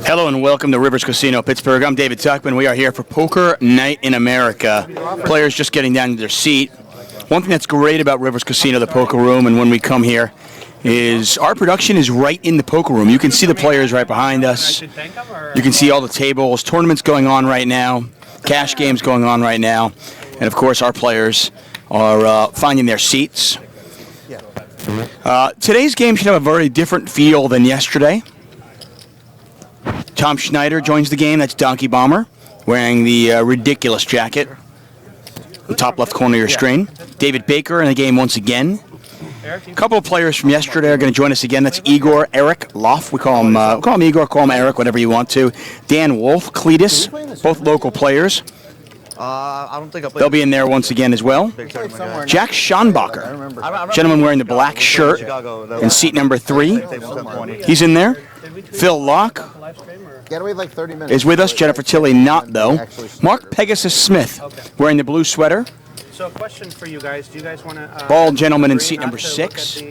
Hello and welcome to Rivers Casino, Pittsburgh. I'm David Tuchman. We are here for Poker Night in America. Players just getting down to their seat. One thing that's great about Rivers Casino, the poker room, and when we come here, is our production is right in the poker room. You can see the players right behind us. You can see all the tables, tournaments going on right now, cash games going on right now, and of course our players are finding their seats. Today's game should have a very different feel than yesterday. Tom Schneider joins the game. That's Donkey Bomber, wearing the ridiculous jacket. The top left corner of your screen. David Baker in the game once again. A couple of players from yesterday are going to join us again. That's Igor, Eric, Loff. We call him Igor, call him Eric, whatever you want to. Dan Wolf, Cletus, both local players. I don't think They'll be in there once again as well. Jack Schanbacher, gentleman wearing the black shirt in seat number 3. He's in there. Phil Laak is with us. Jennifer Tilley not, though. Mark Pegasus Smith wearing the blue sweater. So a question for you guys. Do you guys want to... Bald gentleman in seat number 6.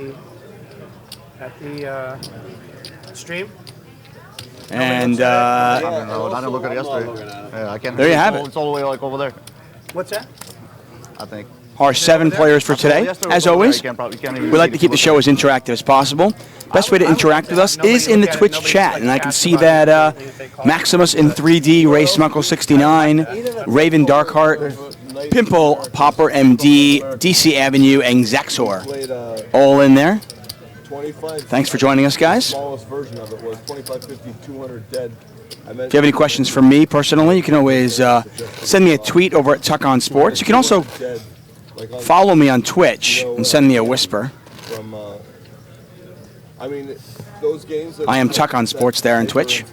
At the stream? And I didn't look at it yesterday. Yeah, I can't. There you have it. It's all the way like over there. What's that? I think. Our 7 players for today. As always, we like to keep the show as interactive as possible. Best way to interact with us is in the Twitch chat, and I can see that Maximus in 3D, Ray Smuckle 69, Raven Darkheart, Pimple, Popper MD, DC Avenue, and Zaxor, all in there. Thanks for joining us, guys. If you have any questions for me personally, you can always send me a tweet over at Tuck on Sports. You can also follow me on Twitch and send me a whisper. I am Tuck on Sports there on Twitch.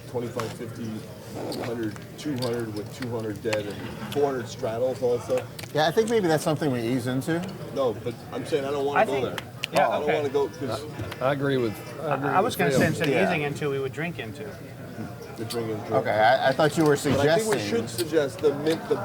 25, 50, 100, 200 with 200 dead and 400 straddles also. Yeah, I think maybe that's something we ease into. No, but I'm saying I don't want to go there. Yeah, I don't want to go because I agree with. I was going to say instead of easing into, we would drink into. the drinking. Okay, I thought you were suggesting. But I think we should suggest the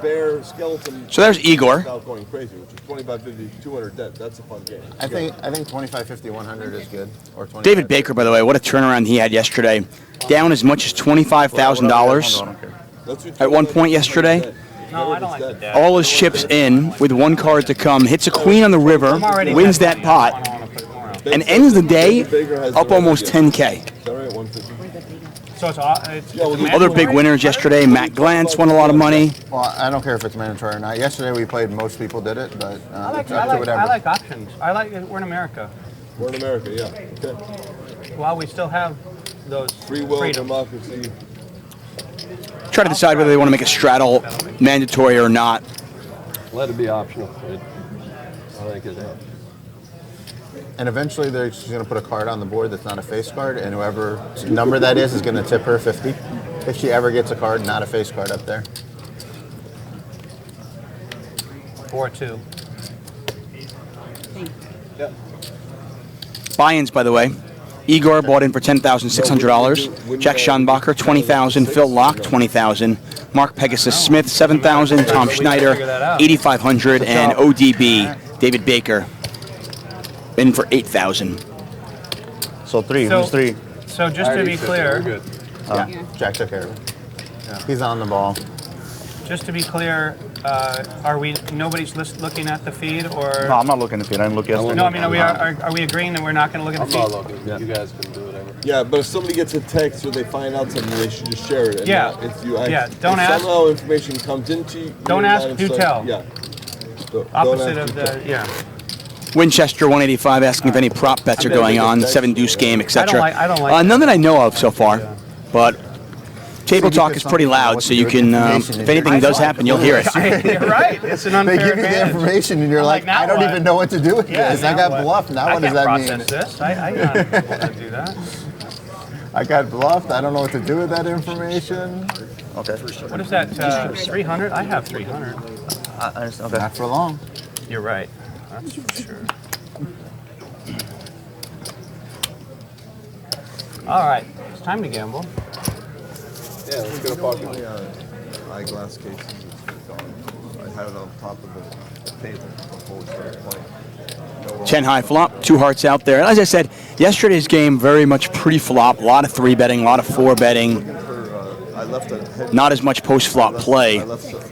bear skeleton. So there's Igor. Going crazy, which is 25, 50, 200 dead. That's a fun game. I think 25, 50, 100 is good. Or 25, David Baker, by the way, what a turnaround he had yesterday. Down as much as $25,000 at one point yesterday. No, I don't like the dead. All his chips in with one card to come. Hits a queen on the river, wins that pot, and ends the day up almost 10K. So it's Other big winners yesterday. Matt Glantz won a lot of money. Well, I don't care if it's mandatory or not. Yesterday we played. Most people did it, but I like options. We're in America. We're in America, yeah. Okay. Well, we still have those Free will, democracy. Try to decide whether they want to make a straddle mandatory or not. Let it be optional. I think it is. And eventually they're just going to put a card on the board that's not a face card, and whoever number that is going to tip her 50 if she ever gets a card, not a face card up there. 4-2. Yeah. Buy-ins, by the way. Igor bought in for $10,600. Jack Schanbacher, $20,000. Phil Laak, $20,000. Mark Pegasus Smith, $7,000. Tom Schneider, $8,500. And ODB, David Baker, in for $8,000. So who's 3? So just to be clear, Jack took care of it. Yeah. He's on the ball. just to be clear, nobody's looking at the feed, or? No, I'm not looking at the feed. I didn't look yesterday. No, I mean, are we agreeing that we're not going to look at the feed? I'm not looking. Yeah. You guys can do whatever. Yeah, but if somebody gets a text or they find out something, they should just share it. And Yeah. Don't ask. Somehow information comes into you. Don't ask, do tell. Yeah. Opposite of the, yeah. Winchester 185 asking if any prop bets are going on, 7-deuce game, etc. I don't like none that I know of so far, but table talk is pretty loud, so you can, if anything does happen, you'll hear it. You're right. It's an unfair They give you the advantage. information, and you're like, now I don't even know what to do with this. I got bluffed. Now what does that mean? I can't process this. I'm not able to do that. I got bluffed. I don't know what to do with that information. Okay. What is that, 300? I have 300. Okay. Not for long. You're right. That's for sure. All right. It's time to gamble. Yeah, let's go to pocket. Eyeglass cases. I had it on top of the table before we started playing. No 10 high flop, 2 hearts out there. As I said, yesterday's game very much pre-flop, a lot of 3 betting, a lot of 4 betting, I left a head not as much post-flop play.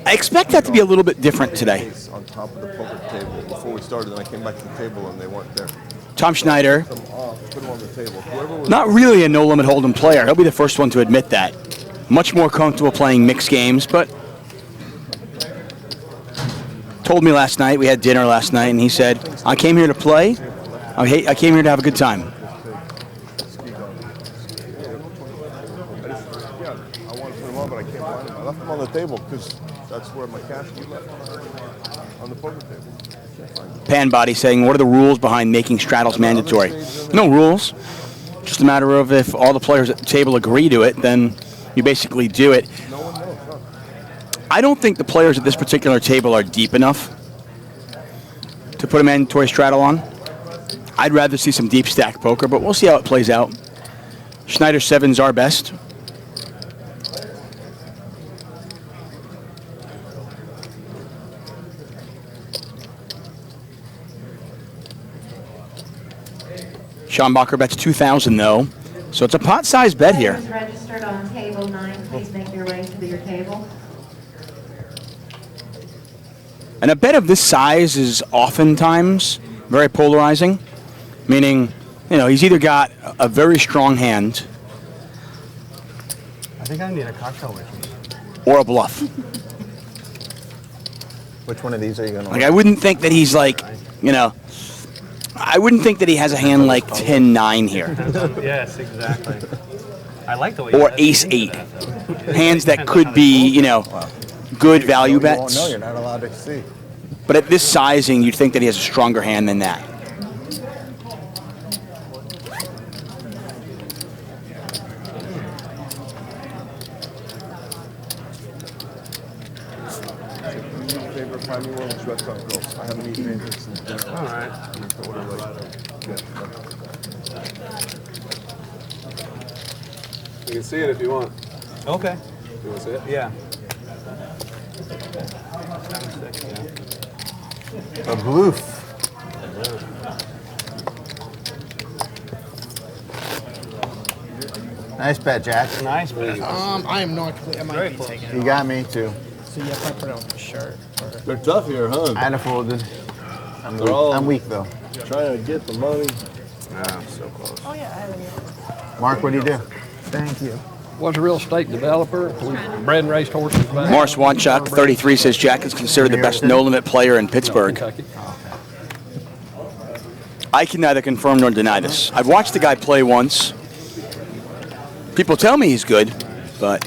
I expect that to be a little bit different today. case on top of the poker table before we started, and I came back to the table and they weren't there. Tom Schneider, Put them off, put them on the table. Whoever was not really a no-limit hold'em player. He'll be the first one to admit that. Much more comfortable playing mixed games, but told me last night, we had dinner last night, and he said, I came here to play. I came here to have a good time. I wanted to put them on, but I can't find them. I left them on the table because that's where my cash was left, on the poker table. Pan Body saying, what are the rules behind making straddles mandatory? No rules. Just a matter of if all the players at the table agree to it, then you basically do it. I don't think the players at this particular table are deep enough to put a mandatory straddle on. I'd rather see some deep stack poker, but we'll see how it plays out. Schneider 7's our best. Schanbacher bets 2,000 though, so it's a pot-sized bet here. Players registered on table 9, please make your way to your table. And a bet of this size is oftentimes very polarizing, meaning, you know, he's either got a very strong hand I think I need a cocktail with me. or a bluff. Which one of these are you going to Like, I wouldn't think that he's like, you know, I wouldn't think that he has a hand like 10-9 here. Yes, exactly. I like the way Or you ace-8. Hands that could be, you know, good value bets. No, you're not allowed to see. But at this sizing, you'd think that he has a stronger hand than that. Favorite primary one was restaurant girls. I haven't eaten anything since dinner. All right. You can see it if you want. Okay. You want to see it? Yeah. A bloof. Nice bet, Jack. Nice, man. I am not clear. I might be taking You it. got me too. So you have to put it on the shirt. Or... They're tough here, huh? I'd have folded. I'm They're weak. all- I'm weak though. Trying to get the money. So close. Oh yeah, I have it. Mark, what do you do? Thank you. Was a real estate developer. We bred and raised horses back Morris Wanchuk, 33, says Jack is considered the best no-limit player in Pittsburgh. Kentucky. I can neither confirm nor deny this. I've watched the guy play once. People tell me he's good, but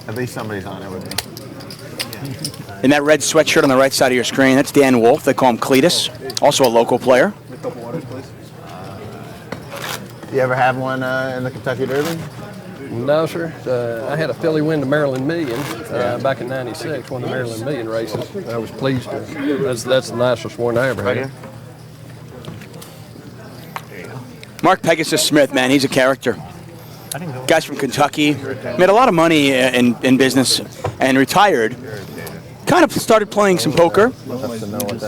At least somebody's on it with me. in that red sweatshirt on the right side of your screen, that's Dan Wolf. They call him Cletus, also a local player. You ever have one in the Kentucky Derby? No, sir. I had a filly win the Maryland Million back in '96, won the Maryland Million races. I was pleased. That's the nicest one I ever had. Mark Pegasus Smith, man, he's a character. I didn't go. Guy's from Kentucky, made a lot of money in business and retired. Kind of started playing some poker,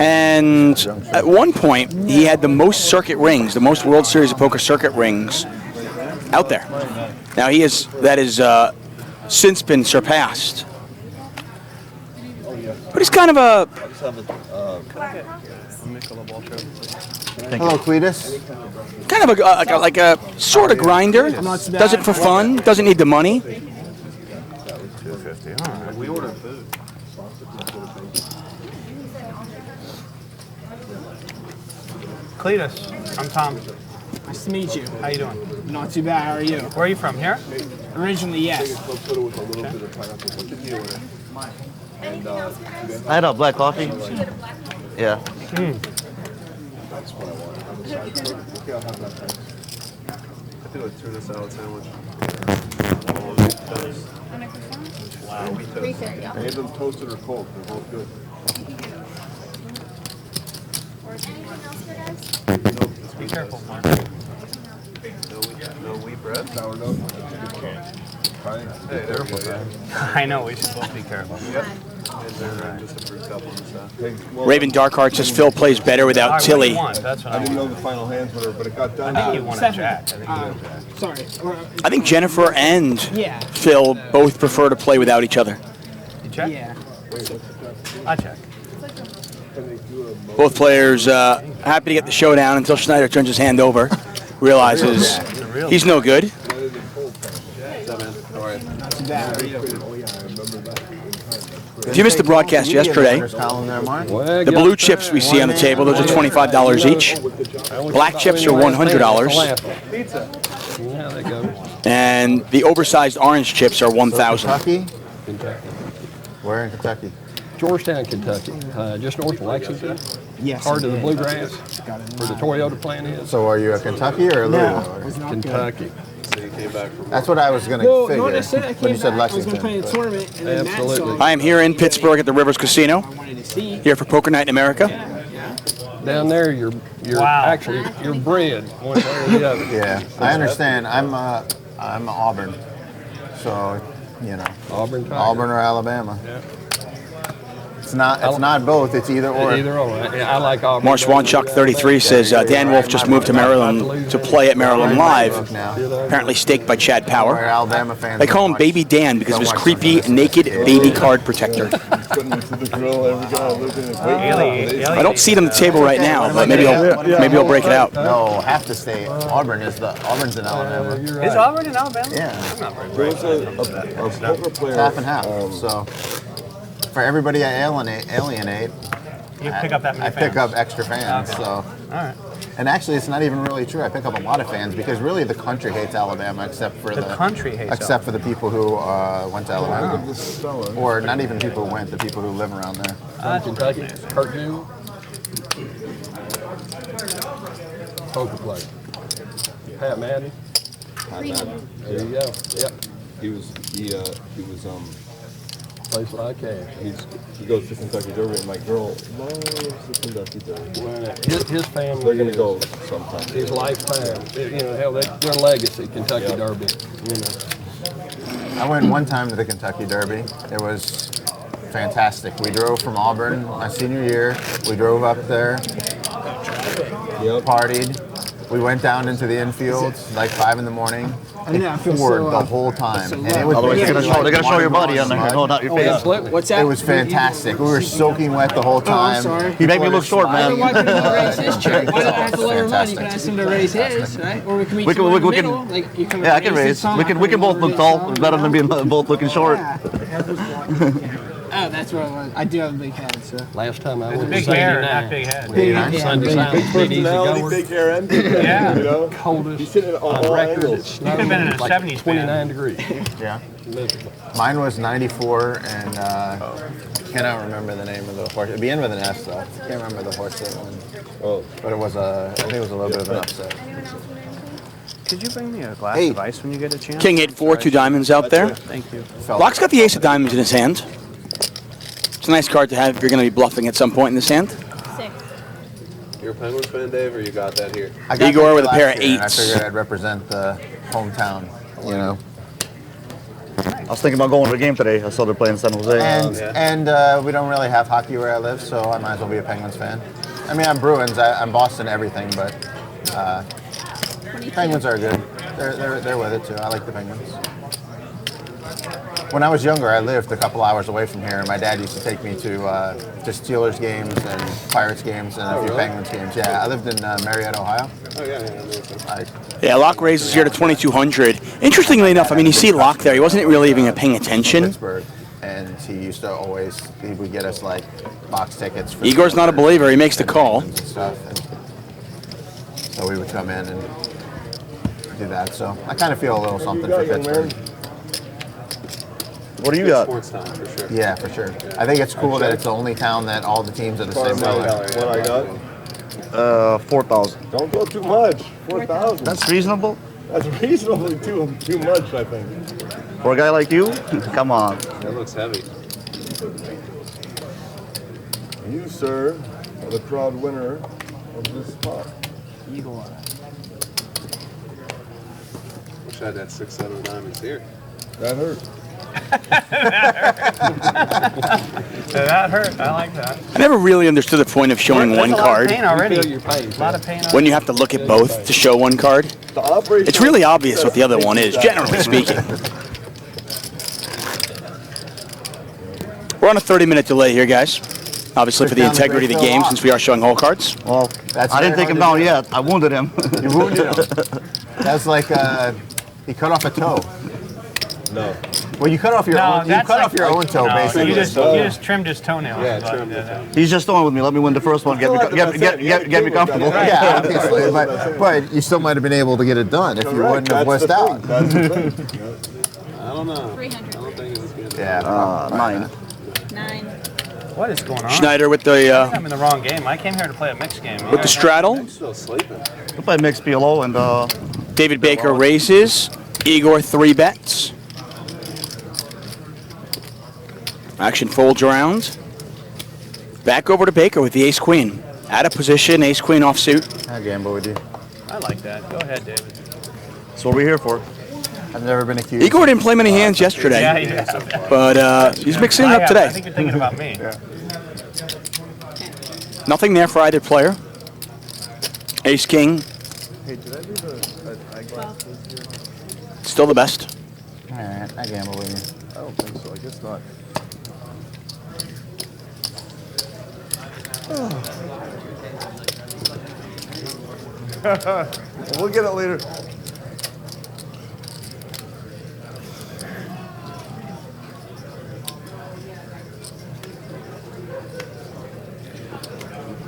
and at one point he had the most circuit rings, the most World Series of Poker circuit rings out there. Now that is since been surpassed. But he's kind of a Hello, Cletus. like a sort of grinder. Does it for fun. Doesn't need the money. 250. All right. We ordered food. Cletus, I'm Tom. Nice to meet you. How you doing? Not too bad. How are you? Where are you from? Here? Originally, yes. I had a black coffee. Yeah. I do a tuna salad sandwich. I had them toasted or cold. They're both good. Be careful, Mark. No wheat bread. Sourdough. I know, we should both be careful. Raven Darkheart says Phil plays better without Tilly. That's what I I didn't know want. the final hands were, but it got done. I think you won a jack. Sorry. I think Jennifer and Yeah. Phil both prefer to play without each other. You check? Yeah. I check. Both players happy to get the showdown until Schneider turns his hand over, realizes he's no good. If you missed the broadcast yesterday, the blue chips we see on the table, those are $25 each. Black chips are $100. Yeah, there you go. And the oversized orange chips are $1,000. Kentucky? Kentucky. Where in Kentucky? Georgetown, Kentucky, just north of Lexington. Yes. Heart of the bluegrass, where the Toyota plant is. So are you a Kentucky or a Louisville? Kentucky. That's what I was going to Well, figure no, I said I when came you said back. I was going to play in a Lexington. tournament, and then Matt Absolutely. saw I am here in Pittsburgh at the Rivers Casino, I wanted to see. here for Poker Night in America. Down there, you're Wow. actually you're bred one way or the other. Yeah, I understand. I'm Auburn, so you know Auburn Tigers. Auburn or Alabama. It's not both. It's either or. Either or. I like Auburn. Marsh Wanchuk 33 says Dan Wolf just moved to Maryland to play at Maryland Live, Now, apparently staked by Chad where Power. Alabama fans. They call him don't Baby Dan because of his don't watch creepy, naked baby card protector. Putting it to the grill every time I lived in his I don't see it on the table right now, but maybe he'll break it out. No, half the state. Auburn's in Alabama. You're Is right. Auburn in Alabama? Yeah, There was a poker player. half and half. So for everybody I alienate, You pick up that many I pick fans. up extra fans. So. All right. And actually, it's not even really true. I pick up a lot of fans because really the country hates Alabama, except for The country hates except for the people who went to Alabama, This fella. or not even the people who went, the people who live around there. Kentucky. Kurt Jewell. Poker player. Pat Madden. There you go. Yep. He was Place like cash. he goes to Kentucky Derby, and my girl loves the Kentucky Derby. His family. They're gonna is- go sometime. His lifetime. You know, hell, their legacy, Kentucky Derby. You know. I went one time to the Kentucky Derby. It was fantastic. We drove from Auburn my senior year. We drove up there, partied. We went down into the infield like 5 in the morning. I know, I feel Poured so, the whole time. so And it loved. was Otherwise, they're gonna show your body on there, no, not your face. Absolutely. What's that? It was fantastic. We were soaking wet the whole Oh, I'm time. sorry. You make me look short, man. Why couldn't he raise his check? Why don't I have to lower mine? You can Fantastic. ask him to raise his, right? Or we can meet We can- somewhere in we the can- middle. Like, you can Yeah, I can raise. some, We can both look tall. Better than being both looking short. Yeah. Oh, that's what it was. I do have a big head, so. Last time I went Big to hair, 79. not big head. Big, yeah, Sunday big. Sound, Big Easy Personality, Goer. big hair, and big Yeah. head, you know. Coldest He's sitting on on all record. It angles. snowed been in a like 70s band. 29 degrees. Yeah. Miserable. Mine was 94, and cannot remember the name of the horse. It'd be in with an S, though. Can't remember the horse that won. Oh, But it was I think it was a little bit of an upset. Could you bring me a glass Hey. of ice when you get a chance? King 8-4, 2 diamonds out there. Thank you. Laak's got the ace of diamonds in his hand. It's a nice card to have if you're going to be bluffing at some point in this hand. You're a Penguins fan, Dave, or you got that here? I got Igor that with a last pair of year, and I eights. figured I'd represent the hometown, you know. I was thinking about going to the game today. I saw they're playing San Jose. And we don't really have hockey where I live, so I might as well be a Penguins fan. I mean, I'm Bruins, I'm Boston, everything, but Penguins are good. They're with it too. I like the Penguins. When I was younger, I lived a couple hours away from here, and my dad used to take me to Steelers games and Pirates games and a few Penguins games. Yeah, I lived in Marietta, Ohio. Oh, yeah. Yeah, Laak raises here to 2,200. Interestingly enough, I mean, you see Laak there. He wasn't really even paying attention. Pittsburgh, and he used to always, he would get us like box tickets. For Igor's not a believer. He makes the call. and stuff. And so we would come in and do that. So I kind of feel a little something for Pittsburgh. What do you got? Sports town, for sure. Yeah, for sure. I think it's cool that it's the only town that all the teams are the same color. what I got? 4,000. Don't go too much. 4,000. That's reasonable That's reasonably too much, I think. for a guy like you. Come on. That looks heavy. You, sir, are the proud winner of this spot. Igor. Wish I had that 6-7 diamonds here. That hurt. That hurt. I like that. I never really understood the point of showing one card Pain already. Feel your pain. A lot of pain. when you have to look at both to show one card. The operation. It's really obvious what the other one is, generally speaking. We're on a 30-minute delay here, guys. Obviously for the integrity of the game, since we are showing whole cards. Well, That's I didn't very take him hard down to yet. I wounded him. You wounded him. That's like he cut off a toe. No. Well, you cut off your own. You cut off your own toe, No, basically. you just trimmed his toenail. Yeah, trimmed his toe. He's just throwing with me. Let me win the first one. Get me comfortable. Yeah, obviously, but you still might have been able to get it done if you wouldn't have That's wussed the out. thing. That's the thing. I don't know. 300. I don't think it was good. Yeah, 9. 9. What is going on? Schneider with I think the I'm in the wrong game. I came here to play a mixed game. with the straddle. I'm still sleeping. We play mixed PLO and David Baker raises. Igor 3 bets. Action folds around. Back over to Baker with the ace-queen. Out of position, ace-queen offsuit. I gamble with you. I like that. Go ahead, David. that's what we're here for. I've never been accused. Igor didn't play many hands yesterday, Yeah, yeah. but he's mixing it up I today. think you're thinking about me. Nothing there for either player. Ace-king, Hey, did I leave a eyeglass here? still the best. All right, I gamble with you. I don't think so. I guess not. We'll get it later.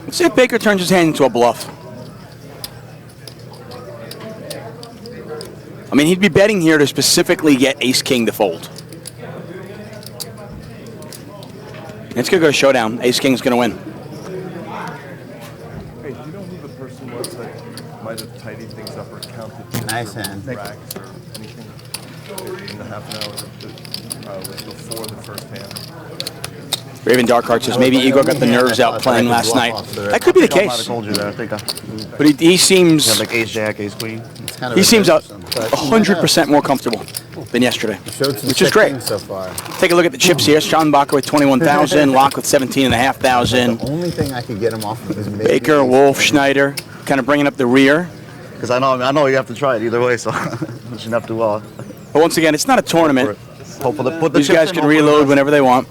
Let's see if Baker turns his hand into a bluff. I mean, he'd be betting here to specifically get ace-king to fold. It's going to go to showdown. Ace-king's going to win. Hey, do you know who the person was that might have tidied things up or counted Nice or hand. racks or anything in the half an hour that was before the first hand? Raven Darkheart says maybe Igor got the nerves out playing last night. That could be the I might have case. told you that. I think But he seems had like ace jack, ace queen. It's kind of he seems redemption, but 100% more comfortable than yesterday, showed some which is sick great. things so far. Take a look at the chips here. Schanbacher with 21,000, Laak with 17,500. The only thing I could get him off of is maybe Baker, Wolf, Schneider, kind of bringing up the rear. Because I know you have to try it either way, so you shouldn't have to. But once again, it's not a tournament. Hopefully, put the These chips guys in, can hopefully reload whenever they want.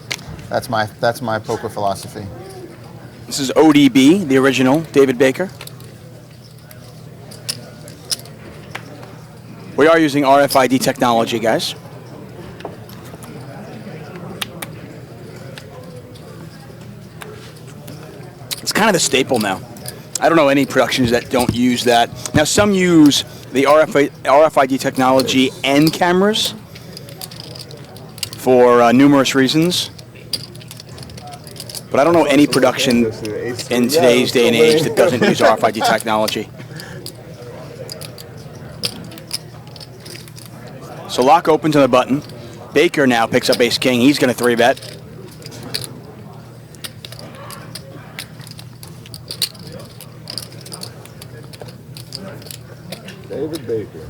That's my poker philosophy. This is ODB, the original, David Baker. We are using RFID technology, guys. It's kind of the staple now. I don't know any productions that don't use that. Now, some use the RFID technology and cameras for numerous reasons. But I don't know any production in today's day and age that doesn't use RFID technology. So Laak opens on the button. Baker now picks up ace-king. He's going to 3-bet. David Baker.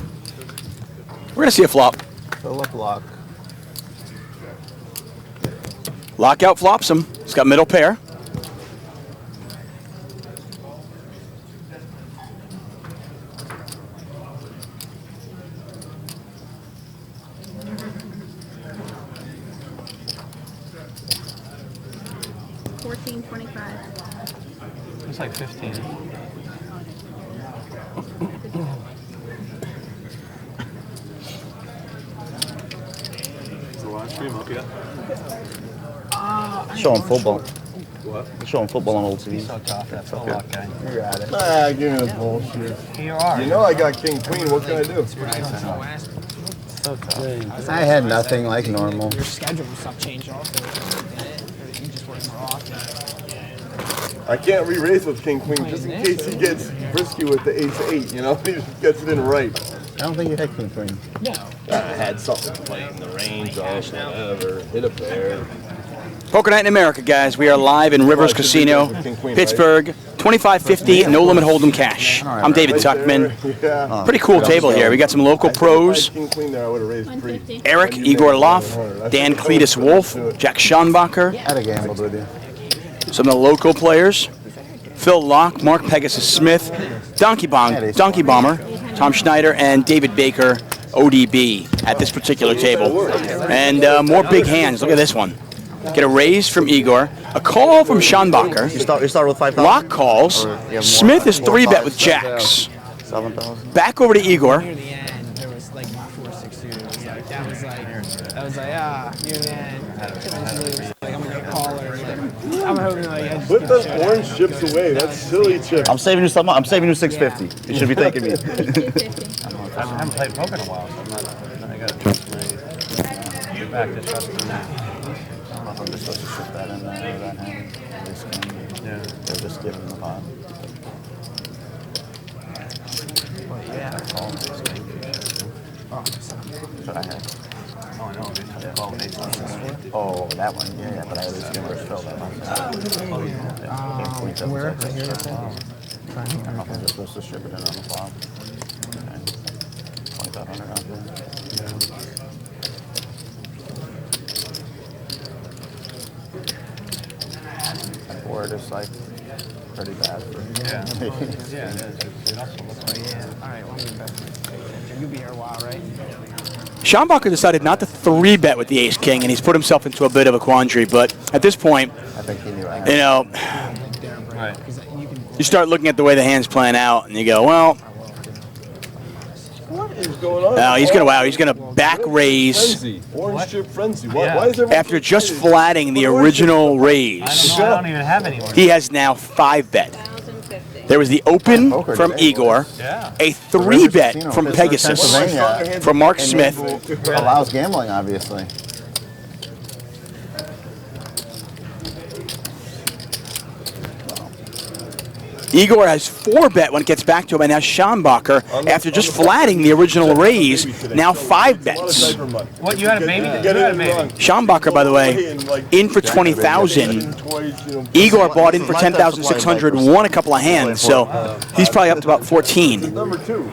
We're going to see a flop. Philip Laak. Laak out flops him. He's got middle pair. It's like 15. Is the live stream up yet? Showing football. What? Showing football on old TV. So tough. That's the luck guy. You got it. Ah, give me this bullshit. You are. You know I got king queen. What can I do? So tough. I had nothing like normal. Your schedule will stop changing also. You just work more often. I can't re-raise with king queen just in case he gets risky with the ace 8. You know, he just gets it in right. I don't think you had king queen. No. I had something to play in the range or whatever. Hit a pair. Poker Night in America, guys. We are live in Rivers Casino, Pittsburgh. 25.50, no limit hold'em cash. I'm David Tuchman. Yeah. Pretty cool table here. We got some local pros. King Queen there, I would have raised 3. Eric, Igor Ioffe, Dan Cletus Wolf, Jack Schanbacher. I'd have gambled with you. Some of the local players. Phil Laak, Mark Pegasus Smith, Donkey Bomber, Tom Schneider, and David Baker, ODB, at this particular table. And more big hands. Look at this one. Get a raise from Igor, a call from Schanbacher. You start with 5,000. Lock calls. Smith is 3-bet with jacks. 7,000. Back over to Igor. Near the end, there was like 4-6 suited. That was like near the end. Eventually, it was like, I'm gonna call her. Like, I'm hoping like I just Put get those shut orange up. chips away. That's silly chips. I'm saving you some. I'm saving you 650. You should be thanking me. I haven't played poker in a while, so I got to trust my get back to trusting that. I'm just supposed to ship that in there, that hand. Yeah. They're just giving the pot. Yeah. That's what I had. Oh, I know. They have to call based on this. Oh, that one. Yeah, but I at least give her a fill that one. Where? Right here. I'm just supposed to ship it in on the flop. Okay. 2,500 out there. That board is like pretty bad for Yeah, it is. It also looks like All right, well, you'll be here a while, right? Schanbacher decided not to 3-bet with the ace-king, and he's put himself into a bit of a quandary. But at this point, I think he knew I had. you know, right. you start looking at the way the hand's playing out, and you go, well, What is going on? he's gonna back raise Frenzy. Orange chip frenzy. Why, Yeah. why is everyone after so just excited? flatting the original raise. I don't even have any more. He has now 5-bet. There was the open Poker from today, Igor, Yeah. a 3-bet Casino, from Pittsburgh, Pegasus, Pennsylvania. from Mark And Smith. allows gambling, obviously. Igor has 4-bet when it gets back to him, and now Schanbacher, after just flatting the original raise, now 5-bets. What, you had a baby? Get You had a it baby. wrong. Schanbacher, by the way, in for 20,000. Igor bought in for 10,600, won a couple of hands, so he's probably up to about 14. Number 2.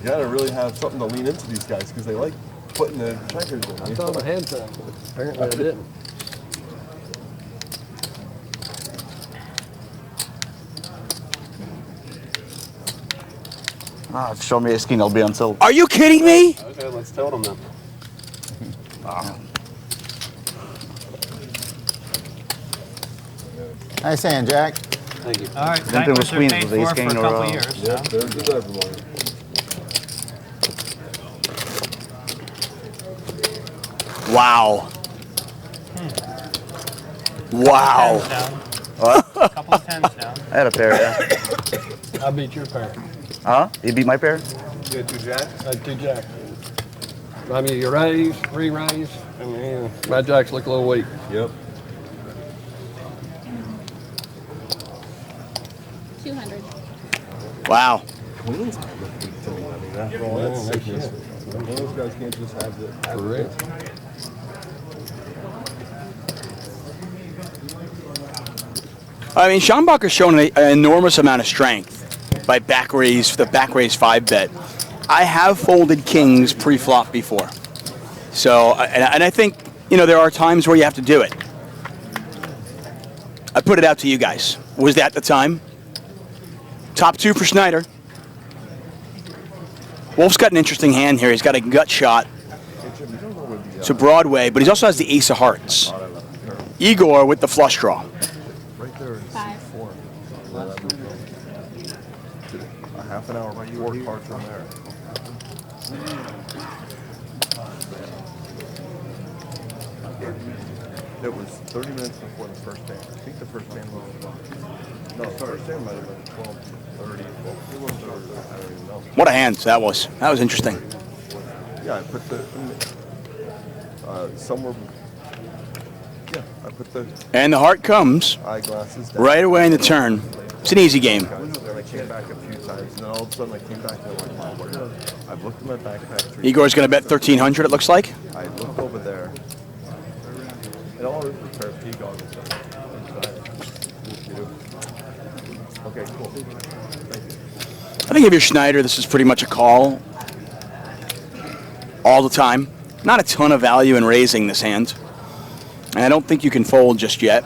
You gotta really have something to lean into these guys because they like putting the checkers in. I thought I had some. Apparently I didn't. Show me a skin. I'll be on tilt. Are you kidding me? Okay, let's tell them then. Nice hand, Jack. Thank you. All right, Then there was banquets are queens, paid was ace for king a or, couple uh, years. Yeah, so. there's the everyone. Wow. Wow. Tens down. Couple of tens down. I had a pair. Yeah. I beat your pair. Huh? You beat my pair? You had 2 jacks? I had 2 jacks. I mean, you raise, 3 raise. I mean, my jacks look a little weak. Yep. 200. Wow. Queens are looking to me. I mean, after all that sickness, those guys can't just have it. For real. I mean, Schanbacher's shown an enormous amount of strength by the back raise 5-bet. I have folded kings pre-flop before. So, and I think, you know, there are times where you have to do it. I put it out to you guys. Was that the time? Top 2 for Schneider. Wolf's got an interesting hand here. He's got a gut shot to Broadway, but he also has the ace of hearts. Igor with the flush draw. Right there. 5. A half an hour, right? 4 cards on there. It was 30 minutes before the first band. I think the first band was no, first band might have been 12:30. It was 30. I don't even know. What a hand that was. That was interesting. Yeah, I put the somewhere. Yeah, I put the And the heart comes eyeglasses down. right away in the turn. It's an easy game. came back a few times, and then all of a sudden I came back and I'm like, wow, where did I looked at my backpack 3 Igor's going to bet 1,300, it looks like. I looked over there. And all this is a pair of ski goggles. Okay, cool. Thank you. I think if you're Schneider, this is pretty much a call all the time. Not a ton of value in raising this hand. And I don't think you can fold just yet.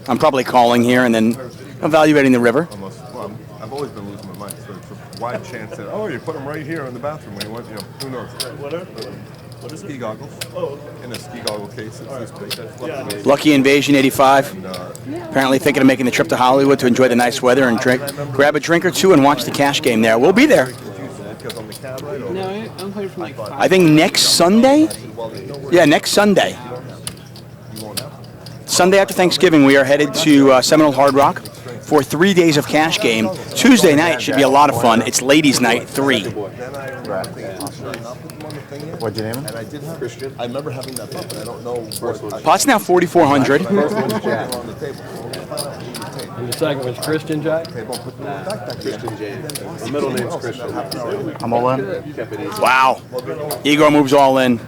I'm probably calling here and then evaluating the river. Almost, well, I've always been losing my mind, so it's a wide chance that, oh, you put them right here in the bathroom when you want, who knows? What are ski goggles? Oh, okay. In a ski goggle case, it's this big. Lucky Invasion 85. Apparently thinking of making the trip to Hollywood to enjoy the nice weather and grab a drink or two and watch the cash game there. We'll be there. No, I'm playing from like 5. I think next Sunday? Yeah, next Sunday. Sunday after Thanksgiving, we are headed to Seminole Hard Rock for 3 days of cash game. Tuesday night should be a lot of fun. It's ladies' night 3. What'd you name him? And I did have Christian. I remember having that pot, but I don't know what. Pot's now 4,400. On the table. And the second was Christian Jack. Christian James. The middle name's Christian. I'm all in. Kept it easy. Wow. Igor moves all in.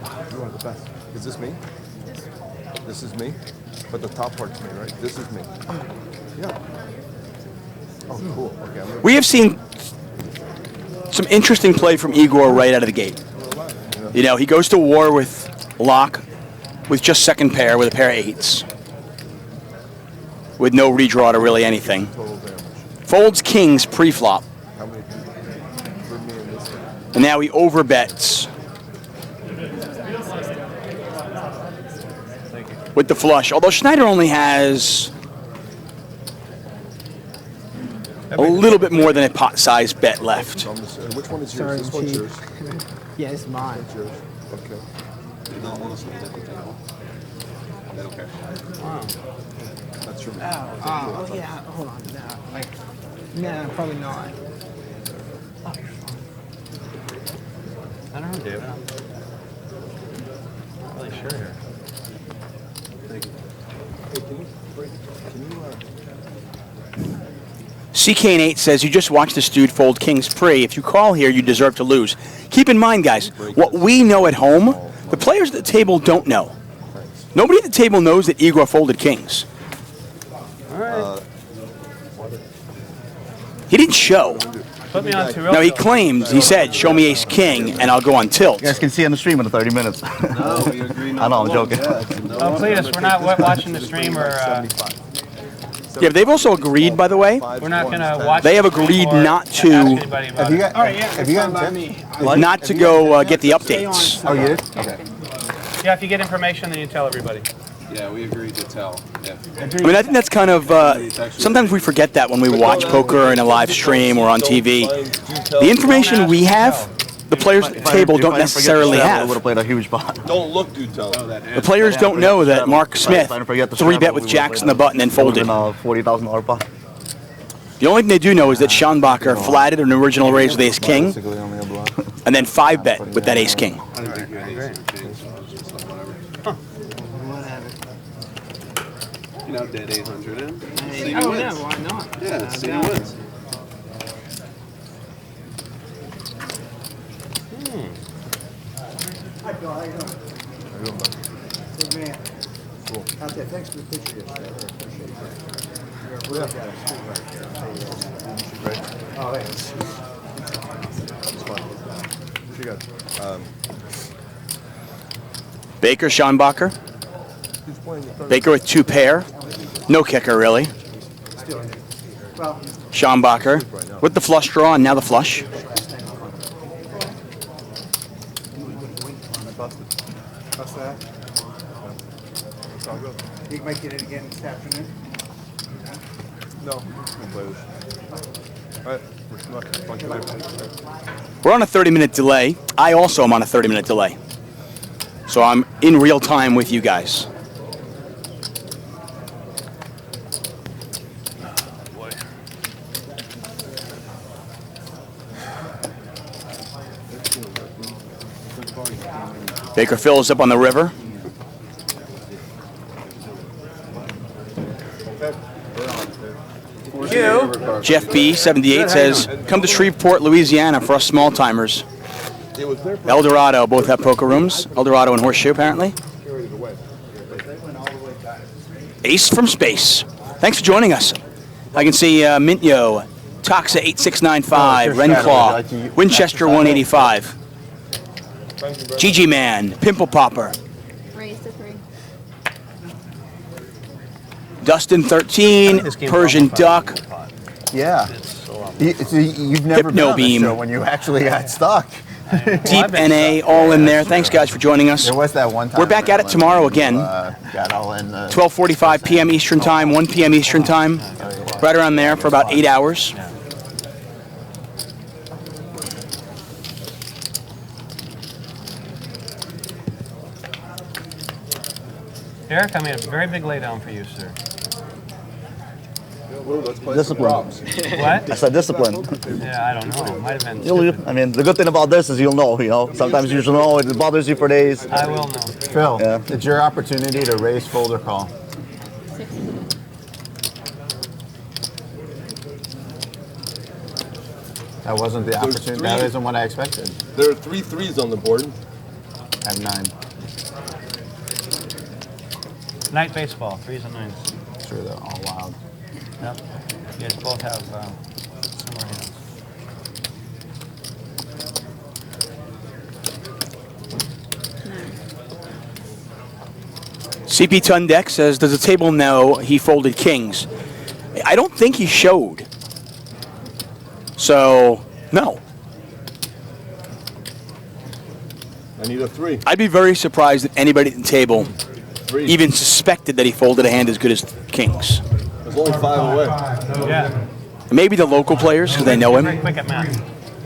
Is this me? This is me? But the top part's me, right? This is me. Yeah. Oh, cool. Okay. We have seen some interesting play from Igor right out of the gate. You know, he goes to war with Laak with just second pair with a pair of 8s. With no redraw to really anything. Folds kings pre-flop. And now he overbets with the flush. Although Schneider only has a little bit more than a pot-sized bet left. Which one is yours? This one's yours. Yeah, it's mine. It's yours. Okay. Okay. Wow. That's your Oh, yeah. Hold on. Nah, probably not. I don't know, David. I'm not really sure here. CK8 says, you just watched this dude fold kings pre. If you call here, you deserve to lose. Keep in mind, guys, what we know at home, the players at the table don't know. Nobody at the table knows that Igor folded kings. All right. He didn't show. Put me on 2. No, he claimed, he said, show me ace king, and I'll go on tilt. You guys can see on the stream in the 30 minutes. No, we agree. I know, I'm joking. Oh, please, we're not watching the stream or... Yeah, they've also agreed, by the way. We're not going to watch. They have agreed not to Have you got? All right, yeah. Have you That's got fine by tips? me. not to go get the updates. Oh, you did? Okay. Yeah, if you get information, then you tell everybody. Yeah, we agreed to tell. Yeah. I mean, I think that's kind of, sometimes we forget that when we watch poker in a live stream or on TV. The information we have, the players at the table don't necessarily I have. would have played a huge pot. Don't look, dude. Tell. The players don't know that Mark Smith 3-bet with jacks in the button and folded. $40,000 pot. The only thing they do know is that Schanbacher flatted an original raise with ace king, Basically only a block. and then 5-bet with that ace king. I didn't think you had anything to change, so it's just like whatever. You know, dead 800 in. See who Oh, wins. yeah, why not? Yeah, see who wins. Good man. Cool. Out there, thanks for the picture yesterday. I appreciate that. Oh, thanks. She got, Baker, Schanbacher. who's playing the third? Baker with 2 pair. No kicker, really. Well, Schanbacher with the flush draw, and now the flush. what's that? It's all good. You might get it again this afternoon. No, we'll play this. All right, we're not bunch of different. We're on a 30-minute delay. I also am on a 30-minute delay. So I'm in real time with you guys. Baker fills up on the river. Jeff B. 78 says, "Come to Shreveport, Louisiana for us small timers." El Dorado both have poker rooms. El Dorado and Horseshoe apparently. Ace from space. Thanks for joining us. I can see Mintyo, Toxa 8695, Renclaw, Winchester 185, GG Man, Pimple Popper, Raise to 3. Dustin 13, Persian Duck. Yeah. You've never been on the Hypnobeam. show when you actually got stuck. Deep NA, all in there. Thanks, guys, for joining us. There was that one time. We're back at it tomorrow again. Got all in. 12:45 p.m. Eastern Time, 1 p.m. Eastern Time. Right around there for about 8 hours. Eric, I made a very big laydown for you, sir. Discipline. What? I said discipline. Yeah, I don't know. It might have been. I mean, the good thing about this is you'll know, Sometimes you just know it bothers you for days. I will know. Phil, Yeah. it's your opportunity to raise, fold, or call. That wasn't the opportunity. That isn't what I expected. There are 3 threes on the board. I have 9. Night baseball, 3s and 9s. Sure, they're all wild. Yep. You guys both have similar hands. CP Tundeck says, "Does the table know he folded kings?" I don't think he showed. So, no. I need a 3. I'd be very surprised if anybody at the table 3. even suspected that he folded a hand as good as kings. There's only 5 away. Yeah. Maybe the local players, because they know Very him. quick at math.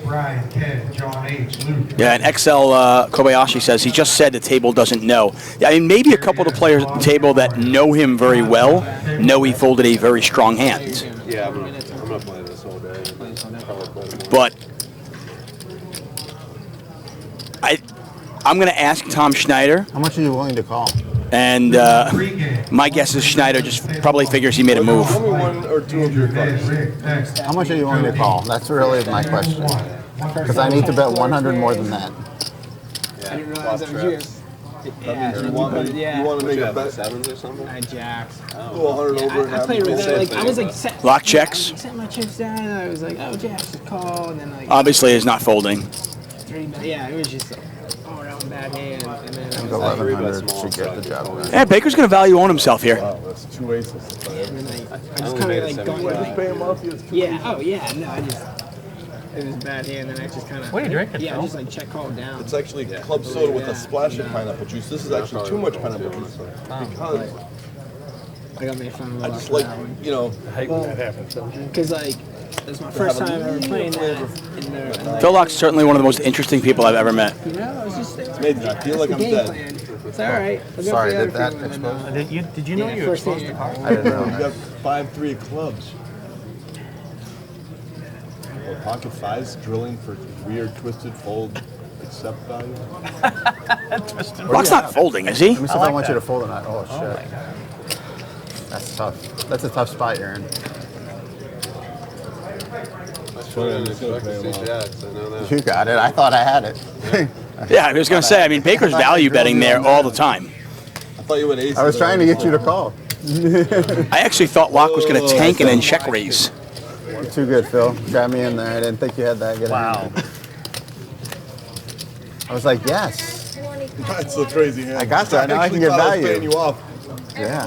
Ryan, Ken, John H., Luke. Yeah, and XL Kobayashi says he just said the table doesn't know. Yeah, I mean, maybe a couple of the players at the table that know him very well know he folded a very strong hand. Yeah, I'm gonna play this all day. But I'm going to ask Tom Schneider, How much are you willing to call? and my guess is Schneider just probably figures he made a move. Tell me 1 or 2 of your cards. How much are you willing to call? That's really my question. Because I need to bet 100 more than that. I didn't realize that was yours. Yeah, You want to make a bet? 7s or something? I jacks. Go 100 over and I have played it with go that. safe. I was like, set Lock checks. Set my chips down. And I was like, oh, jacks, just call, and then like. Obviously, is not folding. 3 bet. Yeah, it was just like, oh, that was a bad hand, and then I was 1100 should get the job done. Yeah, Baker's going to value on himself here. Wow, that's 2 aces. and then I just kind of like going like, Pay him off, he has 2 yeah, oh yeah, no, I just. It was a bad hand, and I just kind of. What are you drinking, Yeah, Phil? just like check call down. It's actually club soda with a splash of pineapple juice. This is actually too much pineapple juice. Because I got made fun of a I lot just for like, that one. I hate when that happens. Because like, it was my first time ever playing that in there. And, like, Phil Lock's certainly one of the most interesting people I've ever met. you know, it was just. made me feel like I'm game dead. plan. It's all right. We'll go Sorry, for the did other that people, and then, expose? Did you know Yeah, you first exposed hand. the card? I didn't know You got that. 5-3 clubs. Or pocket 5s, drilling for weird twisted fold accept value. Lock's not folding, is he? Let me see if I want you to fold or not. Oh, shit. That's tough. That's a tough spot you're in. Jacks, I know that. You got it. I thought I had it. Yeah, I was going to say, I mean, Baker's value betting there all the time. I thought you would ace. I was trying to get you to call. I actually thought Lock was going to tank and then check raise. You're too good, Phil. Got me in there. I didn't think you had that good. Wow. I was like, yes. That's so crazy. Man. I got that. Now I can get value. Paying you off. Yeah.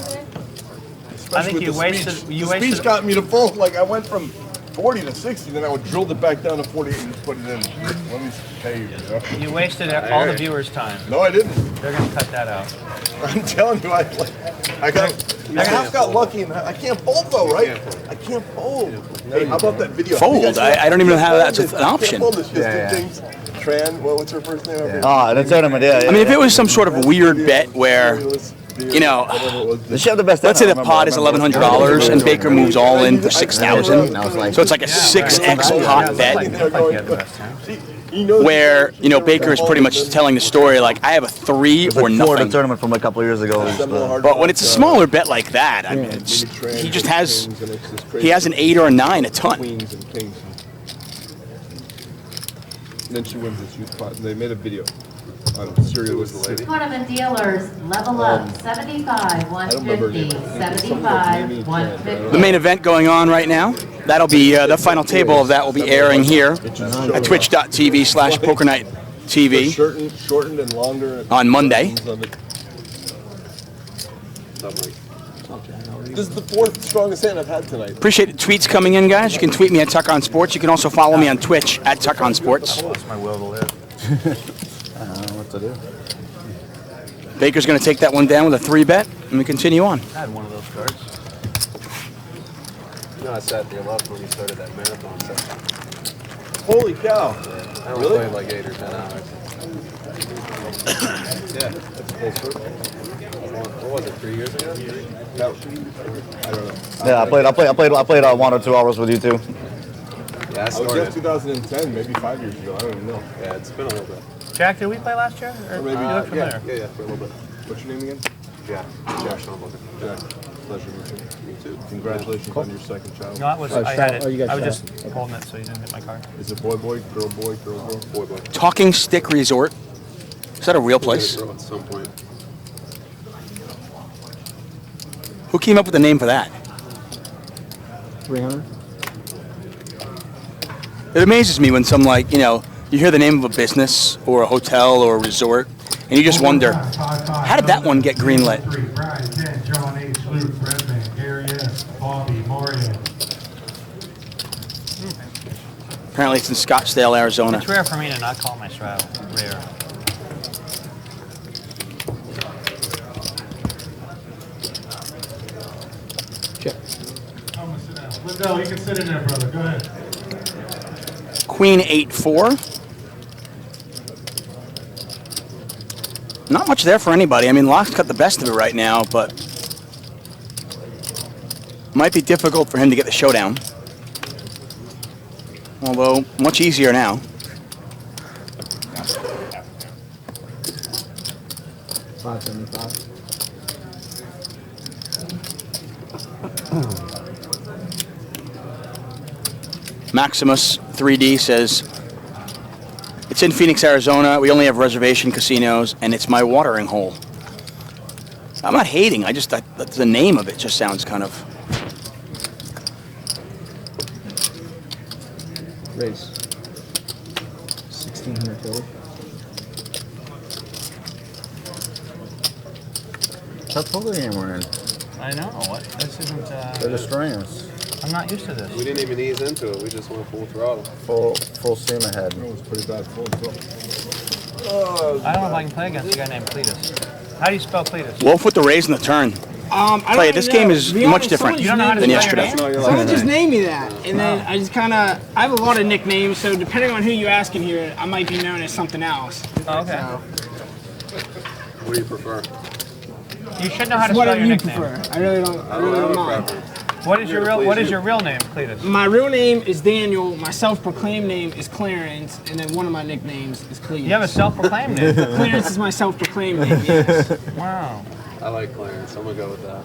I think With you the wasted. speech. You the wasted. speech got me to fold. Like I went from 40 to 60, then I would drill it back down to 48 and just put it in. Let me pay you. You wasted all the viewers' time. No, I didn't. They're gonna cut that out. I'm telling you, I half got lucky, and I can't fold though, right? I can't fold. Hey, how about that video? Fold? I don't even know how that's an option. Can't fold this. She has Yeah, two yeah. things. Tran, what's her first name? Oh, that's tournament, yeah. I mean, if it was some sort of weird bet where, you know, Does she have the best? let's say the pot is $1,100 and Baker moves all in for $6,000. So it's like a 6x pot bet. Like you had the best time. where Baker is pretty much telling the story like I have a 3 It's or like Florida nothing. tournament from a couple of years ago. But when it's a smaller bet like that, I mean, he just has an 8 or a 9 a ton. Queens and kings. And then she wins this youth pot. They made a video. Syria was the lady. Tournament dealers, level up, 75, 150, 75, 150. The main event going on right now. That'll be the final table of that will be airing here at twitch.tv/PokerNightTV Shortened and longer. on Monday. This is the 4th strongest hand I've had tonight. Appreciate the tweets coming in, guys. You can tweet me at Tuck on Sports. You can also follow me on Twitch at Tuck on Sports. That's my will to live. I don't know what to do. Baker's going to take that one down with a 3-bet, and we continue on. I had one of those cards. I sat there left when he started that marathon session. Holy cow. I only played like 8 or 10 hours. Yeah, that's a full circle. What was it, 3 years ago? I don't know. Yeah, I played 1 or 2 hours with you too. Yeah, I I was started. there 2010, maybe 5 years ago. I don't even know. Yeah, it's been a little bit. Jack, did we play last year? Or maybe- you look familiar? Yeah, for a little bit. What's your name again? Jack Schanbacher. Jack. Pleasure meeting you. Me too. Congratulations on your second child. No, I had it. I was just holding it so you didn't hit my card. Is it boy, girl, girl? Boy. Talking Stick Resort. Is that a real place? At some point. Who came up with the name for that? 300? It amazes me when you hear the name of a business or a hotel or a resort, and you just wonder, how did that one get greenlit? Brian, Ken, John H. Luke, Redman, Gary S., Bobby, Mario. Apparently it's in Scottsdale, Arizona. It's rare for me to not call my straddle. Rare. Check. Lindell, you can sit in there, brother. Go ahead. Queen 8-4. Not much there for anybody. I mean, Laak's got the best of it right now, but might be difficult for him to get the showdown. Although, much easier now. $575. Maximus 3D says, it's in Phoenix, Arizona. We only have reservation casinos, and it's my watering hole. I'm not hating. The name of it just sounds kind of... Race. 1,600 total. What poker game we're in? I know. This isn't. They're destroying us. I'm not used to this. We didn't even ease into it. We just went full throttle. Full steam ahead. It was pretty bad. Full. I don't know if I can play against a guy named Cletus. How do you spell Cletus? Wolf with the raise and the turn. Play it. This game is much different than yesterday. Someone just named me that, and then I just kind of, I have a lot of nicknames, so depending on who you ask in here, I might be known as something else. Oh, okay. What do you prefer? You should know how to spell Whatever your you nickname. prefer. I really don't mind. What is your real name, Cletus? My real name is Daniel. My self-proclaimed name is Clarence, and then one of my nicknames is Cletus. You have a self-proclaimed name. Clarence is my self-proclaimed name. Yes. Wow. I like Clarence. I'm gonna go with that.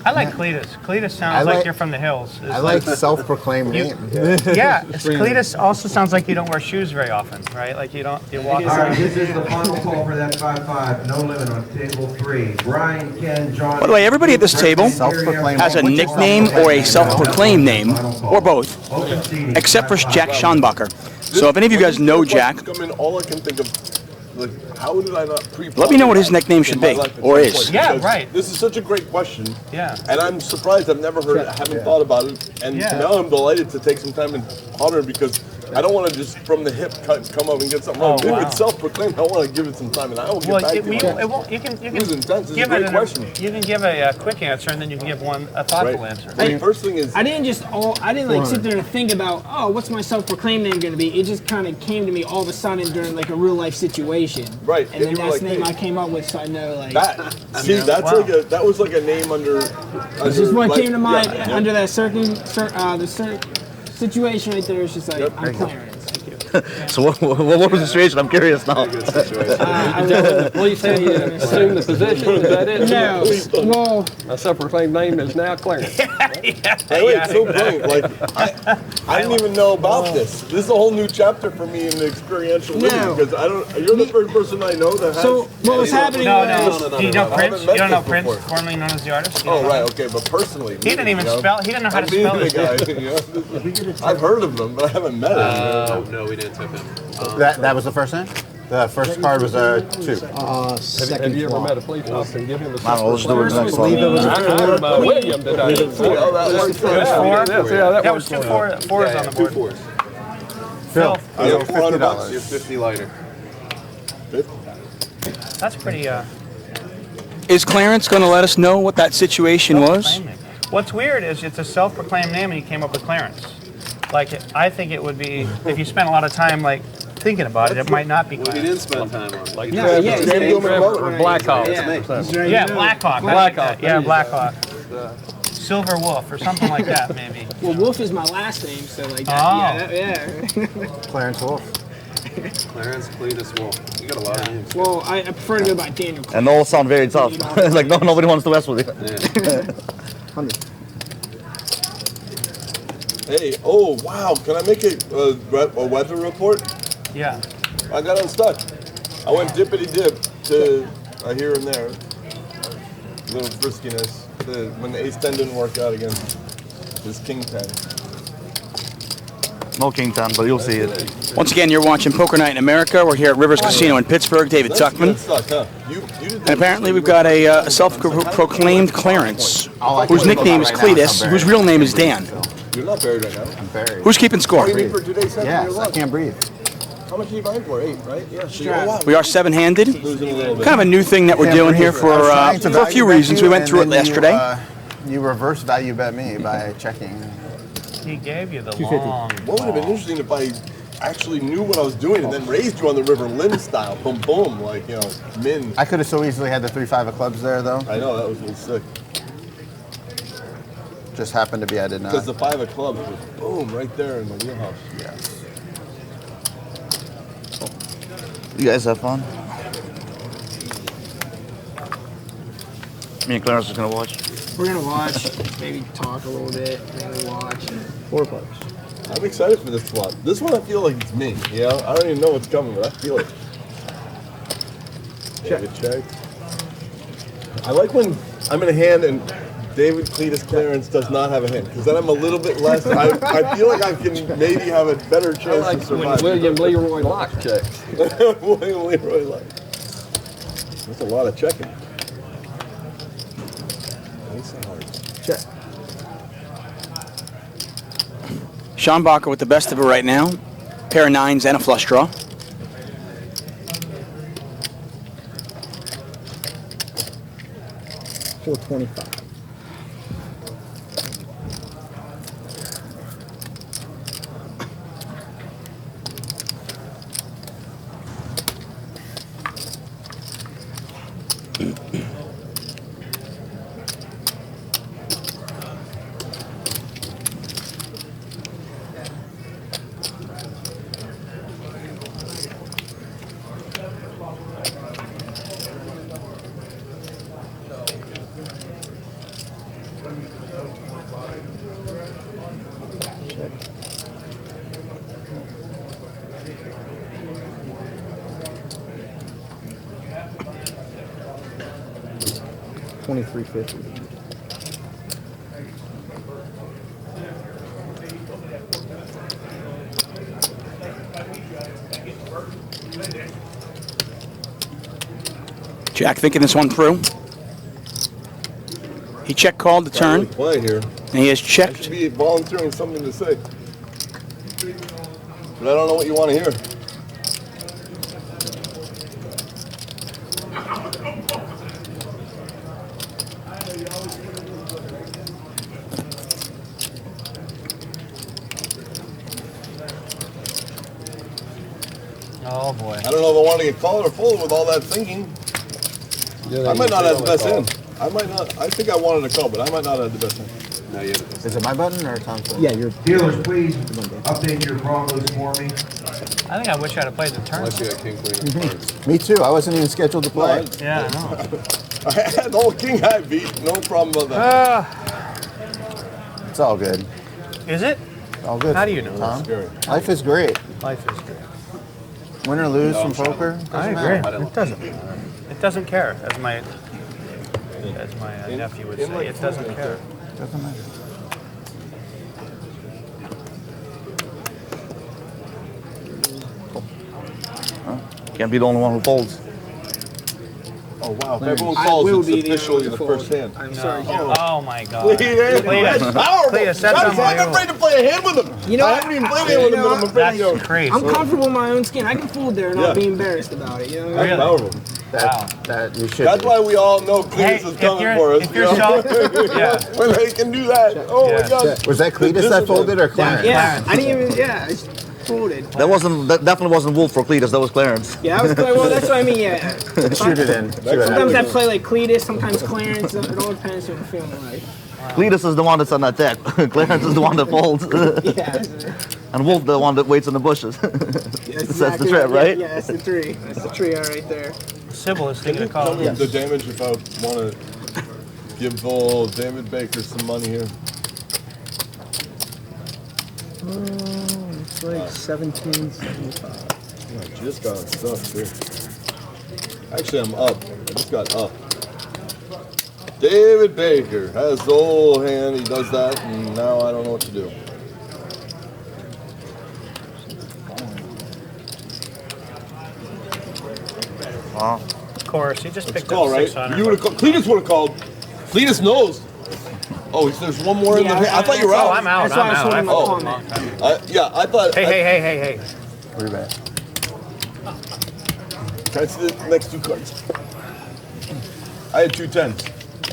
I like Cletus. Cletus sounds like you're from the hills. I like self-proclaimed name. Yeah, Cletus also sounds like you don't wear shoes very often, right? Like you walk All right, this is the final call for that 5-5. No limit on table 3. Brian, Ken, John. By the way, everybody at this table has a nickname or a self-proclaimed name, or both, except for Jack Schanbacher. So if any of you guys know Jack, All I can think of, like, how did I not pre-plan let me know what his nickname should be, or is. Yeah, right. This is such a great question. Yeah. And I'm surprised I've never heard it, haven't thought about it. And now I'm delighted to take some time and ponder it because I don't want to just from the hip come up and get something wrong. If it's self-proclaimed, I want to give it some time, and I will get back to you. You can This is intense. This is a give great it question. You can give a quick answer, and then you can give a thoughtful answer. The first thing is, I didn't like sit there and think about, what's my self-proclaimed name going to be? It just kind of came to me all of a sudden during like a real life situation. Right. And then that's the name I came up with, so I know like. That was like a name under. It's just what came to mind under that situation right there. It's just like I'm Clarence. So what was the situation? I'm curious now. The police had you assume the position. Is that it? No. Well, A self-proclaimed name is now Clarence. It's so brilliant. Like I didn't even know about this. This is a whole new chapter for me in the experiential living because I don't. You're the first person I know that has. so what was happening No, was... no. Do you know I Prince? haven't met You don't know this Prince, before. formerly known as the artist? You Oh don't know right, him? okay, but personally, He didn't even spell. He didn't know how to I'm meeting spell the his guy. name. You know? I've heard of him, but I haven't met him. No, we didn't tip him. That was the first name? The first card was a 2. Have you ever met a police officer and give him a I don't know, let's do it next one. William did I? Oh, that worked for It was four. that was two fours on the board. 2 4s. Phil. Yeah, $400. You're 50 lighter. That's pretty. Is Clarence going to let us know what that situation was? Self-proclaiming. What's weird is it's a self-proclaimed name, and you came up with Clarence. Like I think it would be if you spent a lot of time like thinking about it. It might not be Well, he Clarence. didn't spend time on it. Like Or Blackhawk. Yeah, Blackhawk. Blackhawk. Yeah, Blackhawk. Silver Wolf or something like that, maybe. Well, Wolf is my last name, so like that. Oh. Yeah. Clarence Wolf. Clarence Cletus Wolf. You got a lot of names. Well, I prefer to go by Daniel. And they all sound very tough. Like nobody wants to mess with you. Hey, oh wow! Can I make a weather report? Yeah. I got unstuck. I went dippity dip to here and there. A little friskiness. When the ace 10 didn't work out against this king 10. No king 10, but you'll see it. Once again, you're watching Poker Night in America. We're here at Rivers Casino in Pittsburgh. David Tuchman. Stuck, huh? You did And apparently we've got a self-proclaimed Clarence, whose nickname is Cletus, whose real name is Dan. You're not buried right now. I'm buried. Who's keeping score? What do you need for today's set? Yes, I can't breathe. How much are you buying for? 8, right? Yeah. So oh, wow. We are seven-handed. Losing a little bit. Kind of a new thing that we're doing here for a few reasons. We went through it yesterday. You reverse value bet me by checking. He gave you the long. What would have been interesting if I actually knew what I was doing and then raised you on the river Lynn style, boom boom, like min. I could have so easily had the 3-5 of clubs there though. I know that was really sick. Just happened to be I did not. Because the 5 of clubs was boom right there in the wheelhouse. Yes. You guys have fun? Me and Clarence is gonna watch. We're gonna watch, maybe talk a little bit, maybe watch. 4 players. I'm excited for this one. This one I feel like it's me. You know, I don't even know what's coming, but I feel it. David check. I like when I'm in a hand and David Cletus Clarence does not have a hand, because then I'm a little bit less. I feel like I can maybe have a better chance to survive. William Leroy Laak checks. William Leroy Laak. That's a lot of checking. Check. Schanbacher with the best of it right now. Pair of 9s and a flush draw. $425. $23.50. Jack thinking this one through. He check called the turn, Play here. and he has I checked. should be volunteering something to say, but I don't know what you want to hear. Oh boy. I don't know if I want to get called or full with all that thinking. I might not have the best end. I might not. I think I wanted a call, but I might not have the best end. Is it my button or Tom's button? Yeah, you're. Dealers, please update your Broncos for me. I think I wish I'd have played the turn. Unless you got king, queen, and cards. Me too. I wasn't even scheduled to play. Yeah, I know. I had the whole king high beat. No problem about that. It's all good. Is it? All good. How do you know? Tom? Life is great. Life is good. Win or lose from poker. I agree. It doesn't. It doesn't care, as my nephew would say. It doesn't care. Doesn't matter. Can't be the only one who folds. Oh wow! If everyone calls, it's officially the first hand. I'm sorry. Oh my God. That's powerful. Cletus, that's I'm unbelievable. afraid to play a hand with him. You know, I haven't even played a hand with him, but I'm afraid to go. That's crazy. I'm comfortable in my own skin. I can fold there and not be embarrassed about it. You know what I mean? That's powerful. That you should. That's why we all know Cletus is coming for us. If you're shocked, yeah. When they can do that. Oh my God. Was that Cletus that folded or Clarence? Yeah, I didn't even. Yeah, I just folded. That definitely wasn't Wolf for Cletus. That was Clarence. Yeah, that was good. Well, that's what I mean. Yeah. Shoot it in. Sometimes I play like Cletus, sometimes Clarence. It all depends what I'm feeling like. Cletus is the one that's on that deck. Clarence is the one that folds. Yeah. And Wolf the one that waits in the bushes. That's the trap, right? Yeah, that's the tree. That's the trio right there. Sybil is thinking of calling. The damage if I want to give old David Baker some money here. It's like 1775. I just got stuff too. Actually, I'm up. I just got up. David Baker has the whole hand. He does that, and now I don't know what to do. Of course, he just picked Call, up right? 600. You would have called. Cletus would have called. Cletus knows. Oh, there's one more in the hand. I thought you were out. Oh, I'm out. That's why I was holding my Oh. comment. Yeah, I thought. Hey. We're back. Can I see the next two cards? I had 2 10s.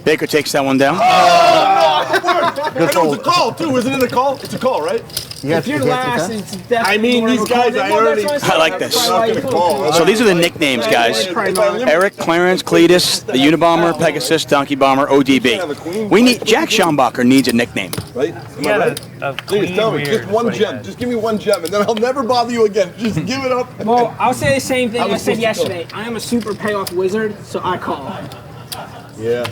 Baker takes that one down. Oh, no, it was a call, too. Isn't it a call? It's a call, right? If you're last, it's definitely. I mean, these guys, I already. I like this. I'm not gonna call. So these are the nicknames, guys. Eric, Clarence, Cletus, the Unabomber, Pegasus, Donkey Bomber, ODB. We need Jack Schanbacher needs a nickname. Right? He had a Please tell me, just one gem. Just give me one gem, and then I'll never bother you again. Just give it up. Well, I'll say the same thing I said yesterday. I am a super payoff wizard, so I call. Yeah.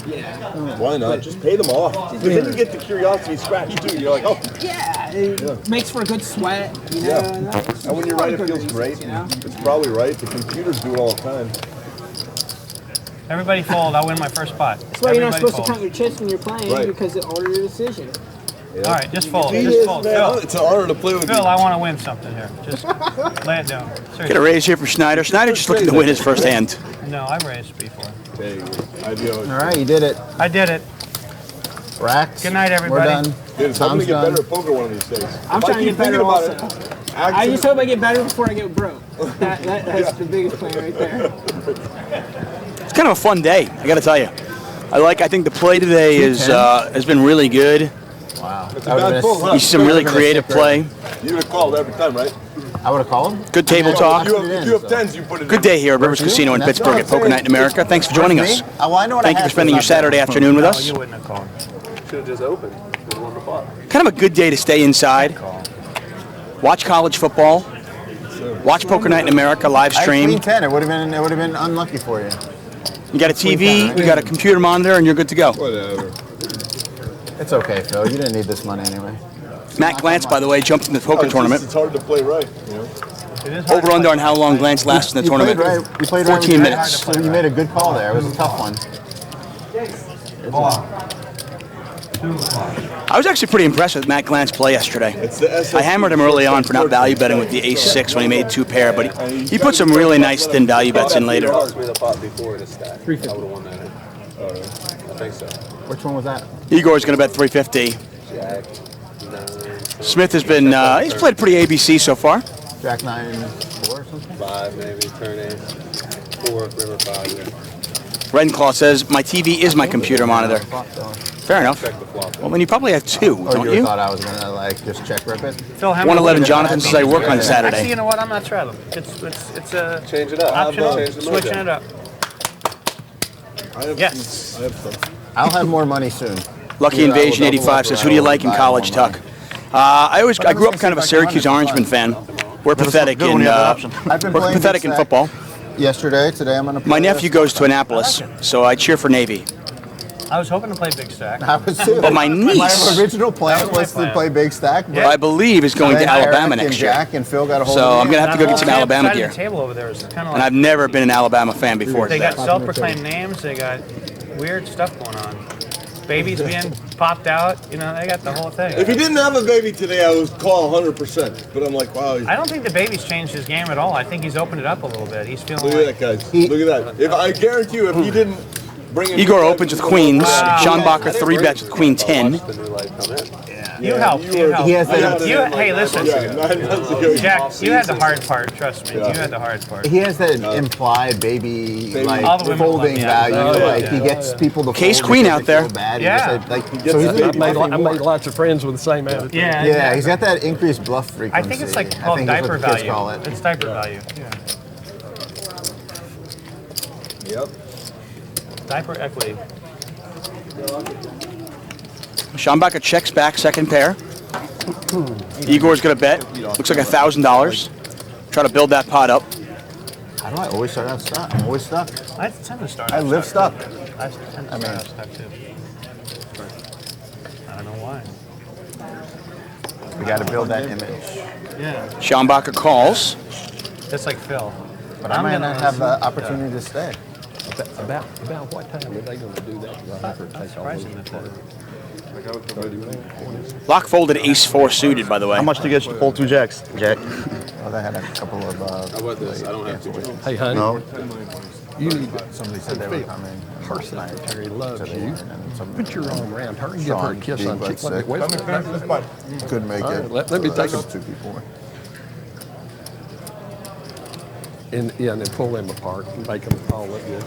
Why not? Just pay them off. Because then you get the curiosity scratch too. You're like, oh. Yeah, it makes for a good sweat. You know, Yeah. And when you're right, it feels great. You know? It's probably right. The computers do it all the time. Everybody fold. I'll win my first spot. That's why you're not Everybody supposed to count your chips when you're playing Right. because it orders your decision. All right, just fold. It Just is, fold. man. Phil, It's an honor to play with Phil, you. I want to win something here. Just lay it down. Get a Seriously. raise here for Schneider. Schneider just looking to win his first hand. No, I've raised before. There you go. I do. All right, you did it. I did it. Racks. Good night, everybody. We're done. Dude, I'm Tom's going to get done. better at poker one of these days. I'm If I trying to keep get better thinking about also. it, I just hope I get better before I get broke. That's the biggest plan right there. It's kind of a fun day, I got to tell you. I think the play today has been really good. Wow. It's a bad pull, huh? You see some really creative play. You would have called every time, right? I would have called him. Good table talk. If you have 10s, you put it Good in. day here at Rivers Casino in Pittsburgh at Poker Night in America. Thanks for joining us. Well, I know what Thank I you had for spending your this afternoon. Saturday afternoon with No, us. you wouldn't have called. Should have just opened. Would have won the pot. Kind of a good day to stay inside. Watch college football. Watch Poker Night in America live I had stream. queen 10. It would have been unlucky for you. You got a TV, you got a computer monitor, and you're good to go. Whatever. It's okay, Phil. You didn't need this money anyway. Matt Glantz, by the way, jumped in the poker tournament. It's hard to play right, you know? It is hard Over to under play. on how long Glantz lasts in the You tournament. played right. You played 14 right. minutes. So you made a good call there. It was a tough one. I was actually pretty impressed with Matt Glantz's play yesterday. It's the SSD I hammered him early on for not value betting with the ace-6 when he made 2 pair, but he put some really nice thin value bets in later. Asked me the pot before the stack. I would have won that. I think so. Which one was that? Igor's going to bet 350. Jack, 9, Smith has been, he's played pretty ABC so far. Jack 9-4 or something? 5 maybe, turn ace, 4, river 5. Yeah. Redenclaw says, my TV is my computer monitor. Fair enough. Check the flop. Well, then you probably have 2, Oh, don't you you? thought I was going to, like, just check rip it? Phil, how many 111 would Jonathan it says I work on Actually, Saturday. you know what? I'm not traveling. It's a Change it up. optional. Change the Switching mojo. it up. Yes. I have some. I'll have more money soon. Lucky Dude, I will Invasion double 85 up says, or who do you I will like in buy college, more Tuck? money. I grew up kind of a Syracuse Orangeman fan. We're pathetic good when in you have that option. I've been we're playing pathetic big in stack football. yesterday. Today I'm gonna. My nephew goes to Annapolis, so I cheer for Navy. I was hoping to play big stack. I was too. But my niece, My original plan That was my was to plan. play big stack. But I believe, is going to then Alabama Eric next and year. Jack and Phil got a hold So of me. I'm gonna have to go get some Alabama Side gear. of the table over there is kind of And like I've never been an Alabama fan before they today. got self-proclaimed names. They got weird stuff going on. Babies being popped out. You know, they got the whole thing. If he didn't have a baby today, I would call 100%. But I'm like, wow. I don't think the baby's changed his game at all. I think he's opened it up a little bit. He's feeling Look like at that, guys. Look at that. If I guarantee you, if he didn't bring in Igor opens with queens. Schanbacher 3-bets with queen 10. you helped. You helped. He has that. Hey, listen, Yeah, 9 months ago. Jack, you had the hard part. Trust me, you had the hard part. He has that implied baby All the like women folding love him, yeah. value. Oh, yeah, like yeah. he gets people to Case fold queen because out they there. feel bad. He Yeah. just, like, gets so he's the been I made lots of friends with the same attitude. Yeah, Yeah, he's got that increased bluff frequency. I think it's like called think that's diaper what the kids value. call it. It's diaper value. Yeah. Yep. Diaper equity. Schanbacher checks back, second pair. Igor's gonna bet. Looks like $1,000. Try to build that pot up. How do I always start out stuck? I'm always stuck. I tend to start. I out live stuck. I tend to start out stuck too. I don't know why. We got to build that image. Yeah, Schanbacher calls. just like Phil. But I might not have the opportunity to stay. About what time are they going to do that? Surprising that Laak folded ace-4 suited, by the way. How much to get you to fold 2 jacks, Jack? Well, they had a couple of. How about this? I don't have to. Hey, honey, No. you need Somebody said they were coming. her secretary loves Today, you. and then some Put your arm around her and give her a Sean kiss being on the cheek. sick. Let me wait for couldn't make All it. right, let me So take that's a- 2 people. and then pull them apart and make them all look good.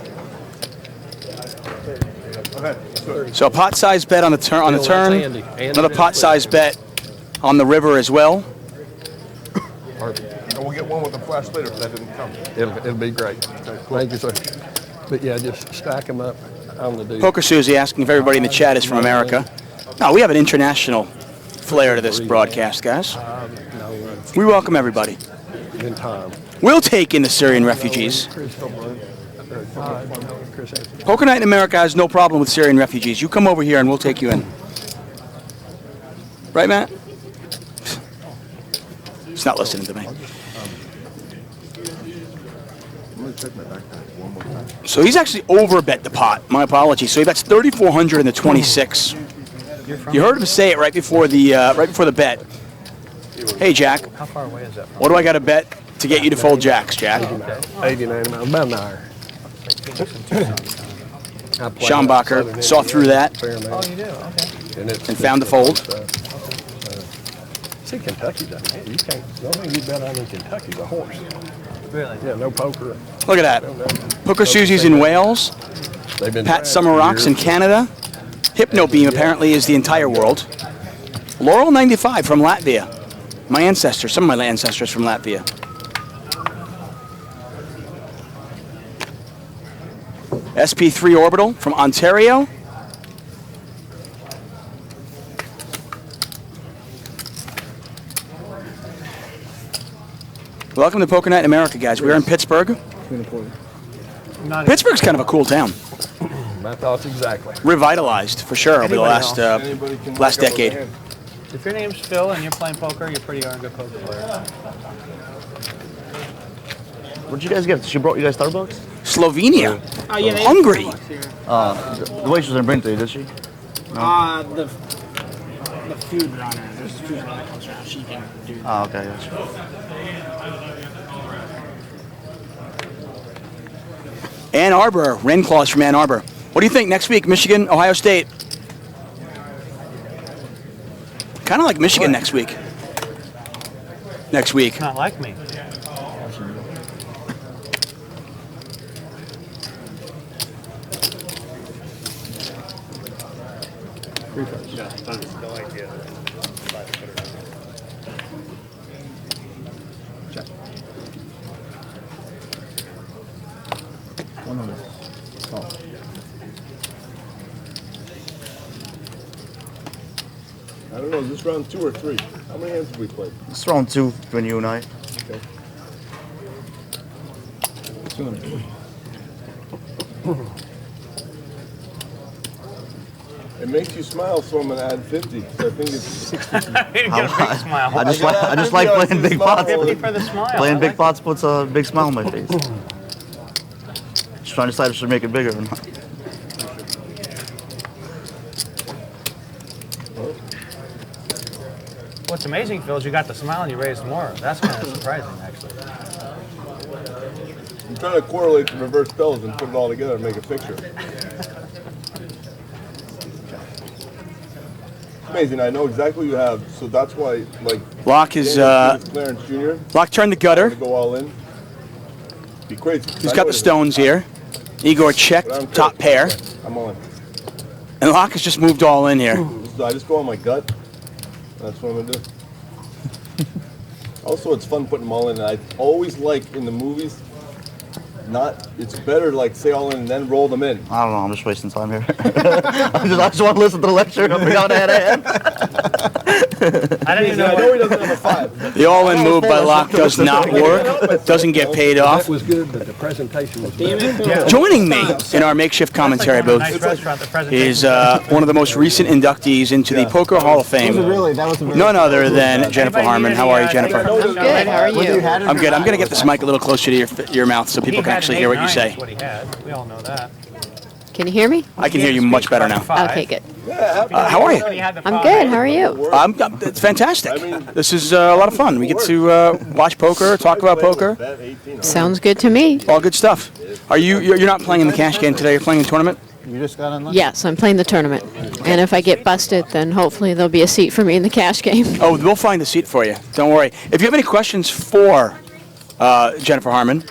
So a pot size bet on the turn. Bill, that's Andy. Andy Another did pot it. size bet on the river as well. And we'll get one with the flash later if that didn't come. It'll be great. Thank you, sir. But yeah, just stack them up on the deal. Poker Susie asking if everybody in the chat is from America. No, we have an international flair to this broadcast, guys. We welcome everybody. In time. We'll take in the Syrian refugees. Poker Night in America has no problem with Syrian refugees. You come over here and we'll take you in. Right, Matt? He's not listening to me. So he's actually overbet the pot. My apologies. So he bets 3,400 in the 26. You heard him say it right before the bet. Hey, Jack. How far away is that from? What do I got to bet to get you to fold jacks, Jack? 89 miles, about an hour. Schanbacher saw through that Oh, you do? Okay. And found the fold. See, Kentucky doesn't have. You can't. The only thing you bet on in Kentucky is a horse. Really? Yeah, no poker. Look at that. Poker Susie's in Wales. They've been Pat Summer Rocks in Canada. Hypno Beam apparently is the entire world. Laurel 95 from Latvia. My ancestors, some of my ancestors from Latvia. SP3 Orbital from Ontario. Welcome to Poker Night in America, guys. We're in Pittsburgh. Pittsburgh's kind of a cool town. My thoughts exactly. Revitalized, for sure, over the last last decade. If your name's Phil and you're playing poker, you're a pretty darn good poker player. What'd you guys get? She brought you guys Starbucks? Slovenia. Oh, yeah, they Hungry. The waitress didn't bring it to you, did she? The food runner. There's a food runner that comes around. She can do that. Oh, okay, gotcha. Ann Arbor, Renclaws from Ann Arbor. What do you think next week, Michigan, Ohio State? Kind of like Michigan next week. Next week. Not like me. I don't know, is this round 2 or 3? How many hands have we played? It's round 2 between you and I. It makes you smile, so I'm gonna add 50. So I think it's 60. You get a big smile. I just like playing big pots. 50 for the smile. Playing big pots puts a big smile on my face. Just trying to decide if I should make it bigger or not. What's amazing, Phil, is you got the smile and you raised more. That's kind of surprising, actually. I'm trying to correlate the reverse bells and put it all together and make a picture. Amazing, I know exactly what you have, so that's why, like, Laak is Clarence Jr. Laak turned the gutter. To go all in. Be crazy. He's got the stones here. Igor checked top pair. I'm on. And Laak has just moved all in here. So I just go on my gut. That's what I'm gonna do. Also, it's fun putting them all in. I always like in the movies. It's better like say all in and then roll them in. I don't know. I'm just wasting time here. I just want to listen to the lecture and figure out how to add. I don't even know. I know he doesn't have a 5. The all-in move by Laak does not work. Doesn't get paid off. That was good, but the presentation was bad. Joining me in our makeshift commentary booth is one of the most recent inductees into the Poker Hall of Fame. None other than Jennifer Harman. How are you, Jennifer? I'm good. How are you? I'm good. I'm going to get this mic a little closer to your mouth so people can actually hear what you say. What he had. We all know that. Can you hear me? I can hear you much better now. Okay, good. How are you? I'm good. How are you? It's fantastic. This is a lot of fun. We get to watch poker, talk about poker. Sounds good to me. All good stuff. You're not playing in the cash game today? You're playing in the tournament? You just got online? Yes, I'm playing the tournament. And if I get busted, then hopefully there'll be a seat for me in the cash game. Oh, we'll find a seat for you. Don't worry. If you have any questions for Jennifer Harman,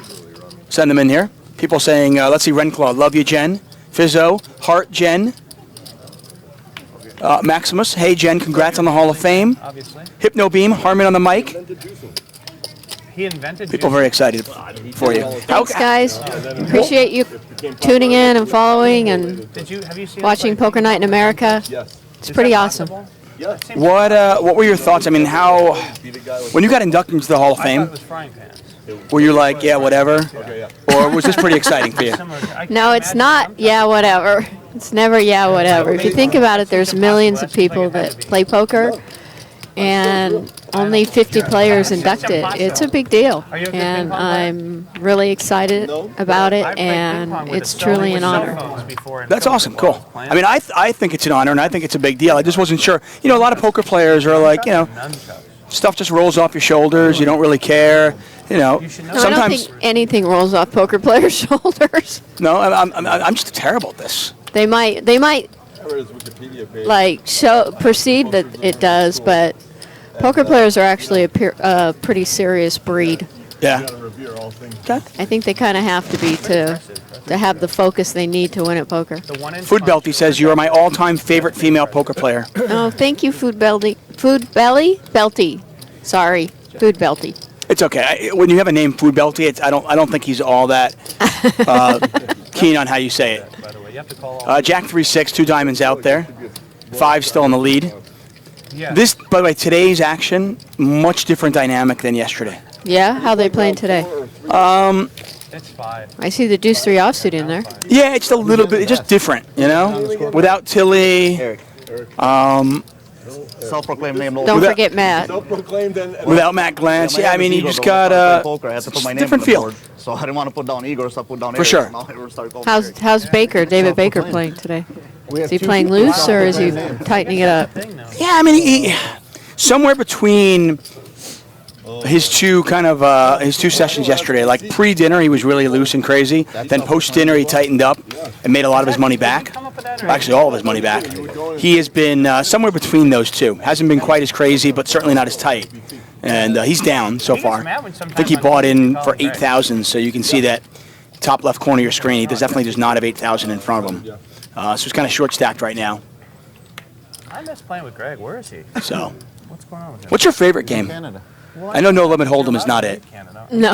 send them in here. People saying, let's see, Renclaw, love you, Jen. Fizzo, heart, Jen. Maximus, hey, Jen, congrats on the Hall of Fame. Obviously. Hypno Beam, Harman on the mic. He invented People very excited for you. Thanks, guys. Appreciate you tuning in and following and watching Poker Night in America. It's pretty awesome. What were your thoughts? I mean, when you got inducted into the Hall of Fame, were you like, yeah, whatever? Or was this pretty exciting for you? No, it's not, yeah, whatever. It's never, yeah, whatever. If you think about it, there's millions of people that play poker, and only 50 players inducted. It's a big deal, and I'm really excited about it, and it's truly an honor. That's awesome, cool. I mean, I think it's an honor, and I think it's a big deal. I just wasn't sure. You know, a lot of poker players are like, you know, stuff just rolls off your shoulders. You don't really care. You know, no, sometimes I don't think anything rolls off poker players' shoulders. No, I'm just terrible at this. They might like perceive that it does, but poker players are actually a pretty serious breed. Yeah. I think they kind of have to be to have the focus they need to win at poker. Food Belty says you are my all-time favorite female poker player. Oh, thank you, Food Belty. Belty. Sorry, Food Belty. It's okay. When you have a name, Food Belty, I don't think he's all that keen on how you say it. Jack 3-6, 2 diamonds out there, 5 still in the lead. This, by the way, today's action much different dynamic than yesterday. Yeah, how they playing today? It's 5. I see the Deuce 3 offsuit in there. Yeah, it's a little bit, it's just different, you know. Without Tilly. Self-proclaimed name. Don't forget Matt. Without Matt Glantz, yeah, I mean, you just got a different feel. So I didn't want to put down Igor, so I put down For sure. How's David Baker playing today? Is he playing loose or is he tightening it up? Yeah, I mean, somewhere between his two sessions yesterday. Like pre-dinner, he was really loose and crazy. Then post-dinner, he tightened up and made a lot of his money back. Actually, all of his money back. He has been somewhere between those two. Hasn't been quite as crazy, but certainly not as tight. And he's down so far. I think he bought in for 8,000, so you can see that top left corner of your screen. He definitely does not have 8,000 in front of him. So he's kind of short-stacked right now. I miss playing with Greg. Where is he? So, what's going on with him? What's your favorite game? I know No Limit Hold'em is not it. No.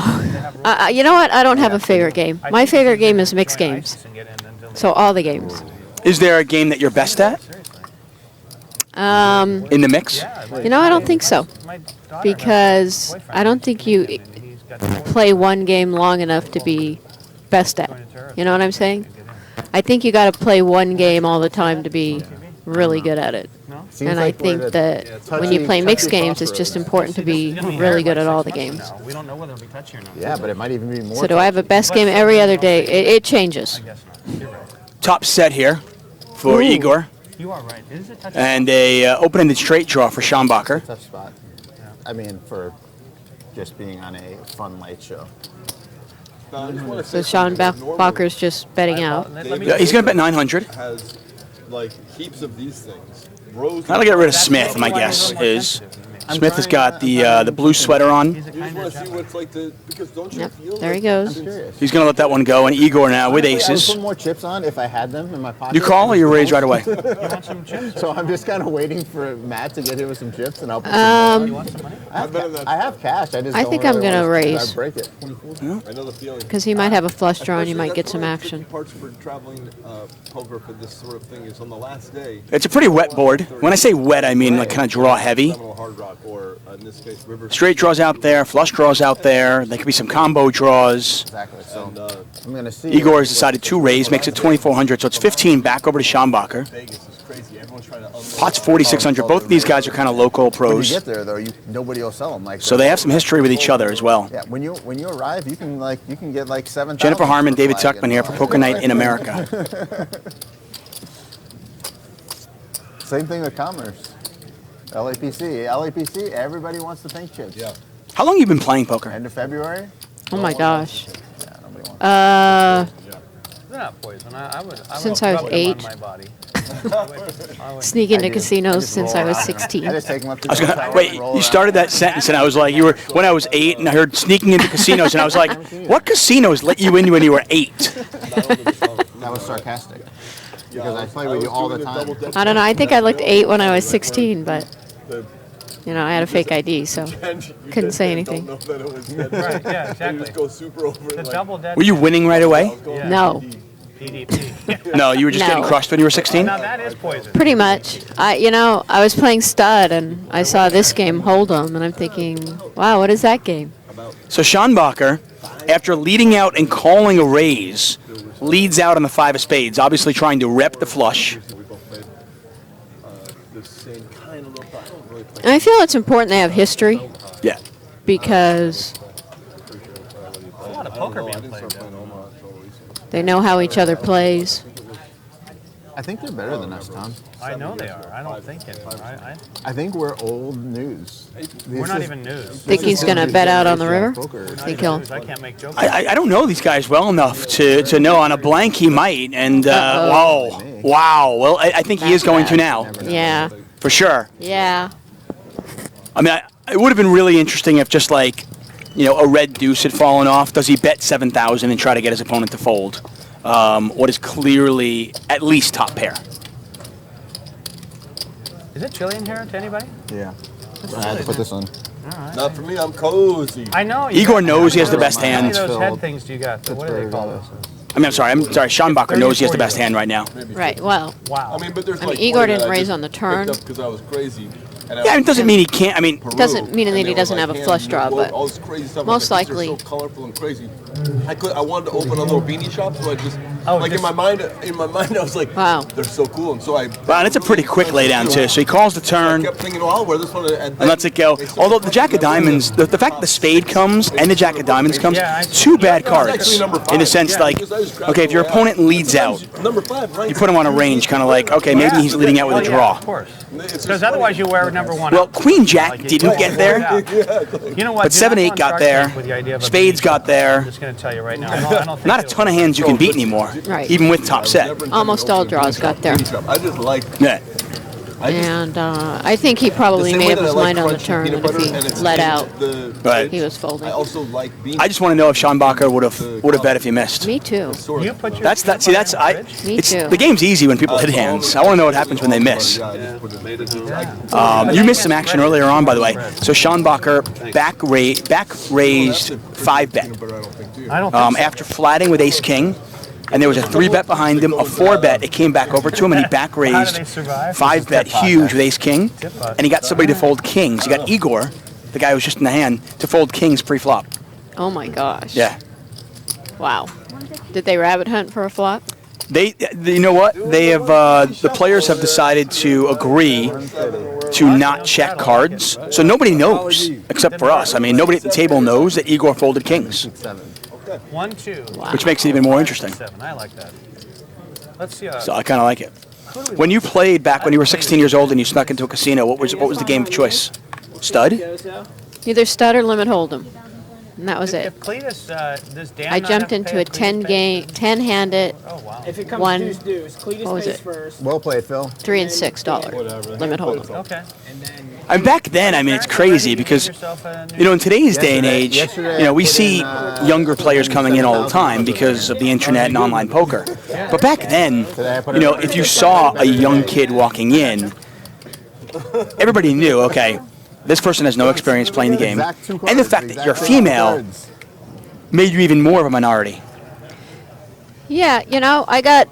You know what? I don't have a favorite game. My favorite game is mixed games. So all the games. Is there a game that you're best at? in the mix? You know, I don't think so. Because I don't think you play one game long enough to be best at. You know what I'm saying? I think you got to play one game all the time to be really good at it. And I think that when you play mixed games, it's just important to be really good at all the games. We don't know whether it'll be touchy or not. Yeah, but it might even be more. So do I have a best game every other day? It changes. Top set here for Igor. You are right. It is a touchy. And a open-ended straight draw for Schanbacher. Tough spot. I mean, for just being on a fun light show. So Schanbacher's just betting out. Yeah, he's going to bet 900. Has like heaps of these things. Rows. I'll get rid of Smith, my guess is. Smith has got the blue sweater on. You just want to see what's like because don't you feel there he goes. He's going to let that one go. And Igor now with I would aces. put more chips on if I had them in my pocket. You call or you raise right away? So I'm just kind of waiting for Matt to get hit with some chips, and I'll put some I have cash. I think I'm going to raise. I break it. I know the feeling. Because he might have a flush draw and you might get some action. Parts for traveling poker for this sort of thing is on the last day. It's a pretty wet board. When I say wet, I mean like kind of draw heavy. Or in this case, river. Straight draws out there, flush draws out there. There could be some combo draws. Exactly. So I'm going to see. Igor has decided to raise, makes it 2,400, so it's 15 back over to Schanbacher. Vegas is crazy. Everyone's trying to Pot's 4,600. Both of these guys are kind of local When pros. you get there, though, nobody will sell them. Like So they have some history with each other as well. Yeah, when you arrive, you can get like 7,000. Jennifer Harman, David Tuchman here for Poker Night in America. Same thing with Commerce. LAPC, everybody wants the pink chips. Yeah. How long have you been playing poker? End of February. Oh my gosh. Yeah, nobody wants. They're not poison. I would Since I was rub them 8. on my body. Sneak into casinos since I was 16. I just take them up to I was gonna, wait, you started that sentence and I was like, when I was 8 and I heard sneaking into casinos and I was like, what casinos let you in when you were 8? That was sarcastic. Because I play with you all the time. I don't know. I think I looked 8 when I was 16, but you know, I had a fake ID, so couldn't say anything. Right, yeah, exactly. Just go super over it. Double dead. Were you winning right away? No. PDP. No, you were just getting crushed when you were 16? Now that is poison. Pretty much. I was playing stud and I saw this game Hold'em, and I'm thinking, wow, what is that game? So Schanbacher, after leading out and calling a raise, leads out on the 5 of spades, obviously trying to rep the flush. And I feel it's important they have history. Yeah. Because A lot of poker being played. they know how each other plays. I think they're better than us, Tom. I know they are. I don't think it. I think we're old news. We're not even news. Think he's going to bet out on the river? Think he'll. I can't make jokes. I don't know these guys well enough to know on a blank he might. And, wow. Well, I think he is going to now. Yeah. For sure. Yeah. I mean, it would have been really interesting if just like, a red deuce had fallen off. Does he bet 7,000 and try to get his opponent to fold? What is clearly at least top pair. Is it chilly in here to anybody? Yeah. I had to put this on. Right. Not for me, I'm cozy. I know. Igor knows he has the best hand. How many of those head things do you got? What do they call those? I'm sorry. Schanbacher knows he has the best hand right now. Right. Well. Wow. I mean, but there's Igor didn't raise on the turn. Because I was crazy. Yeah, it doesn't mean he can't. I mean, doesn't mean that he doesn't have a flush draw, but all this crazy stuff. most likely. So colorful and crazy. I wanted to open a little beanie shop, so I just in my mind, I was like, wow, they're so cool, and so I. Wow, and it's a pretty quick laydown too. So he calls the turn. I kept thinking, oh, I'll wear this one, and lets it go. Although the Jack of Diamonds, the fact that the spade comes and the Jack of Diamonds comes, two bad cards in a sense. Like, okay, if your opponent leads out, you put him on a range, kind of like, okay, maybe he's leading out with a draw. Of course. Because otherwise you wear number 1. Well, Queen Jack didn't get there. You know what? But 7-8 got there. Spades got there. I'm just going to tell you right now. I don't think not a ton of hands you can beat anymore. Right. Even with top set. Almost all draws got there. I just like. Yeah. And I think he probably made up his mind on the turn, and if he let out, he was folding. I also like beans. I just want to know if Schanbacher would have bet if he missed. Me too. You put your That's that. See, that's I. Me It's too. the game's easy when people hit hands. I want to know what happens when they miss. You missed some action earlier on, by the way. So Schanbacher back raised 5 bet. I don't think so. After flatting with Ace King. and there was a 3-bet behind him, a 4-bet. It came back over to him, and he back raised 5-bet huge with ace king, and he got somebody to fold kings. He got Igor, the guy who was just in the hand, to fold kings pre-flop. Oh my gosh. Yeah. Wow. Did they rabbit hunt for a flop? You know what? They have. The players have decided to agree to not check cards, so nobody knows except for us. I mean, nobody at the table knows that Igor folded kings. 1, 2. Wow. Which makes it even more interesting. 7. I like that. Let's see. So I kind of like it. When you played back when you were 16 years old and you snuck into a casino, what was the game of choice? Stud? Either stud or limit hold'em. And that was it. If Cletus, does Dan I not jumped have to into pay a 10-handed. Oh, wow. If it comes One- deuce, Cletus what was pays it? first. Well played, Phil. $3 and $6 limit hold'em. Okay. And back then, I mean, it's crazy because, you know, in today's day and age, you know, we see younger players coming in all the time because of the internet and online poker. But back then, you know, if you saw a young kid walking in, everybody knew, okay, this person has no experience playing the game. And the fact that you're female made you even more of a minority. Yeah, you know, I got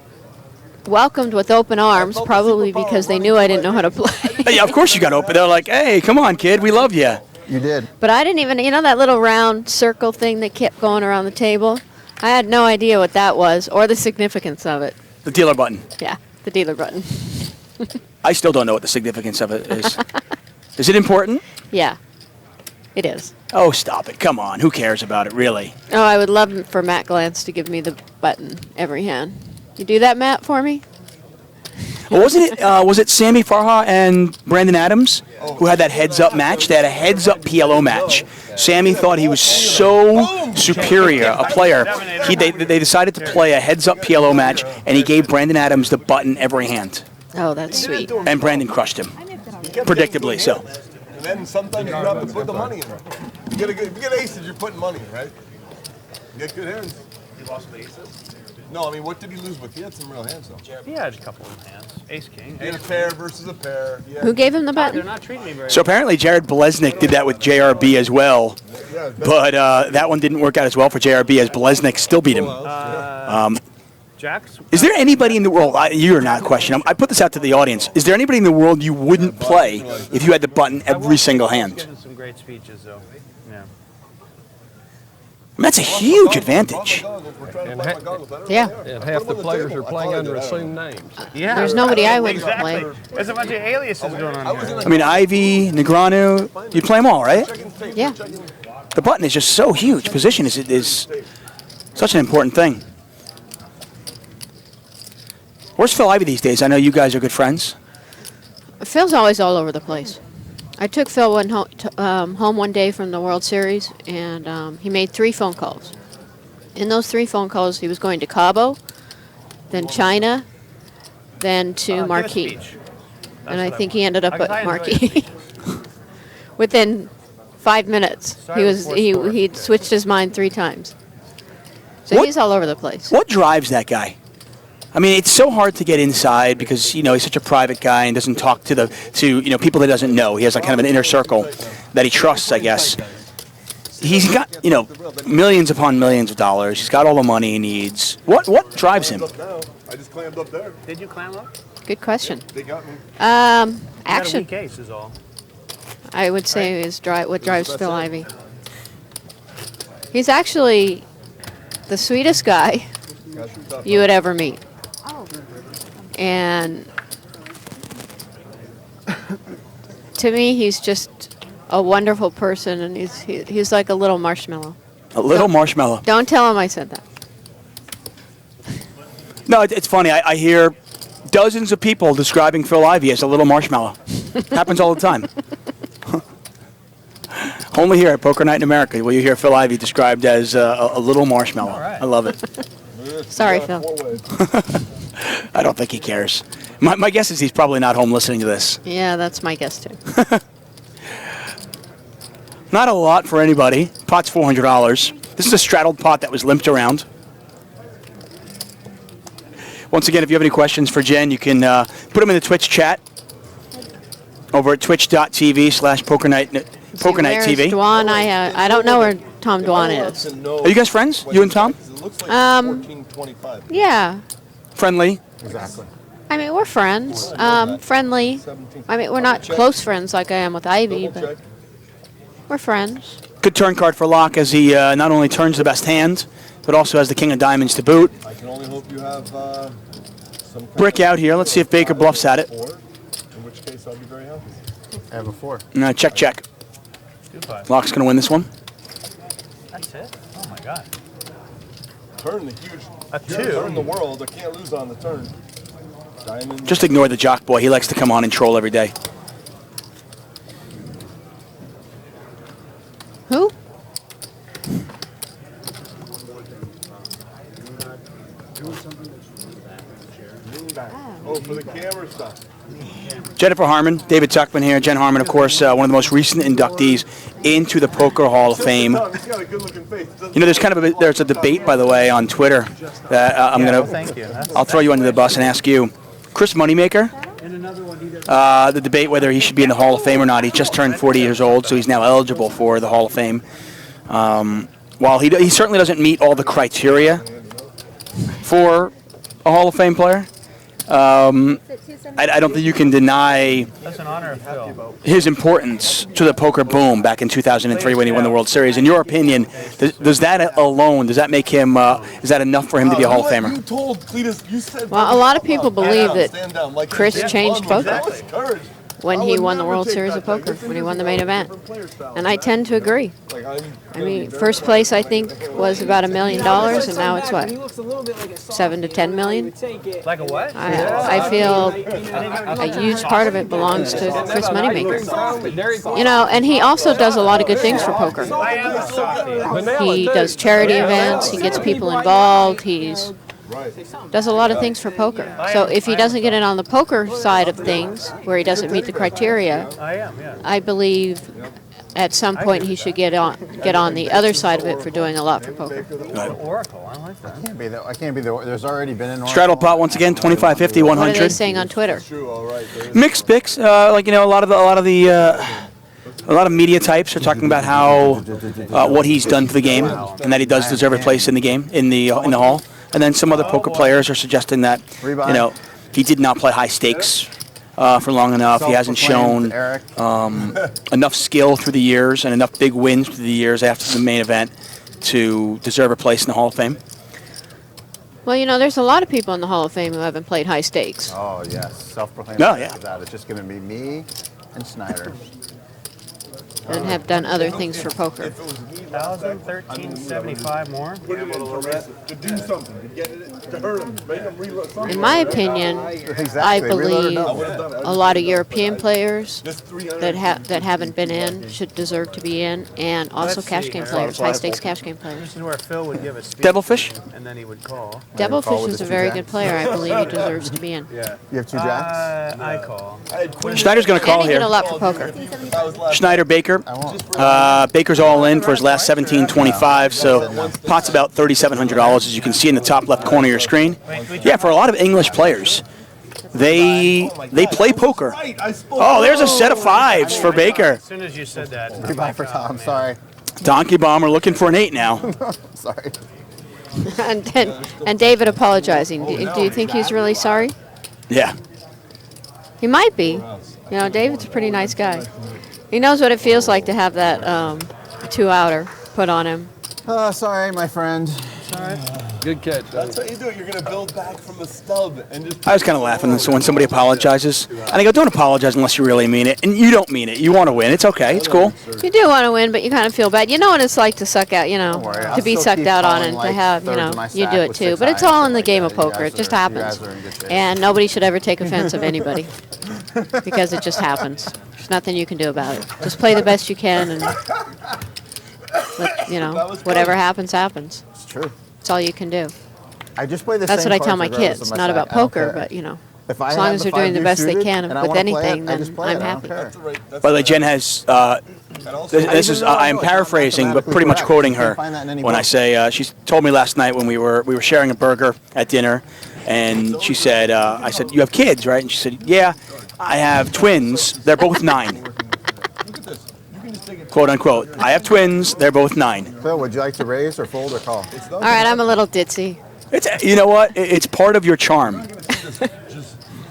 welcomed with open arms, probably because they knew I didn't know how to play. Yeah, of course you got open. They're like, hey, come on, kid, we love you. You did. But I didn't even, you know that little round circle thing that kept going around the table? I had no idea what that was or the significance of it. The dealer button. Yeah, the dealer button. I still don't know what the significance of it is. Is it important? Yeah, it is. Oh, stop it. Come on. Who cares about it, really? Oh, I would love for Matt Glantz to give me the button every hand. You do that, Matt, for me? Well, was it Sammy Farha and Brandon Adams who had that heads-up match? They had a heads-up PLO match. Sammy thought he was so superior a player. They decided to play a heads-up PLO match, and he gave Brandon Adams the button every hand. Oh, that's sweet. And Brandon crushed him, predictably so. And then sometimes you have to put the money in. If you get aces, you're putting money in, right? You get good hands. He lost with aces? No, I mean, what did he lose with? He had some real hands, though. He had a couple of hands. Ace king. He had a pair versus a pair. Who gave him the They're button? not treating me very So apparently Jared Blesnik did that with JRB as well, but that one didn't work out as well for JRB as Blesnik still beat him. Jacks? Is there anybody in the world, you're not questioning, I put this out to the audience, is there anybody in the world you wouldn't play if you had the button every single hand? Giving some great speeches, though. Yeah. I mean, that's a huge advantage. Yeah. And half the players are playing under assumed names. Yeah. There's nobody I wouldn't exactly. play. There's a bunch of aliases going on here. I mean, Ivy, Negreanu, you'd play them all, right? Yeah. The button is just so huge. Position is such an important thing. Where's Phil Ivey these days? I know you guys are good friends. Phil's always all over the place. I took Phil home one day from the World Series, and he made 3 phone calls. In those 3 phone calls, he was going to Cabo, then China, then to Marquee. And I think he ended up at Marquee. Within 5 minutes, he'd switched his mind 3 times. So he's all over the place. What drives that guy? I mean, it's so hard to get inside because, you know, he's such a private guy and doesn't talk to people that he doesn't know. He has like kind of an inner circle that he trusts, I guess. He's got, you know, millions upon millions of dollars. He's got all the money he needs. What drives him? I just clammed up there. Did you clam up? Good question. They got me. Action. Weak ace is all. I would say is what drives Phil Ivey. He's actually the sweetest guy you would ever meet. And to me, he's just a wonderful person, and he's like a little marshmallow. A little marshmallow. Don't tell him I said that. No, it's funny. I hear dozens of people describing Phil Ivey as a little marshmallow. Happens all the time. Only here at Poker Night in America will you hear Phil Ivey described as a little marshmallow. I love it. Sorry, Phil. I don't think he cares. My guess is he's probably not home listening to this. Yeah, that's my guess, too. Not a lot for anybody. Pot's $400. This is a straddled pot that was limped around. Once again, if you have any questions for Jen, you can put them in the Twitch chat over at twitch.tv/PokerNightTV. Dwan, I don't know where Tom Dwan is. Are you guys friends? You and Tom? looks like 14-25. Yeah. Friendly. Exactly. I mean, we're friends. Friendly. I mean, we're not close friends like I am with Ivy, but we're friends. Good turn card for Laak as he not only turns the best hand, but also has the king of diamonds to boot. I can only hope you have some Brick out here. Let's see if Baker bluffs at it. in which case I'll be very happy. I have a 4. Check, check. Goodbye. Laak's going to win this one. That's it? Oh my God. Turn the huge. A 2. Turn the world. I can't lose on the turn. Diamond. Just ignore the jock boy. He likes to come on and troll every day. Who? Oh, for the camera stuff. Jennifer Harman, David Tuchman here. Jen Harman, of course, one of the most recent inductees into the Poker Hall of Fame. He's got a good-looking face. You know, there's a debate, by the way, on Twitter that I'll throw you under the bus and ask you. Chris Moneymaker, the debate whether he should be in the Hall of Fame or not. He just turned 40 years old, so he's now eligible for the Hall of Fame. While he certainly doesn't meet all the criteria for a Hall of Fame player, I don't think you can deny his importance to the poker boom back in 2003 when he won the World Series. In your opinion, does that alone, does that make him, is that enough for him to be a Hall of Famer? You told Cletus, you said Well, a lot of people believe that Chris changed poker when he won the World Series of Poker, when he won the main event. And I tend to agree. I mean, first place, I think, was about $1 million, and now it's what? 7 to 10 million? Like a what? I feel a huge part of it belongs to Chris Moneymaker. You know, and he also does a lot of good things for poker. He does charity events, he gets people involved, he's does a lot of things for poker. So if he doesn't get in on the poker side of things, where he doesn't meet the criteria, I believe at some point he should get on the other side of it for doing a lot for poker. Oracle, I like that. I can't be the. There's already been an Oracle. Straddle pot once again, 25, 50, 100. What are they saying on Twitter? Mixed picks, like a lot of media types are talking about how what he's done for the game, and that he does deserve a place in the game in the hall. And then some other poker players are suggesting that he did not play high stakes for long enough. He hasn't shown enough skill through the years and enough big wins through the years after the main event to deserve a place in the Hall of Fame. Well, you know, there's a lot of people in the Hall of Fame who haven't played high stakes. Oh yes, self-proclaimed. Oh yeah. It's just going to be me and Schneider. And have done other things for poker. 1,013.75 more. To do something, to get it, to hurt him, make him reload something. In my opinion, I believe a lot of European players that haven't been in should deserve to be in, and also cash game players, high stakes cash game players. This is where Phil would give a speech. Devilfish? And then he would call. Devilfish is a very good player. I believe he deserves to be in. Yeah. You have 2 jacks? I call. Schneider's going to call And he here. did a lot for poker. Schneider, Baker. Baker's all in for his last 17.25, so pot's about $3,700, as you can see in the top left corner of your screen. Yeah, for a lot of English players, they play poker. Oh, there's a set of 5s for Baker. As soon as you said that. Goodbye for Tom. Sorry. Donkey Bomber looking for an 8 now. Sorry. and David apologizing. Do you think he's really sorry? Yeah. He might be. You know, David's a pretty nice guy. He knows what it feels like to have that 2-outer put on him. Sorry, my friend. Good catch. That's how you do it. You're going to build back from the stub and just. I was kind of laughing when somebody apologizes. And I go, don't apologize unless you really mean it. And you don't mean it. You want to win. It's okay. It's cool. You do want to win, but you kind of feel bad. You know what it's like to suck out, to be sucked out on and to have, you do it too. But it's all in the game of poker. It just happens. And nobody should ever take offense of anybody because it just happens. There's nothing you can do about it. Just play the best you can and, whatever happens, happens. It's true. That's all you can do. I just play the That's same what I tell my cards regardless kids. of my Not side. about I don't poker, care. but If as long as they're doing the best they can with anything, then I'm happy. By the way, Jen has. I am paraphrasing, but pretty much quoting her when I say she told me last night when we were sharing a burger at dinner, and she said, I said, you have kids, right? And she said, yeah, I have twins. They're both 9. quote unquote. I have twins. They're both 9. Phil, would you like to raise or fold or call? All right, I'm a little ditzy. It's, you know what? It's part of your charm.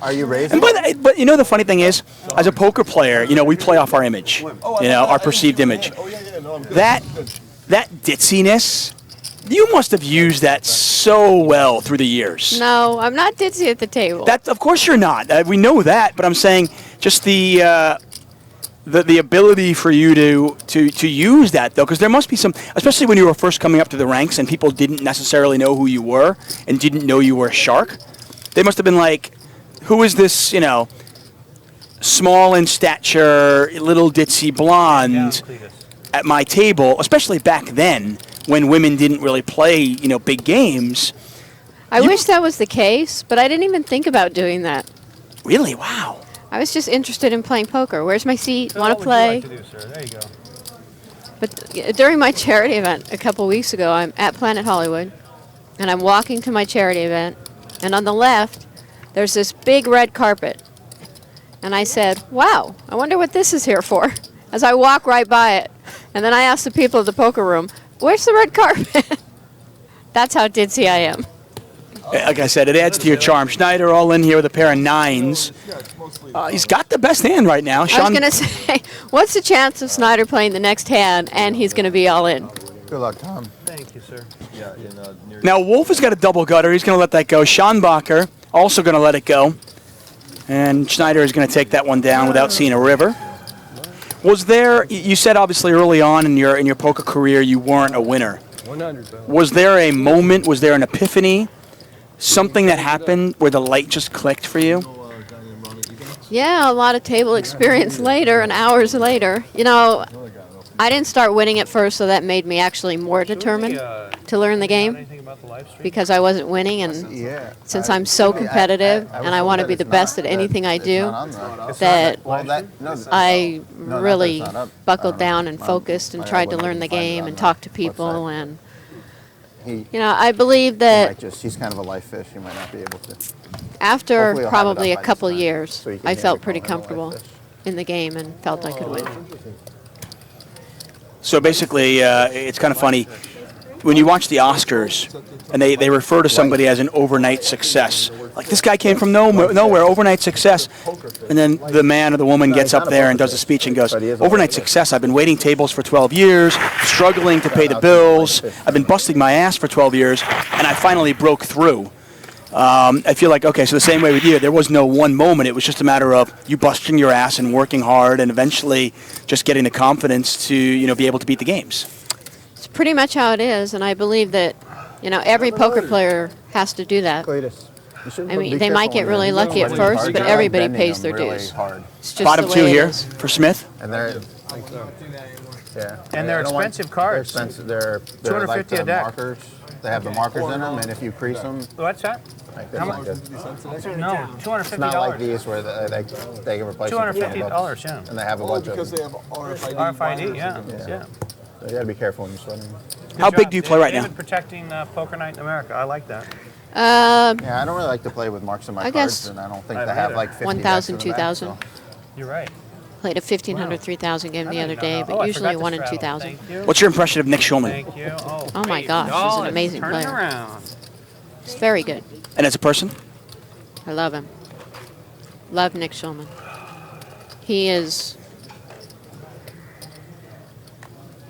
Are you raising? But you know the funny thing is, as a poker player, you know we play off our image, our perceived image. That ditziness, you must have used that so well through the years. No, I'm not ditzy at the table. That of course you're not. We know that, but I'm saying just the ability for you to use that though, because there must be some, especially when you were first coming up to the ranks and people didn't necessarily know who you were and didn't know you were a shark. They must have been like, who is this, small in stature, little ditzy blonde at my table, especially back then when women didn't really play, big games. I wish that was the case, but I didn't even think about doing that. Really? Wow. I was just interested in playing poker. Where's my seat? Want to play? What would you like to do, sir? There you go. But during my charity event a couple weeks ago, I'm at Planet Hollywood, and I'm walking to my charity event, and on the left, there's this big red carpet. And I said, wow, I wonder what this is here for, as I walk right by it. And then I asked the people of the poker room, where's the red carpet? That's how ditzy I am. Like I said, it adds to your charm. Schneider all in here with a pair of 9s. He's got the best hand right now. I was going to say, what's the chance of Schneider playing the next hand and he's going to be all in? Good luck, Tom. Thank you, sir. Now, Wolf has got a double gutter. He's going to let that go. Schanbacher also going to let it go. And Schneider is going to take that one down without seeing a river. Was there, you said obviously early on in your poker career you weren't a winner. 100. Was there a moment, was there an epiphany, something that happened where the light just clicked for you? Yeah, a lot of table experience later and hours later. I didn't start winning at first, so that made me actually more determined to learn the game because I wasn't winning. And since I'm so competitive and I want to be the best at anything I do, that I really buckled down and focused and tried to learn the game and talk to people. And, I believe that he's kind of a live fish. You might not be able to. After probably a couple years, I felt pretty comfortable in the game and felt I could win. So basically, it's kind of funny. When you watch the Oscars, and they refer to somebody as an overnight success. Like, this guy came from nowhere, overnight success. And then the man or the woman gets up there and does a speech and goes, overnight success, I've been waiting tables for 12 years, struggling to pay the bills, I've been busting my ass for 12 years, and I finally broke through. I feel like, okay, so the same way with you, there was no one moment. It was just a matter of you busting your ass and working hard and eventually just getting the confidence to, be able to beat the games. It's pretty much how it is, and I believe that, every poker player has to do that. I mean, they might get really lucky at first, but everybody pays their dues. It's just Bottom the two way it here is. for Smith. And they're And they're expensive cards. They're expensive. They're $250 like a the deck. markers. They have the markers in them, and if you crease them, What's that? like How this, much? like this. No, It's not like $250. these where they can replace them for $250, yeah. and they have a bunch of Because them. they have RFID. RFID, yeah. So you gotta be careful when you're sweating. How big do you play right now? David protecting Poker Night in America. I like that. Yeah, I don't really like to play with marks on my I cards, guess and I don't think I they have either. like 50 1,000, decks in the back, 2,000. so. You're right. Played a 1,500, 3,000 game the other day, but I usually forgot to 1 in straddle. 2,000. Thank you. What's your impression of Nick Schulman? Thank you. Oh my gosh, he's an amazing turning player. around. He's very good. And as a person? I love him. Love Nick Schulman. He is.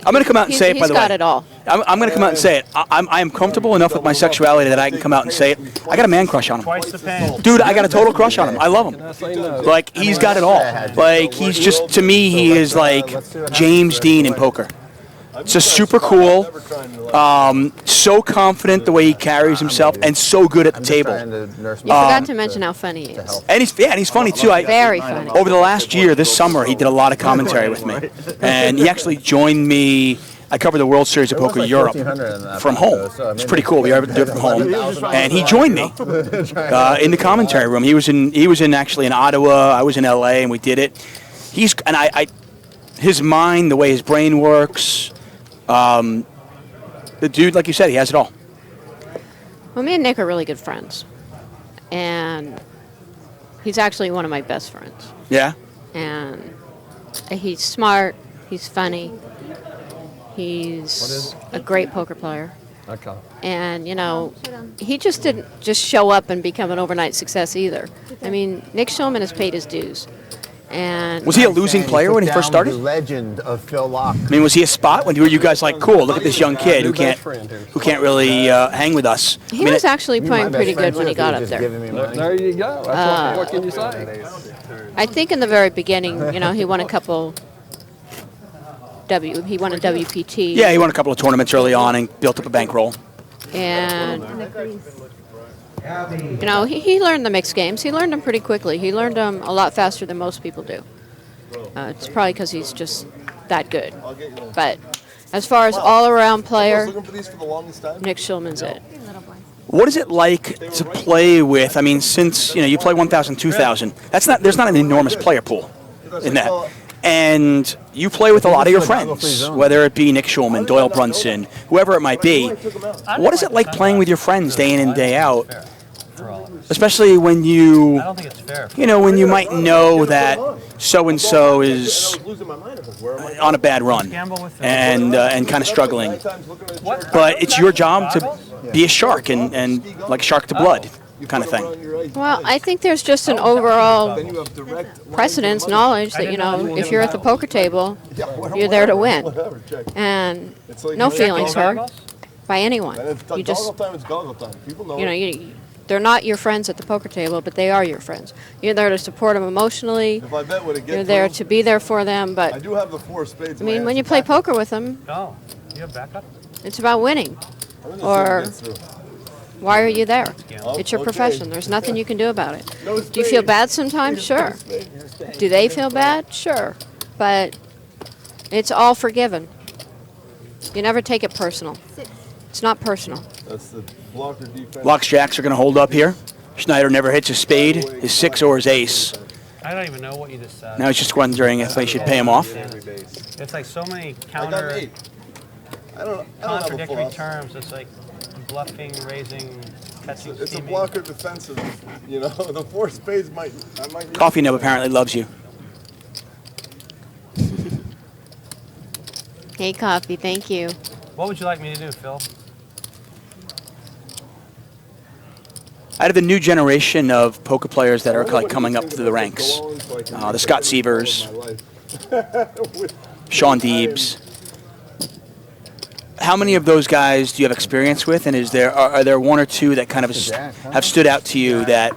I'm going to come out and say it, by the way. He's got it all. I'm going to come out and say it. I am comfortable enough with my sexuality that I can come out and say it. I got a man crush on him. Twice the pain. Dude, I got a total crush on him. I love him. Like, he's got it all. Like, he's just, to me, he is like James Dean in poker. Just super cool, so confident the way he carries himself, and so good at the table. You forgot to mention how funny he is. And he's funny too. Very funny. Over the last year, this summer, he did a lot of commentary with me, and he actually joined me. I covered the World Series of Poker Europe from home. It's pretty cool. We were able to do it from home, and he joined me in the commentary room. He was in actually in Ottawa. I was in LA, and we did it. His mind, the way his brain works. The dude, like you said, he has it all. Well, me and Nick are really good friends. And he's actually one of my best friends. Yeah? And he's smart. He's funny. He's a great poker player. Okay. And, you know, he just didn't just show up and become an overnight success either. I mean, Nick Schulman has paid his dues. And was he a losing player when he first started? The legend of Phil Laak. I mean, was he a spot? Were you guys like, cool, look at this young kid who can't really hang with us? He was actually playing pretty good when he got up there. There you go. That's what can you say? I think in the very beginning, you know, he won a couple. He won a WPT. Yeah, he won a couple of tournaments early on and built up a bankroll. And you know, he learned the mixed games. He learned them pretty quickly. He learned them a lot faster than most people do. It's probably because he's just that good. But as far as all-around player, Nick Schulman's it. What is it like to play with? I mean, since you play 1,000, 2,000, there's not an enormous player pool in that. And you play with a lot of your friends, whether it be Nick Schulman, Doyle Brunson, whoever it might be. What is it like playing with your friends day in and day out? Especially when when you might know that so-and-so is on a bad run and kind of struggling. But it's your job to be a shark and like a shark to blood kind of thing. Well, I think there's just an overall precedence, knowledge that, you know, if you're at the poker table, you're there to win. And no feelings hurt by anyone. You just, you know, they're not your friends at the poker table, but they are your friends. You're there to support them emotionally. You're there to be there for them. But I mean, when you play poker with them, it's about winning. Or why are you there? It's your profession. There's nothing you can do about it. Do you feel bad sometimes? Sure. Do they feel bad? Sure. But it's all forgiven. You never take it personal. It's not personal. Laak's jacks are going to hold up here. Schneider never hits his spade, his 6 or his ace. I don't even know what you just said. Now he's just wondering if they should pay him off. It's like so many contradictory terms. It's like bluffing, raising, catching, it's a blocker defensive. You know, the 4 spades might. Coffee Nub apparently loves you. Hey, Coffee, thank you. What would you like me to do, Phil? Out of the new generation of poker players that are like coming up through the ranks, the Scott Sievers, Sean Deebs. How many of those guys do you have experience with, and are there one or two that kind of have stood out to you that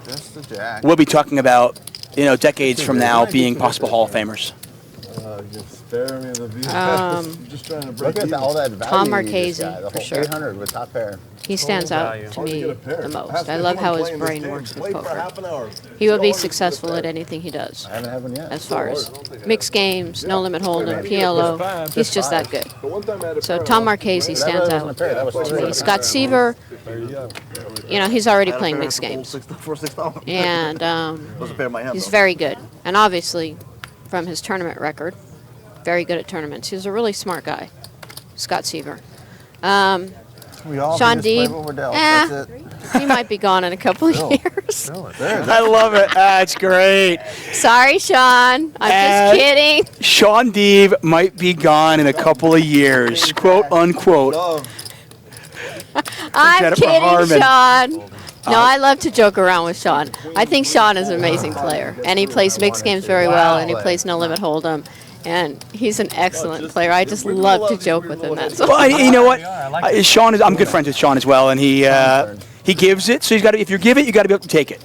we'll be talking about, decades from now being possible Hall of Famers? Just trying to break all that value. Tom Marchese, for sure. 800 with top pair. He stands out to me the most. I love how his brain works with poker. He will be successful at anything he does. I haven't had one yet. As far as mixed games, no limit hold'em, PLO, he's just that good. So Tom Marchese stands out to me. Scott Siever, he's already playing mixed games, and he's very good. And obviously, from his tournament record, very good at tournaments. He's a really smart guy, Scott Siever. Sean Deeb, he might be gone in a couple of years. I love it. That's great. Sorry, Sean. I'm just kidding. Sean Deeb might be gone in a couple of years, quote unquote. I'm Jennifer kidding, Harman. Sean. No, I love to joke around with Sean. I think Sean is an amazing player, and he plays mixed games very well, and he plays no limit hold'em. And he's an excellent player. I just love to joke with him. That's well, you know what? Sean I'm good friends with Sean as well, and he gives it. So if you give it, you got to be able to take it.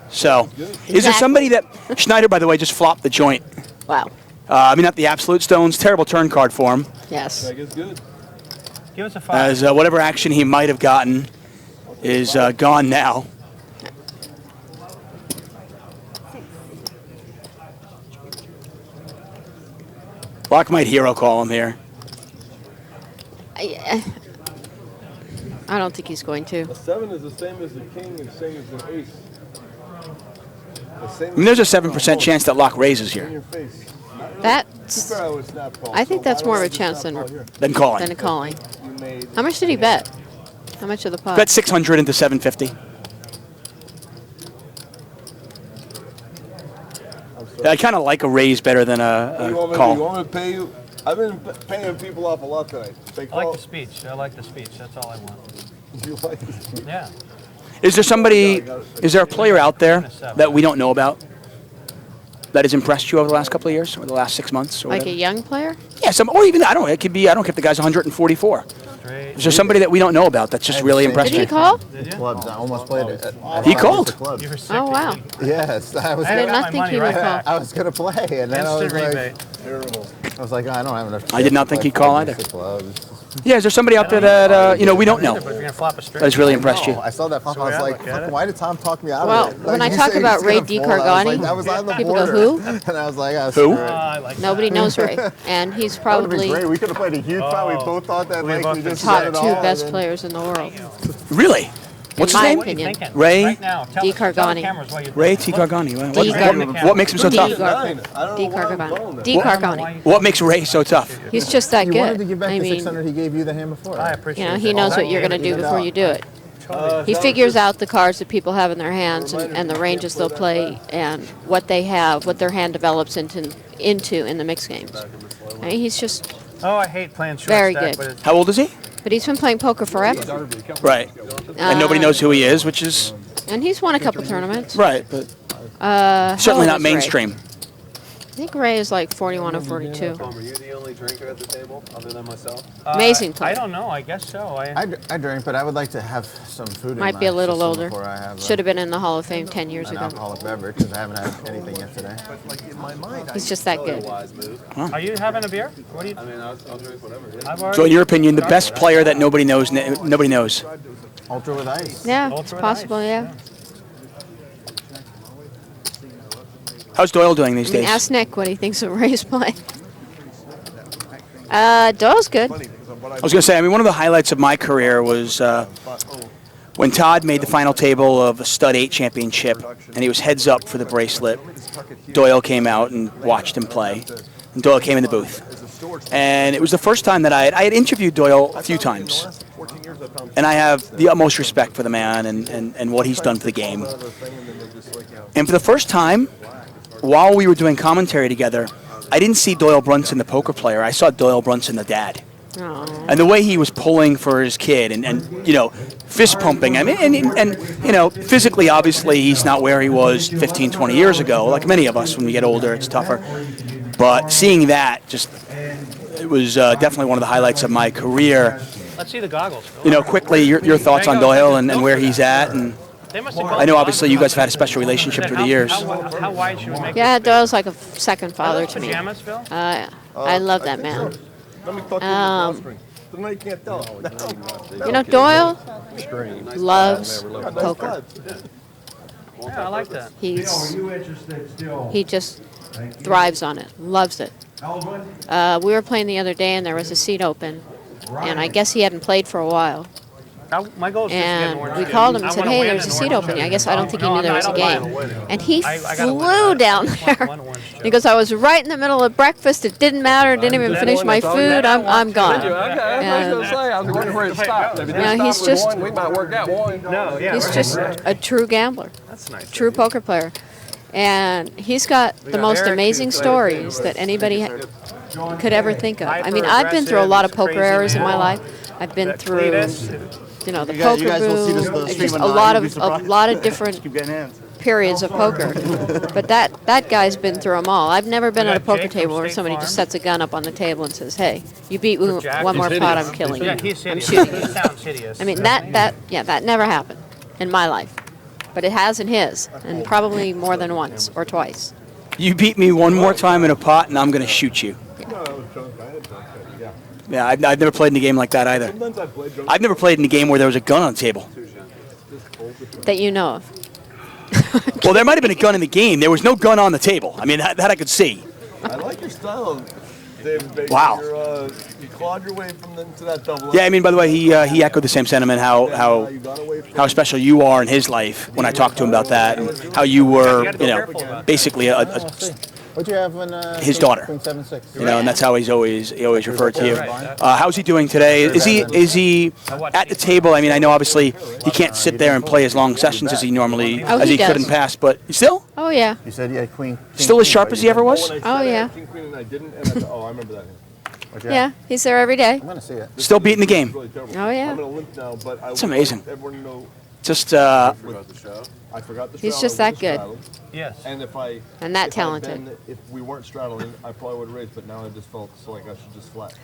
So, is there somebody that Schneider, by the way, just flopped the joint? Wow. Not the absolute stones. Terrible turn card for him. Yes. Give us a 5. As whatever action he might have gotten is gone now. Laak might hero call him here. I don't think he's going to. A 7 is the same as the king and same as the ace. There's a 7% chance that Laak raises here. I think that's more of a chance than calling. Than a calling. How much did he bet? How much of the pot? Bet 600 into 750. I kind of like a raise better than a call. You want me to pay you I've been paying people off a lot tonight. I like the speech. I like the speech. That's all I want. You like the speech? Yeah. Is there a player out there that we don't know about that has impressed you over the last couple of years, or the last 6 months? Or Like whatever? a young player? Yeah, or even, I don't know, it could be, I don't care if the guy's 144. Is there somebody that we don't know about that's just really impressed Did you? he call? Clubs. I almost played it. He called. Oh, wow. Yes, I was. I did not think he would call. I was gonna play, and then I was like, Terrible. I was like, I don't have enough. I did not think he'd call either. Clubs. Yeah, is there somebody out there that we don't know But if you're gonna flop a straight, that has really impressed you? I saw that flop. I was like, fuck, why did Tom talk me out Well, of it? when I you talk say about he's Ray gonna fold, I was like, that was on the people go, border. who? And I was like, Who? I like Nobody knows Ray. And he's That would have been probably great. We could have played a huge fight. We both thought that like we just top got it two all. best and then- players in the world. Really? What's in his my name? opinion. Ray? Right now, tell D. the Cargani. cameras what you Ray think. T. Cargani. D. What makes him so D. tough? Cargani. D. Cargani. What makes Ray so tough? He's just that You wanted to good. give back I the mean, 600 he gave you the hand before. I appreciate you know, it. he knows what you're going to do before you do it. He figures out the cards that people have in their hands and the ranges they'll play and what they have, what their hand develops into in the mixed games. I mean, he's just Oh, I hate playing short very stack, good. but it's How old is he? But he's been playing poker forever. Right. And nobody knows who he is, which is And he's won a couple tournaments. right, but How certainly old not is Ray? mainstream. I think Ray is like 41 or 42. Tom, are you the only drinker at the table other than myself? Amazing player. I don't know. I guess so. I drink, but I would like to have some food Might in be a my little system older. before I have Should have been in the Hall of Fame 10 years an ago. alcoholic beverage because I haven't had anything yet today. He's just that good. Wise move. Are you having a beer? What do you? I mean, I'll drink whatever. I've already. So in your opinion, the best player that nobody knows. Ultra with ice. Yeah, Ultra it's with possible, ice, yeah. How's Doyle doing these I mean, days? ask Nick what he thinks of Ray's play. Doyle's good. I was going to say, I mean, one of the highlights of my career was when Todd made the final table of a Stud 8 championship, and he was heads up for the bracelet. Doyle came out and watched him play, and Doyle came in the booth. And it was the first time that I had interviewed Doyle a few times, and I have the utmost respect for the man and what he's done for the game. And for the first time, while we were doing commentary together, I didn't see Doyle Brunson, the poker player. I saw Doyle Brunson, the dad. And the way he was pulling for his kid and you know, fist pumping. I mean, and you know, physically, obviously, he's not where he was 15, 20 years ago. Like many of us, when we get older, it's tougher. But seeing that, it was definitely one of the highlights of my career. Let's see the goggles. You know, quickly, your thoughts on Doyle and where he's at. And I know, obviously, you guys have had a special relationship through the years. How wide should we make Yeah, Doyle's like a second father to me. pajamas, Phil? I love that man. Let me talk to you on the screen. No, you can't tell. You know, Doyle loves poker. Yeah, I like that. He just thrives on it, loves it. We were playing the other day, and there was a seat open, and I guess he hadn't played for a while. My goal is just to get an And orange we chip. called him I and said, wanna "Hey, win there's a an seat orange open." chip. I guess I don't think he knew there was a game. And he I gotta flew down there. He goes, "I was right in the middle of breakfast. It didn't matter. Didn't even finish my food. I'm gone." Okay, I was going to say, I was wondering where it stopped. If it Yeah, didn't he's stop with just- one, we might work out one. No, yeah. He's right. just a true gambler, That's nice. true poker player. And he's got the most amazing stories that anybody could ever think of. I mean, I've been through a lot of poker errors in my life. I've been through, you know, the poker You guys will see this boom, stream just on a nine, lot you'll be of surprised. different Keep getting hands. periods of poker. But that guy's been through them all. I've never been We at a got poker Jake from table where State somebody Farm. just sets a gun up on the table and says, "Hey, you beat one Jack. more He's pot, hideous. I'm killing Yeah, you. he's I'm hideous. shooting He you." sounds hideous. I mean, that never happened in my life. But it has in his, and probably more than once or twice. You beat me one more time in a pot, and I'm going to shoot you. Yeah, I've never played in a game like that either. I've never played in a game where there was a gun on the table. That you know of. Well, there might have been a gun in the game. There was no gun on the table. I mean, that I could see. I like your style, David Baker. Wow. You clawed your way to that double. Yeah, I mean, by the way, he echoed the same sentiment, how special you are in his life when I talked to him about that, and how you were, you know, basically What'd you have when his daughter. Queen 7-6? You know, and that's how he always referred to you. How's he doing today? Is he at the table? I mean, I know obviously he can't sit there and play as long sessions as he normally he could does. in past, but still Oh, yeah. You said, yeah, Queen. still as sharp as he ever was. Oh, yeah. King, Queen, and I didn't. And I remember that. Yeah, he's there every day. I'm gonna see it. Still beating the game. Oh yeah. I'm gonna limp now, but I It's amazing. want everyone to know Just I forgot the straddle. He's just that good. Yes. And if I And that if talented. if we weren't straddling, I probably would have raised. But now I just felt like I should just flat.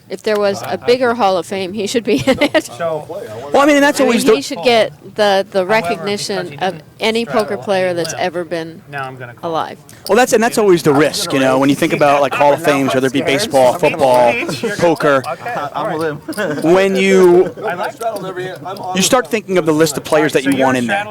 If there was a bigger Hall of Fame, he should be in it. So, well, I mean, and that's always he should get the recognition because he of any straddle poker player that's limp, ever been now I'm going to call. alive. Well, that's always the risk, you know, when you think about like Hall of Fames, whether it be baseball, football, poker. I'm with him. When you straddled every hand. you start thinking of the list of players that you want in there,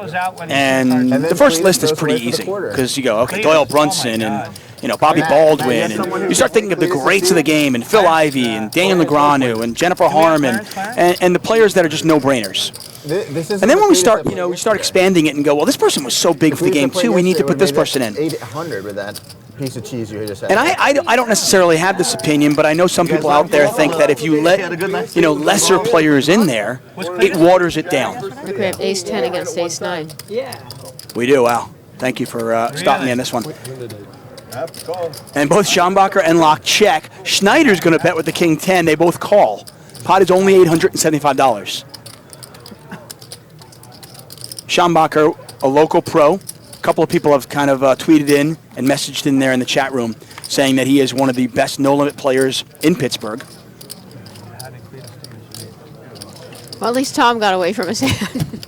and the first list is pretty easy because you go, okay, Doyle Brunson and Bobby Baldwin, and you start thinking of the greats of the game, and Phil Ivey, and Daniel Negreanu, and Jennifer Harman, and the players that are just no-brainers. And then when we start, we start expanding it and go, well, this person was so big for the game too. We need to put this person in. 800 with that piece of cheese you just had. And I don't necessarily have this opinion, but I know some people out there think that if you let lesser players in there, it waters it down. Look, we have Ace 10 against Ace 9. Yeah. We do. Wow. Thank you for stopping me on this one. And both Schanbacher and Laak check. Schneider's going to bet with the King 10. They both call. Pot is only $875. Schanbacher, a local pro. A couple of people have kind of tweeted in and messaged in there in the chat room saying that he is one of the best no-limit players in Pittsburgh. Well, at least Tom got away from his hand.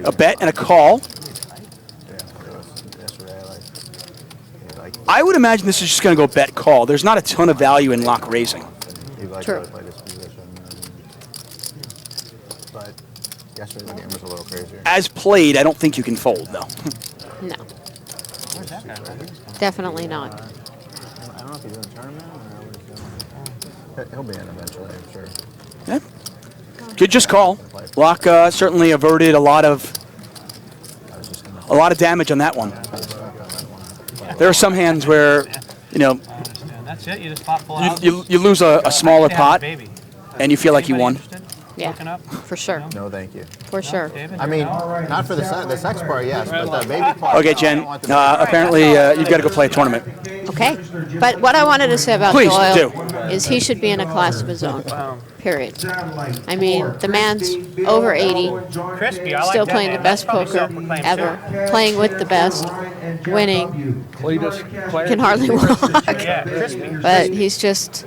A bet and a call. I would imagine this is just going to go bet call. There's not a ton of value in Laak raising. True. But yesterday the game was a little crazier. As played, I don't think you can fold, though. No. Definitely not. I don't know if he's in a tournament or he'll be in eventually, I'm sure. Yeah. Could just call. Laak certainly averted a lot of damage on that one. There are some hands where, That's it. You just pop full out. you lose a smaller pot, and you feel like you won. Yeah, for sure. No, thank you. For sure. I mean, not for the sex part, yes, but the baby part. Okay, Jen. Apparently, you've got to go play a tournament. Okay. But what I wanted to say about Please, Doyle do. is he should be in a class of his own. Period. I mean, the man's over 80, Crispy. I like still that playing name. the best That's probably poker self-proclaimed, ever, playing with the best, winning, Cletus, can hardly walk. Yeah, crispy. But he's just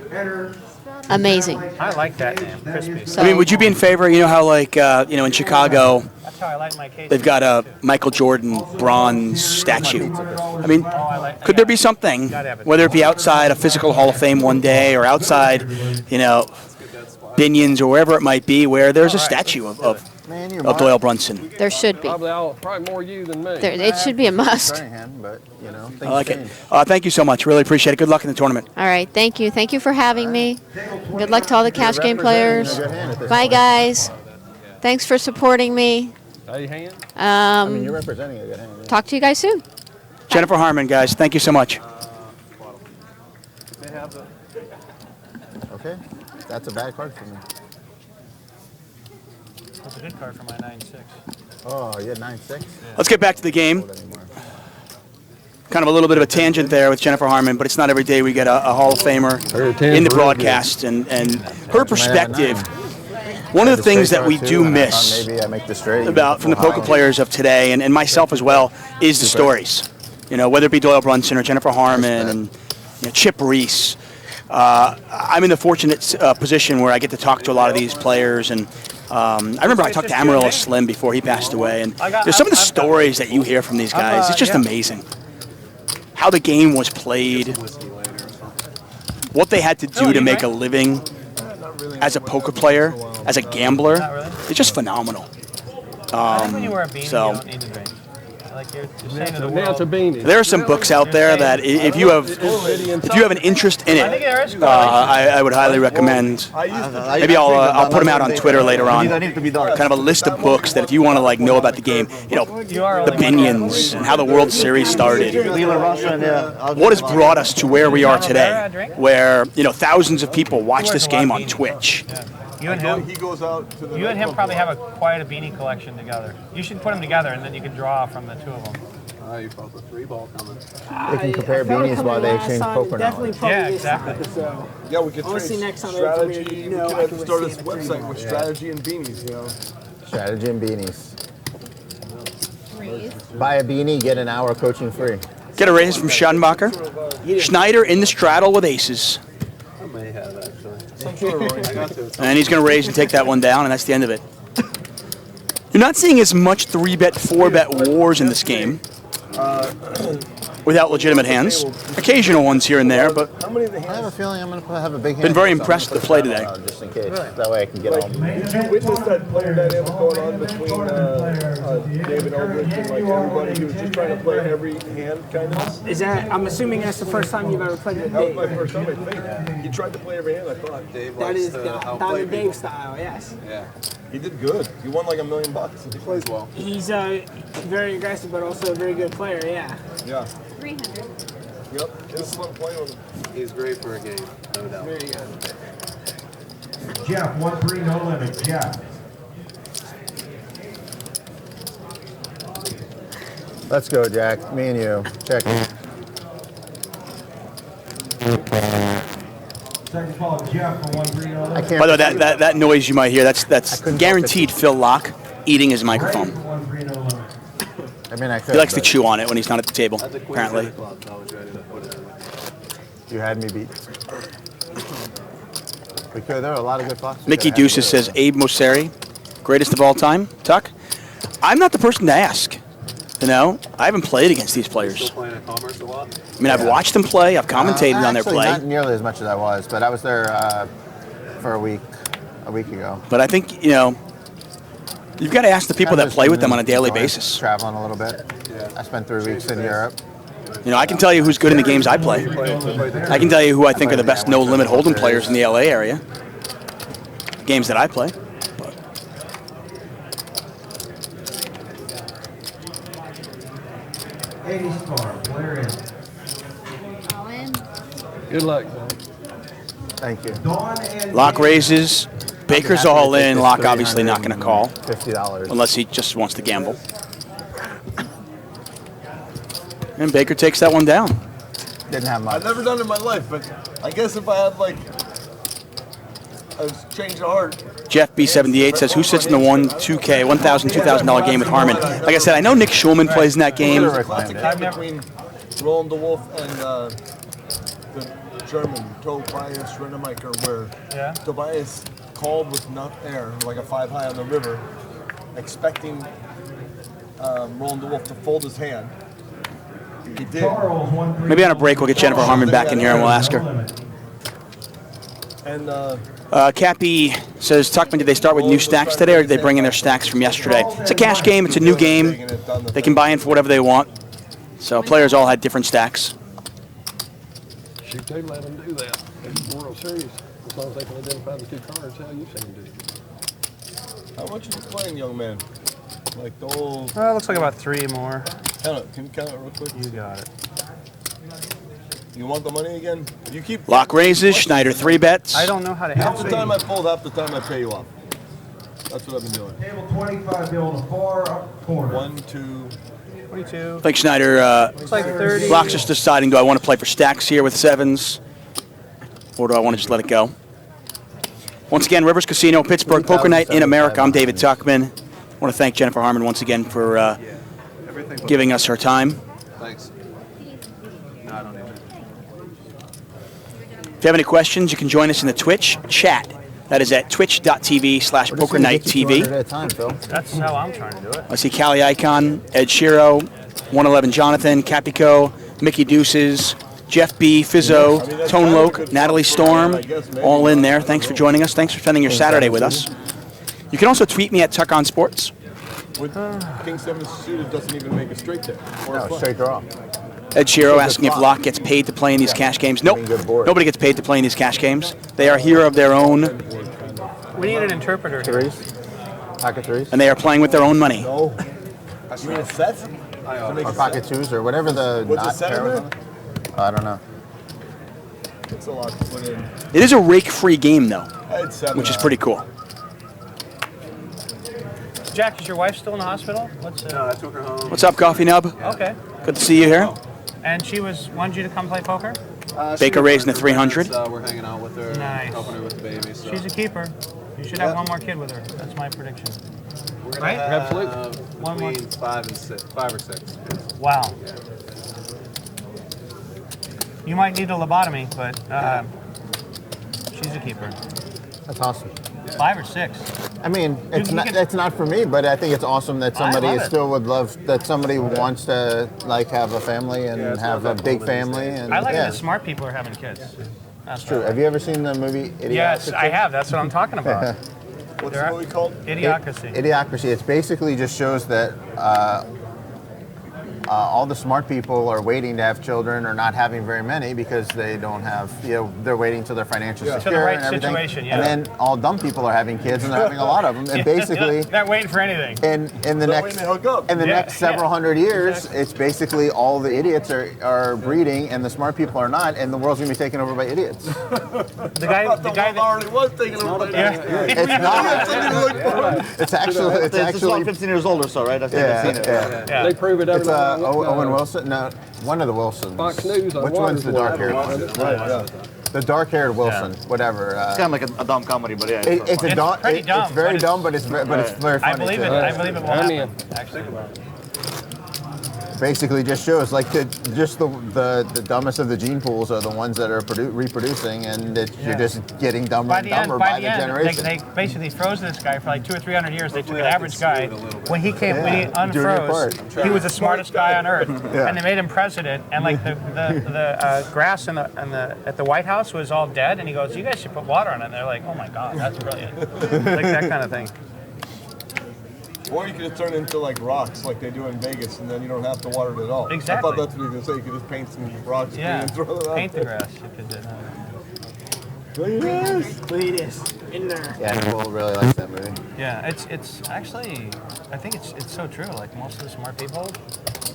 amazing. I like that name, crispy. So, I mean, would you be in favor? You know how, like, in Chicago, That's how I like my case. they've got a Michael Jordan bronze statue. I mean, could there be something, whether it be outside a physical Hall of Fame one day or outside, Binion's or wherever it might be, where there's a statue of Doyle Brunson? there should be. Probably more you than me. It should be a must. But, I like it. Thank you so much. Really appreciate it. Good luck in the tournament. All right, thank you. Thank you for having me. Good luck to all the cash game players. Bye, guys. Thanks for supporting me. Hand? I mean, you're representing a good hand. Talk to you guys soon. Jennifer Harman, guys, thank you so much. Okay, that's a bad card for me. That's a good card for my 9-6. Oh, you had 9-6? Let's get back to the game. Kind of a little bit of a tangent there with Jennifer Harman, but it's not every day we get a Hall of Famer in the broadcast, and her perspective. One of the things that we do miss about from the poker players of today, and myself as well, is the stories. Whether it be Doyle Brunson or Jennifer Harman and Chip Reese. I'm in the fortunate position where I get to talk to a lot of these players, and I remember I talked to Amarillo Slim before he passed away, and there's some of the stories that you hear from these guys. It's just amazing. How the game was played, what they had to do to make a living as a poker player, as a gambler. It's just phenomenal. When you wear a beanie, you don't need to drink. Like you're saying to the world. There are some books out there that if you have an interest in it, I would highly recommend. Maybe I'll put them out on Twitter later on. Kind of a list of books that if you want to know about the game, the Binions and how the World Series started. What has brought us to where we are today, where thousands of people watch this game on Twitch. You and him, probably have quite a beanie collection together. You should put them together, and then you can draw from the two of them. Oh, you felt the 3-ball coming. They can compare beanies while they exchange poker knowledge. Yeah, exactly. So Yeah, we could honestly, trace next time strategy. We I could can start a withstand the website with strategy and beanies, you know. Strategy and beanies. Buy a beanie, get an hour coaching free. Get a raise from Schanbacher. Schneider in the straddle with aces. I may have, actually. Some sort of range. I got to. And he's going to raise and take that one down, and that's the end of it. You're not seeing as much 3-bet, 4-bet wars in this game without legitimate hands. Occasional ones here and there, but How many of the I have a hands? feeling I'm going to have a big hand. Been very so I'm impressed gonna with the play put a today. travel on just in case. That way I can get home. Did you witness that player dynamic going on between David Aldrich and like everybody? He was just trying to play every hand, kind of. Is that? I'm assuming that's the first time you've ever played with That was Dave. my first time, I think. He tried to play every hand, I thought. Dave That likes is to the outplay Diamond Dave people. style. Yes. Yeah. He did good. He won like $1 million. He plays well. He's very aggressive, but also a very good player. Yeah. Yeah. 300. Yep. Just fun playing with him. He's great for a game, no doubt. Very good. Jeff, 1-3, no limit. Jeff. Let's go, Jack. Me and you. Check it. Second call, Jeff for 1-3, no limit. by the way, that noise you might hear, that's guaranteed Phil Laak eating his microphone. 1-3, no limit. I mean, I could. He likes to but chew on it when he's not at the table, At the Queen's apparently. Head Club, I was ready to put it in. You had me beat. We could. There were a lot of good foxes. Mickey Deuces says, Abe Mosseri, greatest of all time. Tuck, I'm not the person to ask. You know, I haven't played against these players. Still playing at Commerce a lot? I mean, I've watched them play. I've commentated on their Actually, play. not nearly as much as I was, but I was there for a week ago. But I think, you know, you've got to ask the people that play with them on a daily basis. Traveling a little bit. Yeah. I spent 3 weeks in Europe. You know, I can tell you who's good in the games I play. I can tell you who I think are the best no-limit hold'em players in the LA area. Games that I play. Eddie Star, player in. All in. Good luck. Thank you. Dawn and Laak raises. Baker's Happy to all take in. this Laak obviously not going to call $50. unless he just wants to gamble. And Baker takes that one down. Didn't have much. I've never done it in my life, but I guess if I had like a change of heart. Jeff B78 says, who sits in the $1,000, $2,000 game with Harman? Like I said, I know Nick Schulman plays in that game. Classic game between Roland DeWolf and the German Tobias Renemacher, where Tobias called with not air, like a 5 high on the river, expecting Roland DeWolf to fold his hand. He did. Maybe on a break we'll get Jennifer Harman back in here and we'll ask her. And Cappy says, Tuchman, did they start with new stacks today or did they bring in their stacks from yesterday? It's a cash game. It's a new game. They can buy in for whatever they want. So players all had different stacks. Shoot, they let them do that in the World Series. As long as they can identify the 2 cards, how you've seen them do. how much are you playing, young man? Like the old. It looks like about 3 more. Count it. Can you count it real quick? You got it. You want the money again? You keep. Laak raises. Schneider 3 bets. I don't know how to Half help the time I fold, half the time I pay you off. That's what I've been doing. Table 25, bill on the far up corner. 1, 2. 22. I think Schneider, Looks like 30. Laak's just deciding, do I want to play for stacks here with 7s? Or do I want to just let it go? Once again, Rivers Casino, Pittsburgh, Poker Night in America. I'm David Tuchman. I want to thank Jennifer Harman once again for giving us her time. Thanks. No, I don't need it. If you have any questions, you can join us in the Twitch chat. That is at twitch.tv/PokerNightTV. That's how I'm trying to do it. I see Cali Icon, Ed Shiro, 111 Jonathan, Capico, Mickey Deuces, Jeff B, Fizzo, Tone Loke, Natalie Storm, all in there. Thanks for joining us. Thanks for spending your Saturday with us. You can also tweet me at Tuck on Sports. With King 7 suited doesn't even make a straight there. No, straight draw. Ed Shiro asking if Laak gets paid to play in these cash games. Nope, nobody gets paid to play in these cash games. They are here of their own. We need an interpreter here. 3s. Pocket 3s. And they are playing with their own money. No. You mean a set? Or pocket 2s or whatever the What's not a 7 pair was there? on. I don't know. It's a lot to put in. It is a rake-free game, though, I had 7. which is pretty cool. Jack, is your wife still in the hospital? No, I took her home. What's up, Coffee Nub? Okay. Good to see you here. And she wanted you to come play poker? Baker raising the 300. We're hanging out with her, Nice. helping her with the baby. So. She's a keeper. You should have one more kid with her. That's my prediction. We're gonna Right? have One more. between 5 or 6. Wow. You might need a lobotomy, but she's a keeper. That's awesome. 5 or 6. I mean, it's not for me, but I think it's awesome that somebody still would love that somebody wants to like have a family and have a big family. And I like it that smart people are having kids. That's true. Have you ever seen the movie Idiocracy? Yes, I have. That's what I'm talking about. What's the movie called? Idiocracy. Idiocracy. It basically just shows that all the smart people are waiting to have children or not having very many because they don't have, they're waiting till they're financially secure To the right and everything. situation, yeah. And then all dumb people are having kids and they're having a lot of them. And basically, they're waiting for anything. in the next several hundred years, it's basically all the idiots are breeding and the smart people are not, and the world's gonna be taken over by idiots. The guy that already was taken over by It's not. It's actually 15 years old or so, right? I think I've seen it. Yeah. They prove it every It's night. Owen Wilson. No, one of the Wilsons. Fox News on Which one's the dark-haired Water's one? Right, The dark-haired Wilson. Whatever. It's kind of like a dumb comedy, but yeah. It's pretty dumb, It's very but dumb, but it's very funny. I believe it. too. I believe it will happen. Actually. Basically, just shows like the dumbest of the gene pools are the ones that are reproducing, and you're just getting dumber and dumber by the generation. They basically froze this guy for like 200 or 300 years. They took an average guy. When he unfroze, he was the smartest guy on earth, and they made him president. And like the grass at the White House was all dead, and he goes, "You guys should put water on it." And they're like, "Oh my God, that's brilliant!" Like that kind of thing. Or you could just turn it into like rocks, like they do in Vegas, and then you don't have to water it at all. Exactly. I thought that's what you were going to say. You could just paint some rocks and throw them out. Paint the grass. You could do that. Cletus, in there. Yeah, Nicole really likes that movie. Yeah, it's actually, I think it's so true. Like most of the smart people,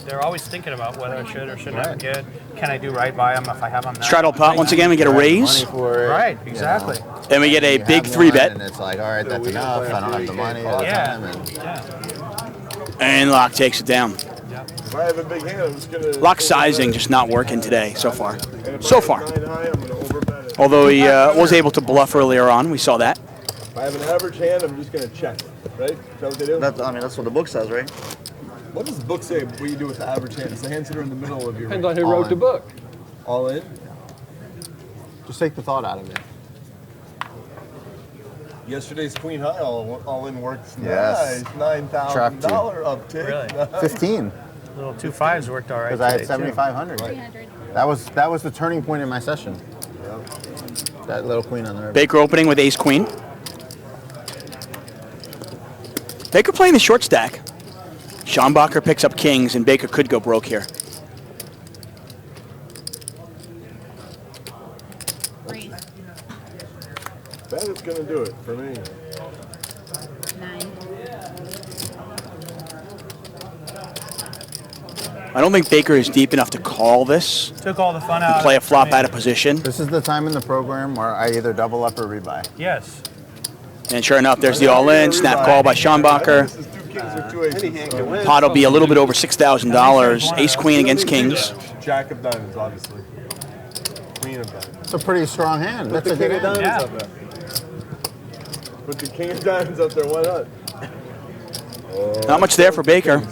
they're always thinking about whether I should or shouldn't have a kid. Can I do right by them if I have them now? Straddle pot once again. We get a raise. Right, exactly. Then we get a big 3-bet. And it's like, all right, that's enough. I don't have the money all the time. And Laak takes it down. If I have a big hand, I'm just going to... Laak's sizing just not working today so far. So far. Although he was able to bluff earlier on. We saw that. If I have an average hand, I'm just going to check, right? Is that what they do? That's what the book says, right? What does the book say what you do with the average hand? It's the hands that are in the middle of your... Depends on who wrote the book. All in? Just take the thought out of it. Yesterday's Queen High all in works. Yes. Nice. $9,000 uptick. Really? 15. Little 2 5s worked all right. Because I had today, 7,500. too. That was the turning point in my session. That little queen on the river. Baker opening with ace queen. Baker playing the short stack. Schanbacher picks up kings, and Baker could go broke here. That is going to do it for me. 9. I don't think Baker is deep enough to call this. Took all the fun out. Play a flop out of position. This is the time in the program where I either double up or rebuy. Yes. And sure enough, there's the all-in. Snap call by Schanbacher. Pot will be a little bit over $6,000. Ace queen against kings. Jack of diamonds, obviously. Queen of diamonds. It's a pretty strong hand. That's a good hand. Up there. Put the king of diamonds up there. Why not? Not much there for Baker.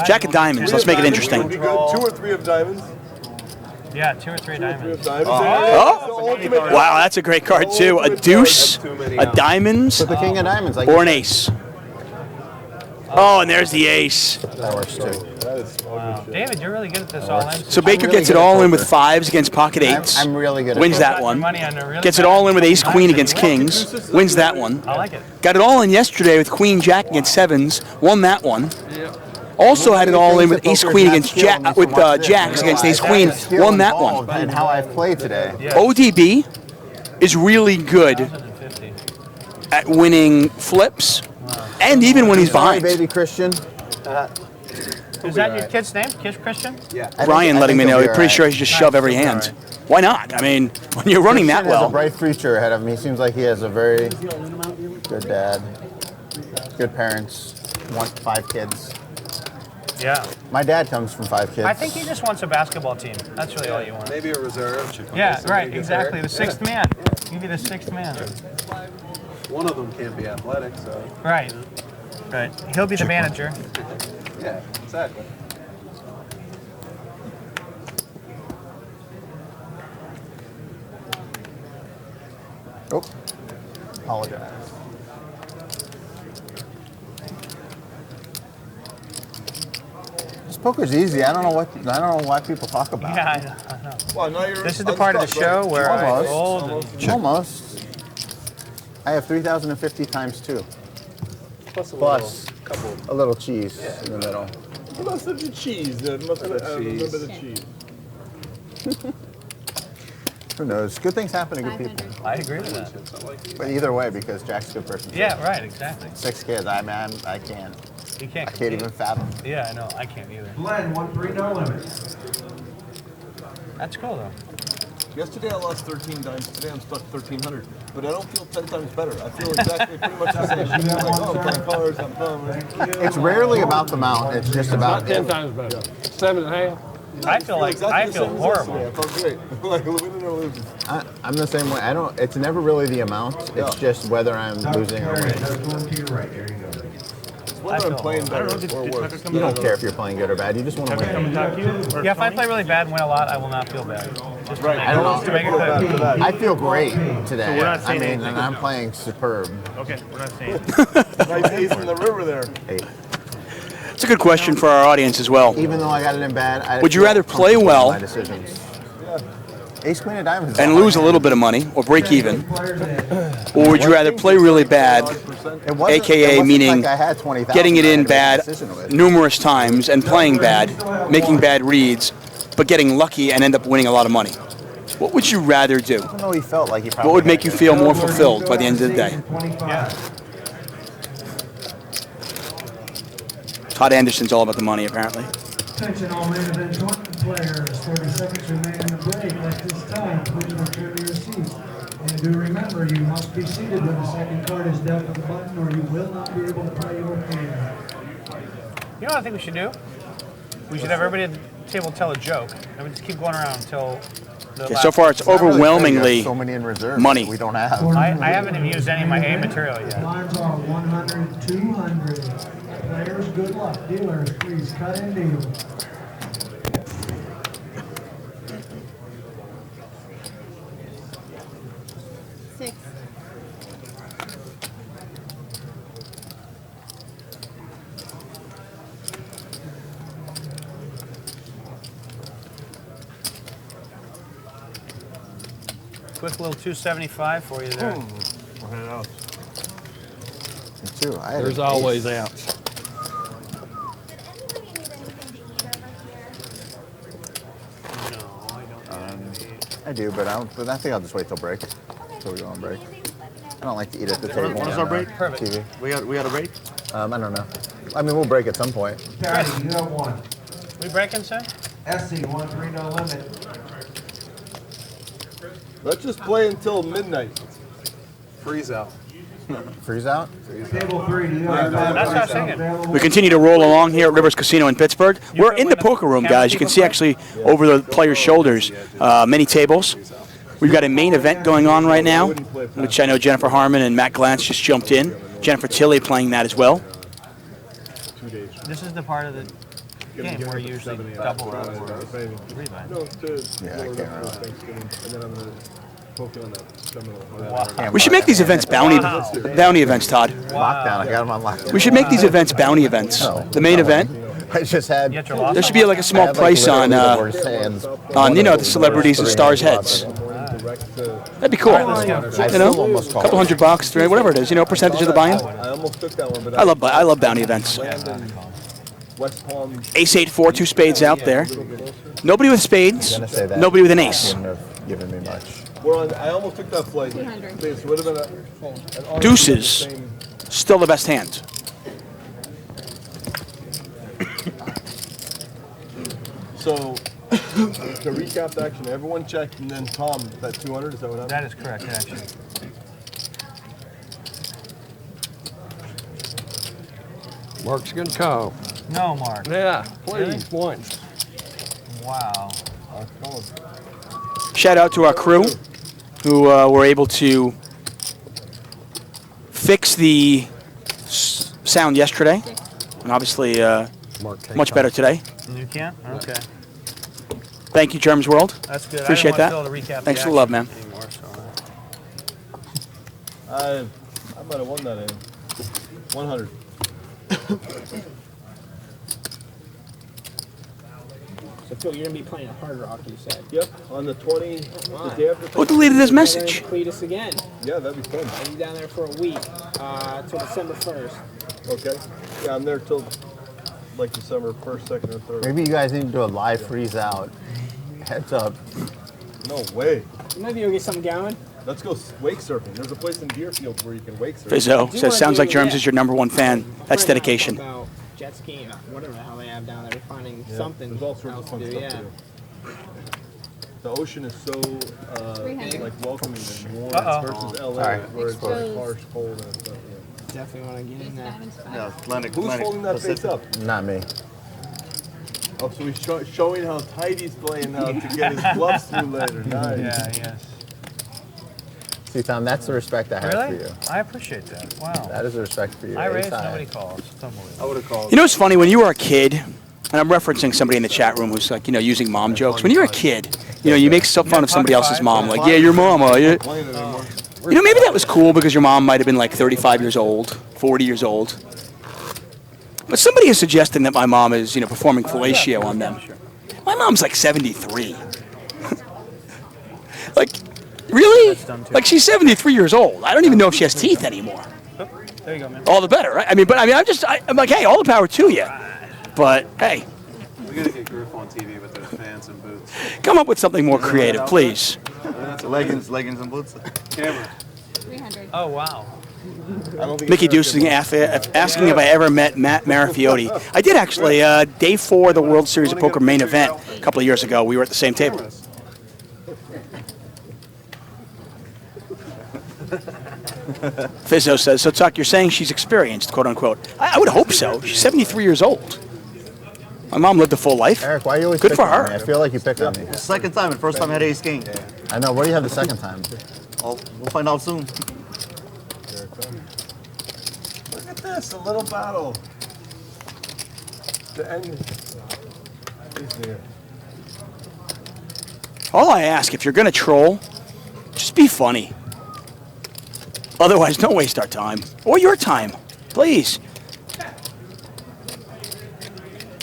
Jack of diamonds. Let's make it interesting. Would be good. 2 or 3 of diamonds. Yeah, 2 or 3 diamonds. Oh! Wow, that's a great card too. A deuce, a diamonds, Put the king of diamonds. Like or an ace. Oh, and there's the ace. That works too. Wow. David, you're really good at this all in. So Baker gets it all in with 5s against pocket 8s. I'm really good at Wins that one. Gets it all in with ace queen against kings. Wins that one. I like it. Got it all in yesterday with queen jack against 7s. Won that one. Also had it all in with ace queen against jacks against ace queen. Won that one. And how I've played today. ODB is really good at winning flips, and even when he's Sorry, behind. baby Christian. Is that your kid's name? Christian? Yeah. Brian letting me know. He's pretty sure he should just shove every hand. Why not? I mean, when you're running that Christian has well. a bright future ahead of him. He seems like he has a very good dad, good parents, 5 kids. Yeah. My dad comes from 5 kids. I think he just wants a basketball team. That's really all you want. Maybe a reserve. Yeah, right, exactly. The sixth man. You be the sixth man. One of them can't be athletic, so. Right. Right. He'll be the manager. Yeah, exactly. Oh, apologize. This poker's easy. I don't know why people talk about it. Yeah, I know. Well, now you're This is the part of the show where I fold. Almost. I have 3,050 times 2. Plus A little cheese in the middle. Must have the cheese. Must have a little bit of cheese. Who knows? Good things happen to good people. I agree with that. But either way, because Jack's a good person. Yeah, right, exactly. 6 kids. I can't. You can't. I can't even fathom. Yeah, I know. I can't either. Glenn, 1-3, no limit. That's cool though. Yesterday I lost 13 dimes. Today I'm stuck 1,300. But I don't feel 10 times better. I feel exactly pretty much the same. I'm like, oh, I'm playing cards. I'm done. It's rarely about the amount. It's just about 10 times better. 7.5. I feel like I feel horrible. I felt great. Like winning or losing. I'm the same way. It's never really the amount. It's just whether I'm losing or winning. Whether I'm playing better or worse. You don't care if you're playing good or bad. You just want to win. Yeah, if I play really bad and win a lot, I will not feel bad. Just Right. I don't know. to make it clear. I feel great today. we're not saying and I'm playing superb. Okay, we're not saying. Nice ace in the river there. Hey, It's a good question for our audience as well. even though I got it in bad, I Would you feel rather play comfortable well- with my decisions. Ace Queen of Diamonds. And lose a little bit of money or break even, or would you rather play really bad, AKA meaning like I had 20,000 getting it I had in to make a bad decision with. numerous times and playing bad, making bad reads, but getting lucky and end up winning a lot of money? What would you rather do? Even though he felt like he probably What would make you feel more fulfilled by the end of the day? Yeah. Todd Anderson's all about the money, apparently. Attention all main event tournament players, 30 seconds remain in the break. At this time, please return to your seats. And do remember, you must be seated when the second card is dealt with the button or you will not be able to play your hand. You know what I think we should do? We should have everybody at the table tell a joke, and we just keep going around until the Okay, last. so far it's Not really fair. You overwhelmingly have so many in reserve money. that we don't have. I haven't even used any of my A material yet. Lines are 100, 200. Players, good luck. Dealers, please cut and deal. Quick little 275 for you there. There's always outs. I do, but I think I'll just wait till break. Till we go on break. I don't like to eat at the table. When is our break? Perfect. TV. We got a break? I don't know. I mean, we'll break at some point. Patty, you have one. We breaking, sir? SC, 1-3, no limit. Let's just play until midnight. Freeze out. Freeze out? Table 3, do you have That's what I was thinking. We continue to roll along here at Rivers Casino in Pittsburgh. We're in the poker room, guys. You can see actually over the players' shoulders many tables. We've got a main event going on right now, which I know Jennifer Harman and Matt Glantz just jumped in. Jennifer Tilley playing that as well. This is the part of the game where you usually double or rebuy. No, to Yeah, I can't remember. Thanksgiving, and then I'm gonna poke on that terminal. Wow. We should make these events bounty events, Todd. Lockdown. I got them on lockdown. We should make these events bounty events. The main event. I just had. You get your loss There should be like a small price on the celebrities and stars' heads. That'd be cool. You know, a couple $100, $300, whatever it is. You know, percentage of the buy-in. I almost took that one, but I love bounty events. West Palm. Ace 8, 4, 2 spades out there. Nobody with spades. Nobody with an ace. Wouldn't have given me much. I almost took that flight. It would have been Deuces. Still the best hand. So, to recap the action, everyone checked, and then Tom, that 200, is that what happened? That is correct, actually. Mark's gonna call. No, Mark. Yeah, please, once. Wow. Shout out to our crew who were able to fix the sound yesterday, and obviously much better today. You can? Okay. Thank you, Germs World. That's good. Appreciate I that. don't want Phil to recap Thanks the for the love, man. action anymore, so. I might have won that in 100. So Phil, you're gonna be playing at Hard Rock, you said. Yep, on the 20, the day after. Who deleted his message? Cletus again. Yeah, that'd be fun. I'll be down there for a week, till December 1st. Okay. Yeah, I'm there till like December 1st, 2nd, or 3rd. Maybe you guys need to do a live freeze out. Heads up. No way. Maybe you'll get something going. Let's go wake surfing. There's a place in Deerfield where you can wake surf. Fizzo says, sounds like Germs is your #1 fan. That's dedication. About jet skiing, whatever the hell they have down there, finding Yeah, something there's all sorts else of fun to do. stuff Yeah. to do. The ocean is so like welcoming and warm versus LA where it's like harsh, cold and stuff. Yeah. Definitely want to get in there. Yeah, Atlantic. Who's holding that face up? Not me. Oh, so he's showing how tight he's playing now to get his gloves through later. Nice. Yeah, yes. See, Tom, that's the respect I have Really? for you. I appreciate that. Wow. That is the respect for you. I raised, Ace high. nobody calls. It's unbelievable. I would have called. You know what's funny? When you were a kid, and I'm referencing somebody in the chat room who's like, using mom jokes. When you're a kid, you make some fun of somebody else's mom. Like, yeah, your mama. Yeah. Maybe that was cool because your mom might have been like 35 years old, 40 years old. But somebody is suggesting that my mom is, performing fellatio on them. My mom's like 73. Like, really? Like, she's 73 years old. I don't even know if she has teeth anymore. There you go, man. All the better, right? I'm like, hey, all the power to you. But, hey, We gotta get Griff on TV with those pants and boots. come up with something more creative, please. Leggings and boots. Camera. 300. Oh, wow. Mickey Deuce is asking if I ever met Matt Marafiotti. I did actually. Day 4 of the World Series of Poker main event a couple of years ago. We were at the same table. Fizzo says, so Tuck, you're saying she's experienced, quote unquote. I would hope so. She's 73 years old. My mom lived a full life. Eric, why are you always Good picking for her. on me? I feel like you pick on me. Second time, and first time I had ace king. I know. What do you have the second time? We'll find out soon. Look at this, a little battle. The end. He's there. All I ask, if you're going to troll, just be funny. Otherwise, don't waste our time. Or your time. Please.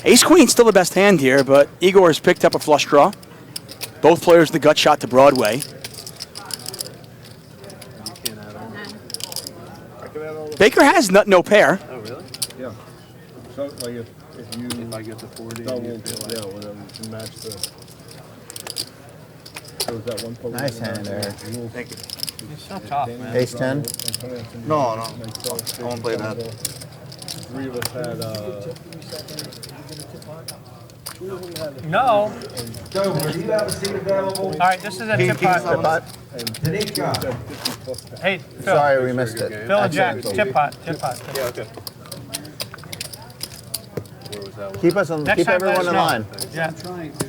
Ace-Queen's still the best hand here, but Igor has picked up a flush draw. Both players the gut shot to Broadway. Baker has no pair. Oh, really? Yeah. So, like if you If I get the 40, double, you feel like yeah, whatever, you can match the. There was that one poker. Nice hand, Eric. Thank you. You're so tough, man. Ace 10. No, I won't play that. 3 of us had. No. So, do you have a seat available? All right, this is a tip pot. Tanika. Hey, Phil. Sorry, we missed it. Phil and Jack, tip pot, tip pot. Yeah, okay. Where was that one? Keep us on. Next Keep time, let everyone us in know. line. Yeah.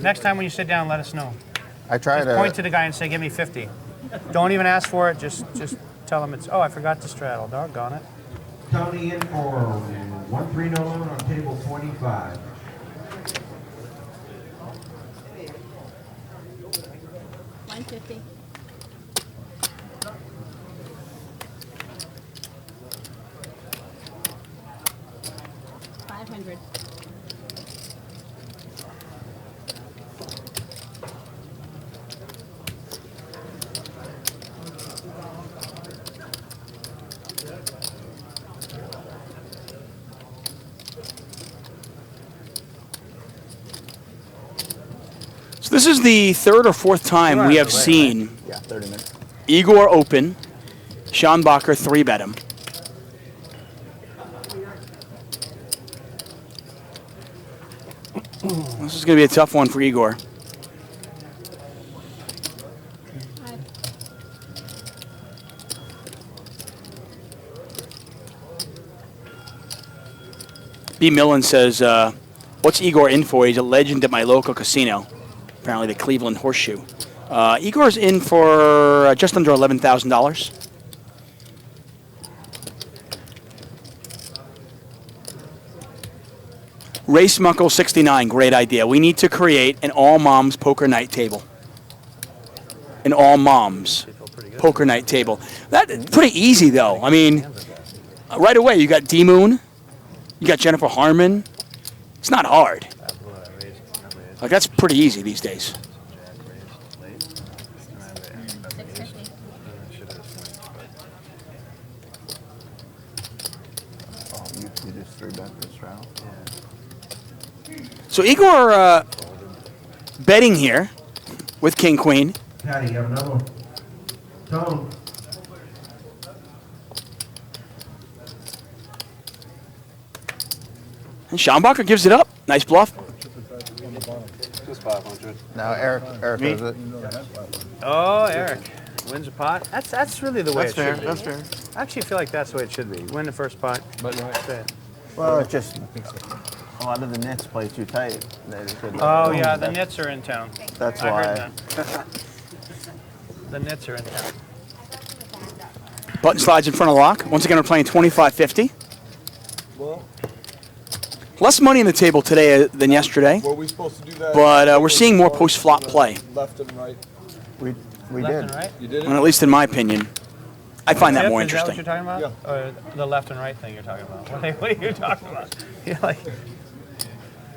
Next time when you sit down, let us know. I try Just point to. to the guy and say, give me 50. Don't even ask for it. Just tell him it's, oh, I forgot to straddle. Doggone it. Tony in for 1-3 no limit on table 25. $150. $500. So this is the third or fourth time we have seen Yeah, 30 minutes. Igor open, Schanbacher 3-bet him. This is going to be a tough one for Igor. B. Millen says, what's Igor in for? He's a legend at my local casino. Apparently the Cleveland Horseshoe. Igor's in for just under $11,000. Race Muckle 69, great idea. We need to create an all moms poker night table. An all moms poker night table. That's pretty easy though. I mean, right away you got D Moon, you got Jennifer Harman. It's not hard. Like that's pretty easy these days. You just threw back this round. So Igor betting here with King Queen. Patty, you have another one. Tone. And Schanbacher gives it up. Nice bluff. Just 500. Now Eric does it. Oh, Eric wins a pot. That's really the way That's it fair. should be. That's fair. I actually feel like that's the way it should be. Win the first pot. But right. Well, it's just a lot of the nits play too tight. Oh yeah, the Nits are in town. That's I heard why. that. The Nits are in town. Button slides in front of Laak. Once again, we're playing 25-50. Well, Less money on the table today than yesterday, were we supposed to do that? but we're seeing more post-flop play. Left and right. We Left did. and right? You did it? Well, at least in my opinion. I find that Tip, more is that what interesting. you're talking about? Yeah. Or the left and right thing you're talking about? What are you talking about? You're like,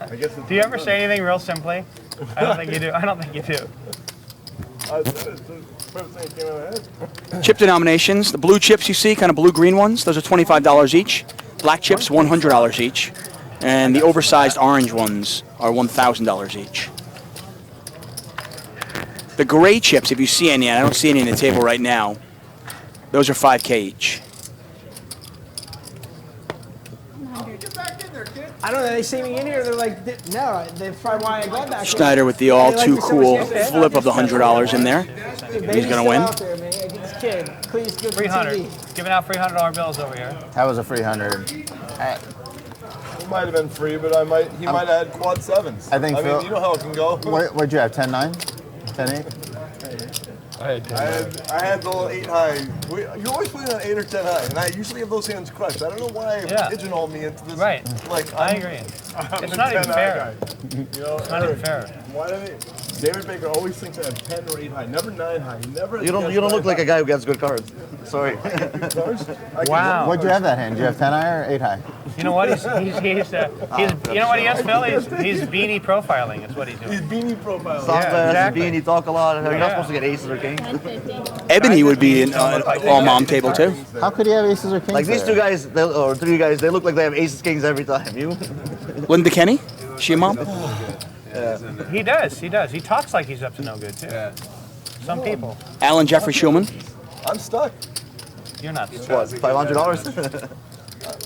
I guess it's do you ever say anything real simply? I don't think you do. I don't think you do. I said it. The first thing that came out of my head. Chip denominations, the blue chips you see, kind of blue-green ones, those are $25 each. Black chips, $100 each. And the oversized orange ones are $1,000 each. The gray chips, if you see any, I don't see any on the table right now, those are $5K each. I don't know. They see me in here. They're like, no. They probably want to go back. Schneider with the all too cool flip of the $100 in there. He's going to win. This kid, please give 300. Giving out $300 bills over here. That was a free 100. It might have been free, but he might have had quad sevens. I think mean, Phil- you know how it can go. What'd you have? 10-9? 10-8? I had the little 8 high. You're always playing on 8 or 10 high, and I usually have those hands crushed. I don't know why Yeah. pigeonholed me into this. Right. Like I agree. It's not even fair. You know, It's not even fair. Why do they? David Baker always thinks I have 10 or 8 high, never 9 high. He never. You don't look like a guy who gets good cards. Sorry. Wow. What'd you have that hand? Did you have 10 high or 8 high? You know what? He's you know what he is, Phil? He's beanie profiling. Is what he's doing. He's beanie profiling. Soft Yeah, exactly. beanie, talk a lot. You're Yeah. not supposed to get aces or kings. Ebony would be an all-mom table too. How could he have aces or kings? Like these there? 2 guys, or 3 guys, they look like they have aces, kings every time. You? Linda Kenny, she a mom? He does. He does. He talks like he's up to no good too. Some people. Alan Jeffrey Schulman. I'm stuck. You're not. What? $500?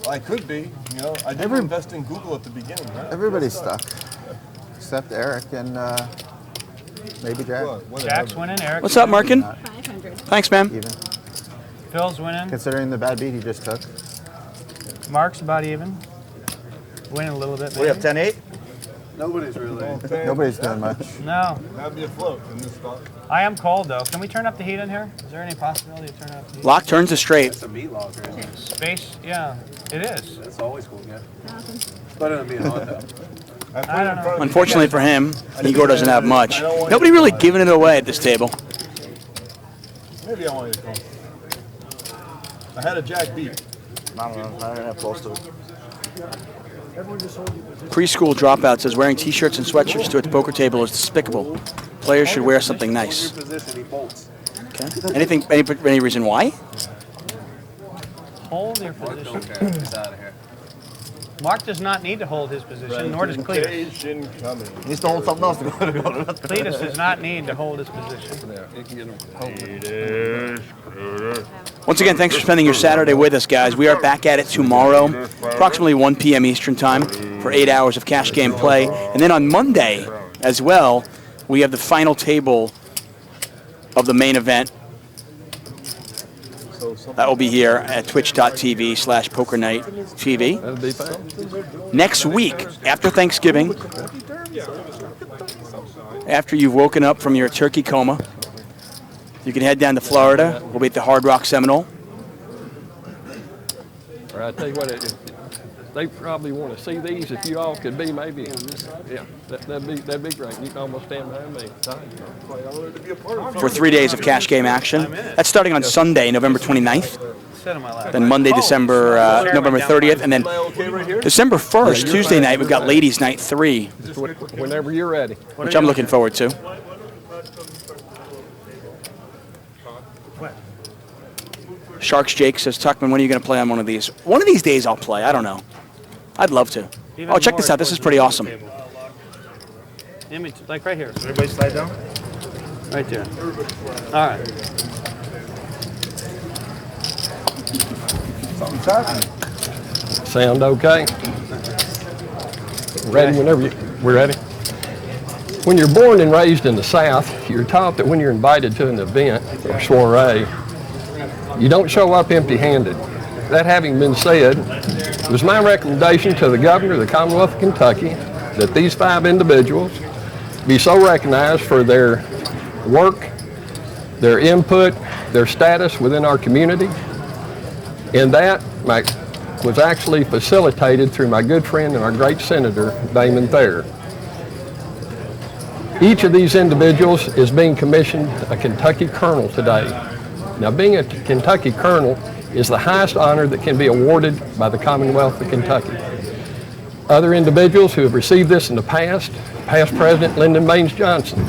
I could be. You know, I didn't invest in Google at the beginning. Right? Everybody's stuck. Except Eric and maybe Jack. Jack's winning. Eric. What's up, Markin? Thanks, man. Even. Phil's winning. Considering the bad beat he just took. Mark's about even. Winning a little bit. We have maybe. 10-8. Nobody's really. Nobody's doing much. No. That'd be a float in this spot. I am cold though. Can we turn up the heat in here? Is there any possibility to turn up the heat? Laak turns to straight. It's a meat log right here. Space? Yeah, it is. That's always cool, yeah. It's better than being hot though. I don't know. Unfortunately for him, Igor doesn't have much. Nobody really giving it away at this table. Maybe I wanted to call. I had a jack beat. I don't know. I don't have close to it. Preschool dropout says wearing t-shirts and sweatshirts to a poker table is despicable. Players should wear something nice. Position, he bolts. Okay. Any reason why? Hold your Mark position. don't care. He's out of here. Mark does not need to hold his position, nor does Cletus. Presentation coming. He needs to hold something else to go to Cletus does not need to hold his position. You can get him. Once again, thanks for spending your Saturday with us, guys. We are back at it tomorrow, approximately 1 p.m. Eastern Time, for 8 hours of cash game play. And then on Monday, as well, we have the final table of the main event. That will be here at twitch.tv/PokerNightTV. That'll be fine. Next week, after Thanksgiving, after you've woken up from your turkey coma, you can head down to Florida. We'll be at the Hard Rock Seminole. Or I tell you what, they probably want to see these. If you all could be, maybe, yeah, that'd be great. You can almost stand behind me. For 3 days of cash game action. That's starting on Sunday, November 29th. Then Monday, November 30th, and then December 1st, Tuesday night, we've got Ladies Night 3. Whenever you're ready. Which I'm looking forward to. Sharks Jake says, Tuchman, when are you going to play on one of these? One of these days I'll play. I don't know. I'd love to. Oh, check this out. This is pretty awesome. Image, like right here. Everybody slide down? Right there. All right. Something's happening. Sound okay? Ready whenever we're ready. When you're born and raised in the South, you're taught that when you're invited to an event or soiree, you don't show up empty-handed. That having been said, it was my recommendation to the governor of the Commonwealth of Kentucky that these 5 individuals be so recognized for their work, their input, their status within our community, and that was actually facilitated through my good friend and our great Senator, Damon Thayer. Each of these individuals is being commissioned a Kentucky Colonel today. Now, being a Kentucky Colonel is the highest honor that can be awarded by the Commonwealth of Kentucky. Other individuals who have received this in the past President Lyndon Baines Johnson,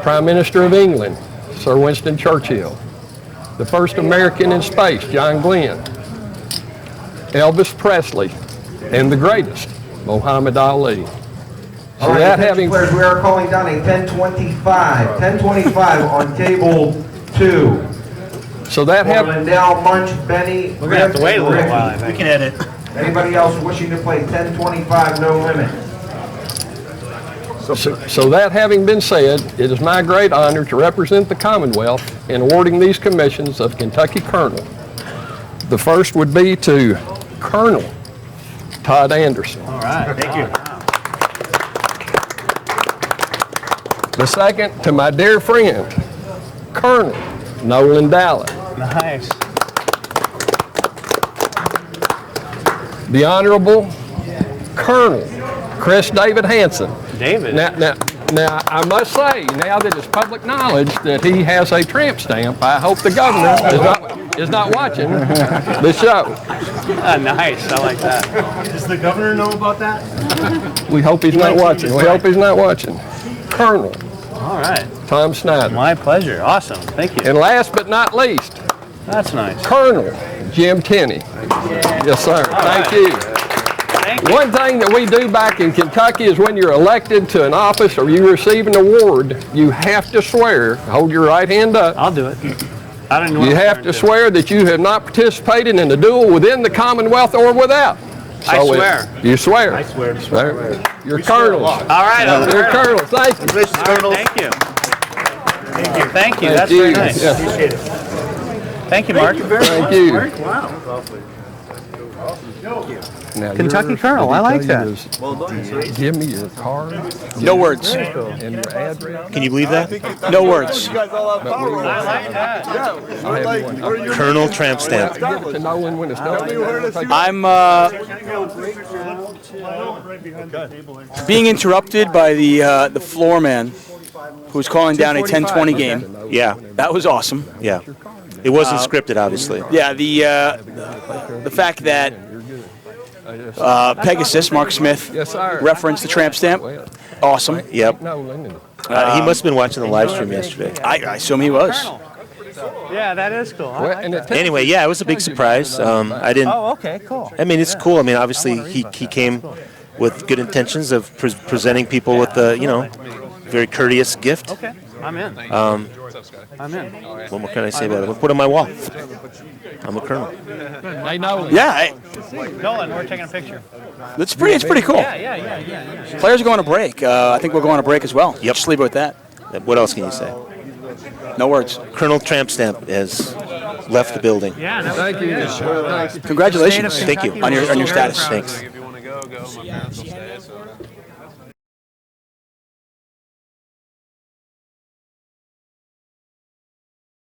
Prime Minister of England, Sir Winston Churchill, the first American in space, John Glenn, Elvis Presley, and the greatest, Muhammad Ali. So All right, that having players, we are calling down a 1025. 1025 on table 2. So that have Lindell, Munch, Benny, We're gonna have to wait a little while, I think. We can edit. Anybody else wishing to play 1025, no limit? So that having been said, it is my great honor to represent the Commonwealth in awarding these commissions of Kentucky Colonel. The first would be to Colonel Todd Anderson. All right, thank you. The second to my dear friend, Colonel Nolan Dallin. Nice. The Honorable Colonel Chris David Hanson. David. Now, I must say, now that it's public knowledge that he has a tramp stamp, I hope the governor is not watching the show. Nice, I like that. Does the governor know about that? We hope he's not watching. We hope he's not watching. Colonel. All right. Tom Schneider. My pleasure. Awesome. Thank you. And last but not least, that's nice. Colonel Jim Tenney. Yes, sir. Thank you. One thing that we do back in Kentucky is when you're elected to an office or you receive an award, you have to swear, hold your right hand up. I'll do it. I don't know. You have to swear that you have not participated in a duel within the Commonwealth or without. So I swear. You swear. I swear. You're colonels. All right. You're colonels. Thank you. Thank you. Thank you. That's very nice. Yeah. Appreciate it. Thank you, Mark. Thank you. Wow. Now, Kentucky Colonel, I like that. Give me your card. No words. And your address. Can you believe that? No words. I like that. Colonel Tramp Stamp. Give it to Nolan when it's done. I'm being interrupted by the floor man who's calling down a 10-20 game. Yeah. That was awesome. Yeah. It wasn't scripted, obviously. Yeah, the fact that Pegasus, Mark Smith, referenced the tramp stamp. Awesome. Yep. He must have been watching the live stream yesterday. I assume he was. Yeah, that is cool. Anyway, yeah, it was a big surprise. I didn't. Oh, okay, cool. I mean, it's cool. I mean, obviously, he came with good intentions of presenting people with the, very courteous gift. Okay, I'm in. I'm in. What more can I say about it? I'll put it on my wall. I'm a colonel. I know. Yeah. Nolan, we're taking a picture. It's pretty cool. Yeah. Players are going to break. I think we'll go on a break as well. Yep. Just leave it with that. What else can you say? No words. Colonel Tramp Stamp has left the building. Yeah, that was Thank you. good. Thank you. Congratulations. State of Thank you. Kentucky On your was status. very Thanks. If you want to go, go. My parents will stay, so.